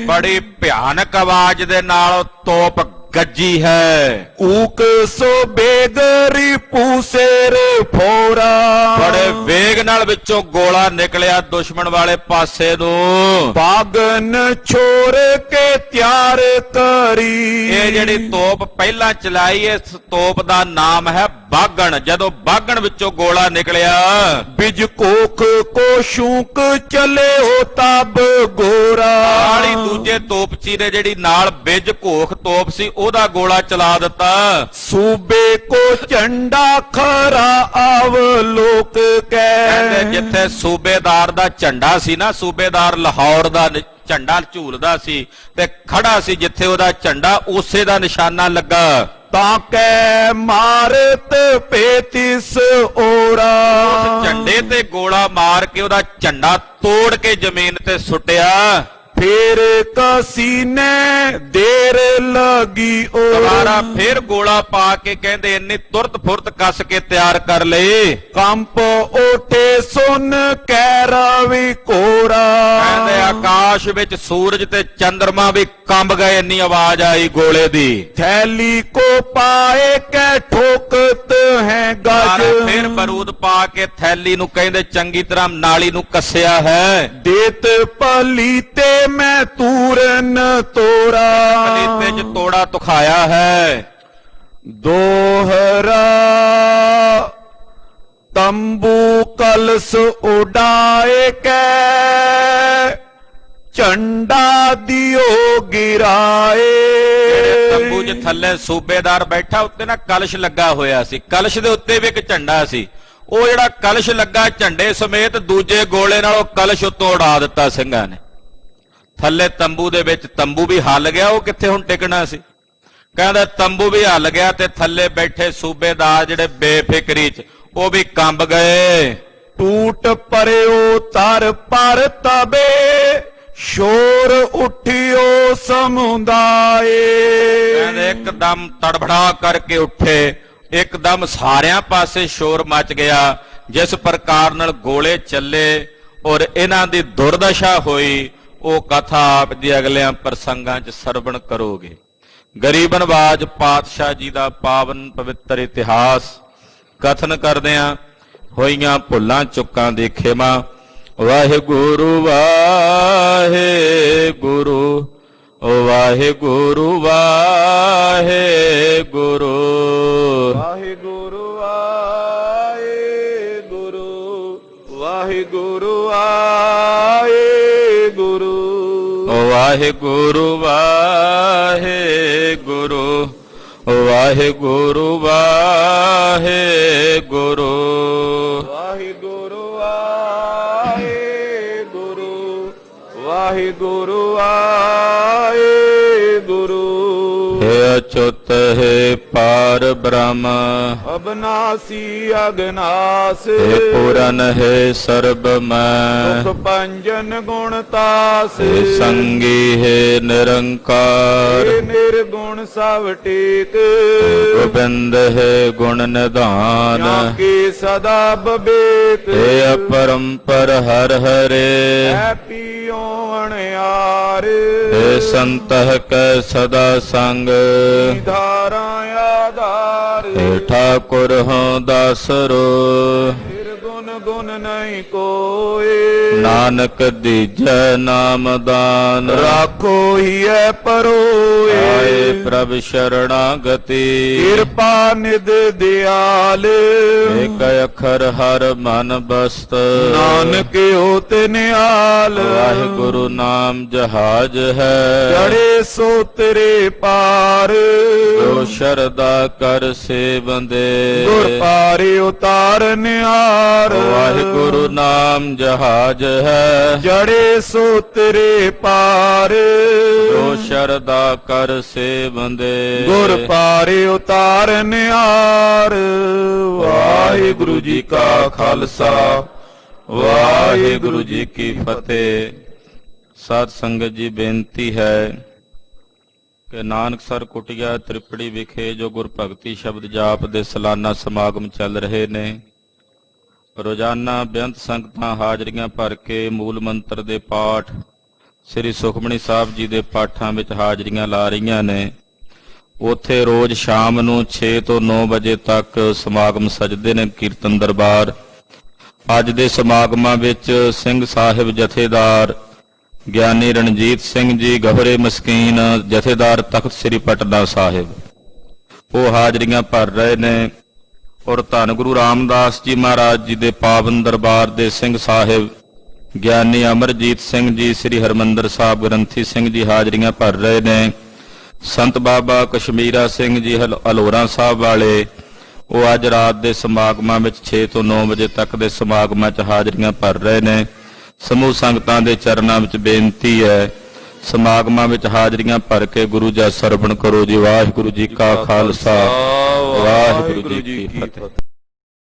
ਬੜੀ ਭਿਆਨਕ ਆਵਾਜ਼ ਦੇ ਨਾਲ ਤੋਪ ਗੱਜੀ ਹੈ। ਊਕ ਸੋ ਬੇਗਰੀ ਪੂਸੇਰ ਫੋਰਾ। ਬੜੇ ਵੇਗ ਨਾਲ ਵਿੱਚੋਂ ਗੋਲਾ ਨਿਕਲਿਆ ਦੁਸ਼ਮਣ ਵਾਲੇ ਪਾਸੇ ਨੂੰ। ਬਾਗਨ ਛੋੜ ਕੇ ਤਿਆਰ ਕਰੀ। ਇਹ ਜਿਹੜੀ ਤੋਪ ਪਹਿਲਾਂ ਚਲਾਈ ਇਸ ਤੋਪ ਦਾ ਨਾਮ ਹੈ ਬਾਗਣ। ਜਦੋਂ ਬਾਗਣ ਵਿੱਚੋਂ ਗੋਲਾ ਨਿਕਲਿਆ ਬਿਜ ਕੋਖ ਕੋ ਸ਼ੂਕ ਚਲਿਓ ਤਬ ਗੋਰਾ। ਨਾਲੀ ਦੂਜੇ ਤੋਪਚੀ ਦੇ ਜਿਹੜੀ ਨਾਲ ਬਿਜ ਘੋਖ ਤੋਪ ਸੀ ਉਹਦਾ ਗੋਲਾ ਚਲਾ ਦਿੱਤਾ। ਸੂਬੇ ਕੋ ਝੰਡਾ ਖਰਾ ਅਵਲੋਕ ਕਹਿੰਦੇ ਕੈ। ਜਿੱਥੇ ਸੂਬੇਦਾਰ ਦਾ ਝੰਡਾ ਸੀ ਨਾ, ਸੂਬੇਦਾਰ ਲਾਹੌਰ ਦਾ ਝੰਡਾ ਝੂਲਦਾ ਸੀ ਤੇ ਖੜਾ ਸੀ ਜਿੱਥੇ ਉਹਦਾ ਝੰਡਾ ਉਸੇ ਦਾ ਨਿਸ਼ਾਨਾ ਲੱਗਾ। ਤਾਂ ਕੈ ਮਾਰਤ ਪੇਤਿਸ ਔਰਾ। ਉਸ ਝੰਡੇ ਤੇ ਗੋਲਾ ਮਾਰ ਕੇ ਉਹਦਾ ਝੰਡਾ ਤੋੜ ਕੇ ਜ਼ਮੀਨ ਤੇ ਸੁੱਟਿਆ। ਫੇਰ ਕਸੀ ਨੇ ਦੇਰ ਲਗੀ ਦੁਬਾਰਾ ਫੇਰ ਗੋਲਾ ਪਾ ਕੇ ਕਹਿੰਦੇ ਇੰਨੀ ਤੁਰਤ ਫੁਰਤ ਕੱਸ ਕੇ ਤਿਆਰ ਕਰ ਲਈ। ਕੰਪ ਉਠੇ ਸੁਨ ਕੈ ਰਵੀ ਕੋਰਾ। ਕਹਿੰਦੇ ਆਕਾਸ਼ ਵਿੱਚ ਸੂਰਜ ਤੇ ਚੰਦਰਮਾ ਵੀ ਕੰਬ ਗਏ, ਇੰਨੀ ਆਵਾਜ਼ ਆਈ ਗੋਲੇ ਦੀ। ਥੈਲੀ ਕੋ ਪਾਏ ਕੈ ਠੋਕਤ ਹੈ ਗਜ। ਫੇਰ ਬਰੂਦ ਪਾ ਕੇ ਥੈਲੀ ਨੂੰ ਕਹਿੰਦੇ ਚੰਗੀ ਤਰ੍ਹਾਂ ਨਾਲੀ ਨੂੰ ਕੱਸਿਆ ਹੈ। ਦੇਤ ਪਲੀਤੇ ਮੈਂ ਤੂਰਨ ਤੋਰਾ। ਪਲੀਤੇ 'ਚ ਤੋੜਾ ਤੁਖਾਇਆ ਹੈ। ਦੋਹਰਾ ਤੰਬੂ ਕਲਸ ਉਡਾਏ ਕੈ ਝੰਡਾ ਦਿਓ ਗਿਰਾਏ। ਤੰਬੂ 'ਚ ਥੱਲੇ ਸੂਬੇਦਾਰ ਬੈਠਾ, ਉੱਤੇ ਨਾ ਕਲਸ਼ ਲੱਗਾ ਹੋਇਆ ਸੀ। ਕਲਸ਼ ਦੇ ਉੱਤੇ ਵੀ ਇੱਕ ਝੰਡਾ ਸੀ। ਉਹ ਜਿਹੜਾ ਕਲਸ਼ ਲੱਗਾ ਝੰਡੇ ਸਮੇਤ ਦੂਜੇ ਗੋਲੇ ਨਾਲ ਉਹ ਕਲਸ਼ ਉੱਤੋਂ ਉਡਾ ਦਿੱਤਾ ਸਿੰਘਾਂ ਨੇ। ਥੱਲੇ ਤੰਬੂ ਦੇ ਵਿੱਚ ਤੰਬੂ ਵੀ ਹੱਲ ਗਿਆ, ਉਹ ਕਿੱਥੇ ਹੁਣ ਟਿਕਣਾ ਸੀ। ਕਹਿੰਦਾ ਤੰਬੂ ਵੀ ਹੱਲ ਗਿਆ ਤੇ ਥੱਲੇ ਬੈਠੇ ਸੂਬੇਦਾਰ ਜਿਹੜੇ ਬੇਫਿਕਰੀ 'ਚ ਉਹ ਵੀ ਕੰਬ ਗਏ। ਟੂਟ ਪਰਿਓ ਤਰ ਪਰ ਤਬੇ ਸ਼ੋਰ ਉੱਠਿਓ ਸਮੁਦਾਏ। ਕਹਿੰਦੇ ਇੱਕਦਮ ਤੜਫੜਾ ਕਰਕੇ ਉੱਠੇ, ਇੱਕਦਮ ਸਾਰਿਆਂ ਪਾਸੇ ਸ਼ੋਰ ਮਚ ਗਿਆ। ਜਿਸ ਪ੍ਰਕਾਰ ਨਾਲ ਗੋਲੇ ਚੱਲੇ ਔਰ ਇਹਨਾਂ ਦੀ ਦੁਰਦਸ਼ਾ ਹੋਈ ਉਹ ਕਥਾ ਆਪ ਦੀ ਅਗਲਿਆਂ ਪ੍ਰਸੰਗਾਂ 'ਚ ਸਰਵਣ ਕਰੋਗੇ। ਗਰੀਬ ਨਵਾਜ ਪਾਤਸ਼ਾਹ ਜੀ ਦਾ ਪਾਵਨ ਪਵਿੱਤਰ ਇਤਿਹਾਸ ਕਥਨ ਕਰਦਿਆਂ ਹੋਈਆਂ ਭੁੱਲਾਂ ਚੁੱਕਾਂ ਦੀ ਖਿਮਾ। ਵਾਹਿਗੁਰੂ ਵਾਹਿਗੁਰੂ ਵਾਹਿਗੁਰੂ ਵਾਹਿਗੁਰੂ ਵਾਹਿਗੁਰੂ ਵਾਹਿਗੁਰੂ ਵਾਹਿਗੁਰੂ ਵਾਹਿਗੁਰੂ ਵਾਹਿਗੁਰੂ ਵਾਹਿਗੁਰੂ ਵਾਹਿਗੁਰੂ ਵਾਹਿਗੁਰੂ ਵਾਹਿਗੁਰੂ ਵਾਹਿਗੁਰੂ ਵਾਹਿਗੁਰੂ ਵਾਹਿਗੁਰੂ। ਹੈ ਅਚੁੱਤ ਹੈ ਪਾਰ ਬ੍ਰਹਮ ਅਬ ਅਬਨਾਸੀ ਅਗਨਾਸ हे पूरन हे सर्ब मैं ਸੁਖ ਪੰਜਨ ਗੁਣ ਤਾਸ हे संगी हे निरंकार ਏ ਨਿਰਗੁਣ ਸਭ ਟੇਕ गोविंद हे गुण निधान ਜਾਂ ਕੀ ਸਦਾ ਬਬੇਕ हे अपरंपर हर हरे ਐ ਪੀਓ ਅਣਿਆਰ हे संतह कै सदा संग ਧਾਰਾ ਆਧਾਰ हे ठाकुर हों दासरो ਨਿਰਗੁਣ ਗੁਣ ਨਹੀਂ ਕੋਏ नानक दीजै नाम दान ਰਾਖੋ ਹੀ ਐ ਪਰੋਏ आए प्रभ शरणागति ਕਿਰਪਾ ਨਿਧ ਦਿਆਲ एक अखर हर मन बस्त ਨਾਨਕ ਹੋਤ ਨਿਆਲ वाहिगुरु नाम जहाज है ਜੜੇ ਸੋ ਤੇਰੇ ਪਾਰ जो शरदा कर से बंदे ਗੁਰ ਪਾਰੇ ਉਤਾਰ ਨਿਆਰ वाहिगुरु नाम जहाज है ਜੜੇ ਸੋ ਤੇਰੇ ਪਾਰ जो शरदा कर से बंदे ਗੁਰ ਪਾਰੇ ਉਤਾਰ ਨਿਆਰ ਵਾਹਿਗੁਰੂ ਜੀ ਕਾ ਖਾਲਸਾ ਵਾਹਿਗੁਰੂ ਜੀ ਕੀ ਫਤਿਹ। ਸਾਧ ਸੰਗਤ ਜੀ, ਬੇਨਤੀ ਹੈ ਕਿ ਨਾਨਕਸਰ ਕੁਟਿਆ ਤ੍ਰਿਪੜੀ ਵਿਖੇ ਜੋ ਗੁਰ ਭਗਤੀ ਸ਼ਬਦ ਜਾਪ ਦੇ ਸਾਲਾਨਾ ਸਮਾਗਮ ਚੱਲ ਰਹੇ ਨੇ, ਰੋਜ਼ਾਨਾ ਬੇਅੰਤ ਸੰਗਤਾਂ ਹਾਜ਼ਰੀਆਂ ਭਰ ਕੇ ਮੂਲ ਮੰਤਰ ਦੇ ਪਾਠ, ਸ੍ਰੀ ਸੁਖਮਣੀ ਸਾਹਿਬ ਜੀ ਦੇ ਪਾਠਾਂ ਵਿੱਚ ਹਾਜ਼ਰੀਆਂ ਲਾ ਰਹੀਆਂ ਨੇ। ਉੱਥੇ ਰੋਜ਼ ਸ਼ਾਮ ਨੂੰ 6 ਤੋਂ 9 ਵਜੇ ਤੱਕ ਸਮਾਗਮ ਸਜਦੇ ਨੇ ਕੀਰਤਨ ਦਰਬਾਰ। ਅੱਜ ਦੇ ਸਮਾਗਮਾਂ ਵਿੱਚ ਸਿੰਘ ਸਾਹਿਬ ਜਥੇਦਾਰ ਗਿਆਨੀ ਰਣਜੀਤ ਸਿੰਘ ਜੀ ਗਹਰੇ ਮਸਕੀਨ ਜਥੇਦਾਰ ਤਖਤ ਸ੍ਰੀ ਪਟਨਾ ਸਾਹਿਬ, ਉਹ ਹਾਜ਼ਰੀਆਂ ਭਰ ਰਹੇ ਨੇ। ਔਰ ਧੰਨ ਗੁਰੂ ਰਾਮਦਾਸ ਜੀ ਮਹਾਰਾਜ ਜੀ ਦੇ ਪਾਵਨ ਦਰਬਾਰ ਦੇ ਸਿੰਘ ਸਾਹਿਬ ਗਿਆਨੀ ਅਮਰਜੀਤ ਸਿੰਘ ਜੀ ਸ੍ਰੀ ਹਰਮੰਦਰ ਸਾਹਿਬ ਗ੍ਰੰਥੀ ਸਿੰਘ ਜੀ ਹਾਜ਼ਰੀਆਂ ਭਰ ਰਹੇ ਨੇ। ਸੰਤ ਬਾਬਾ ਕਸ਼ਮੀਰਾ ਸਿੰਘ ਜੀ ਹਲੋਰਾ ਸਾਹਿਬ ਵਾਲੇ, ਉਹ ਅੱਜ ਰਾਤ ਦੇ ਸਮਾਗਮਾਂ ਵਿੱਚ 6 ਤੋਂ 9 ਵਜੇ ਤੱਕ ਦੇ ਸਮਾਗਮਾਂ 'ਚ ਹਾਜ਼ਰੀਆਂ ਭਰ ਰਹੇ ਨੇ। ਸਮੂਹ ਸੰਗਤਾਂ ਦੇ ਚਰਨਾਂ ਵਿੱਚ ਬੇਨਤੀ ਹੈ, ਸਮਾਗਮਾਂ ਵਿੱਚ ਹਾਜ਼ਰੀਆਂ ਭਰ ਕੇ ਗੁਰੂ ਜਸ ਸਰਵਣ ਕਰੋ ਜੀ। ਵਾਹਿਗੁਰੂ ਜੀ ਕਾ ਖਾਲਸਾ, ਵਾਹਿਗੁਰੂ ਜੀ ਕੀ ਫਤਿਹ।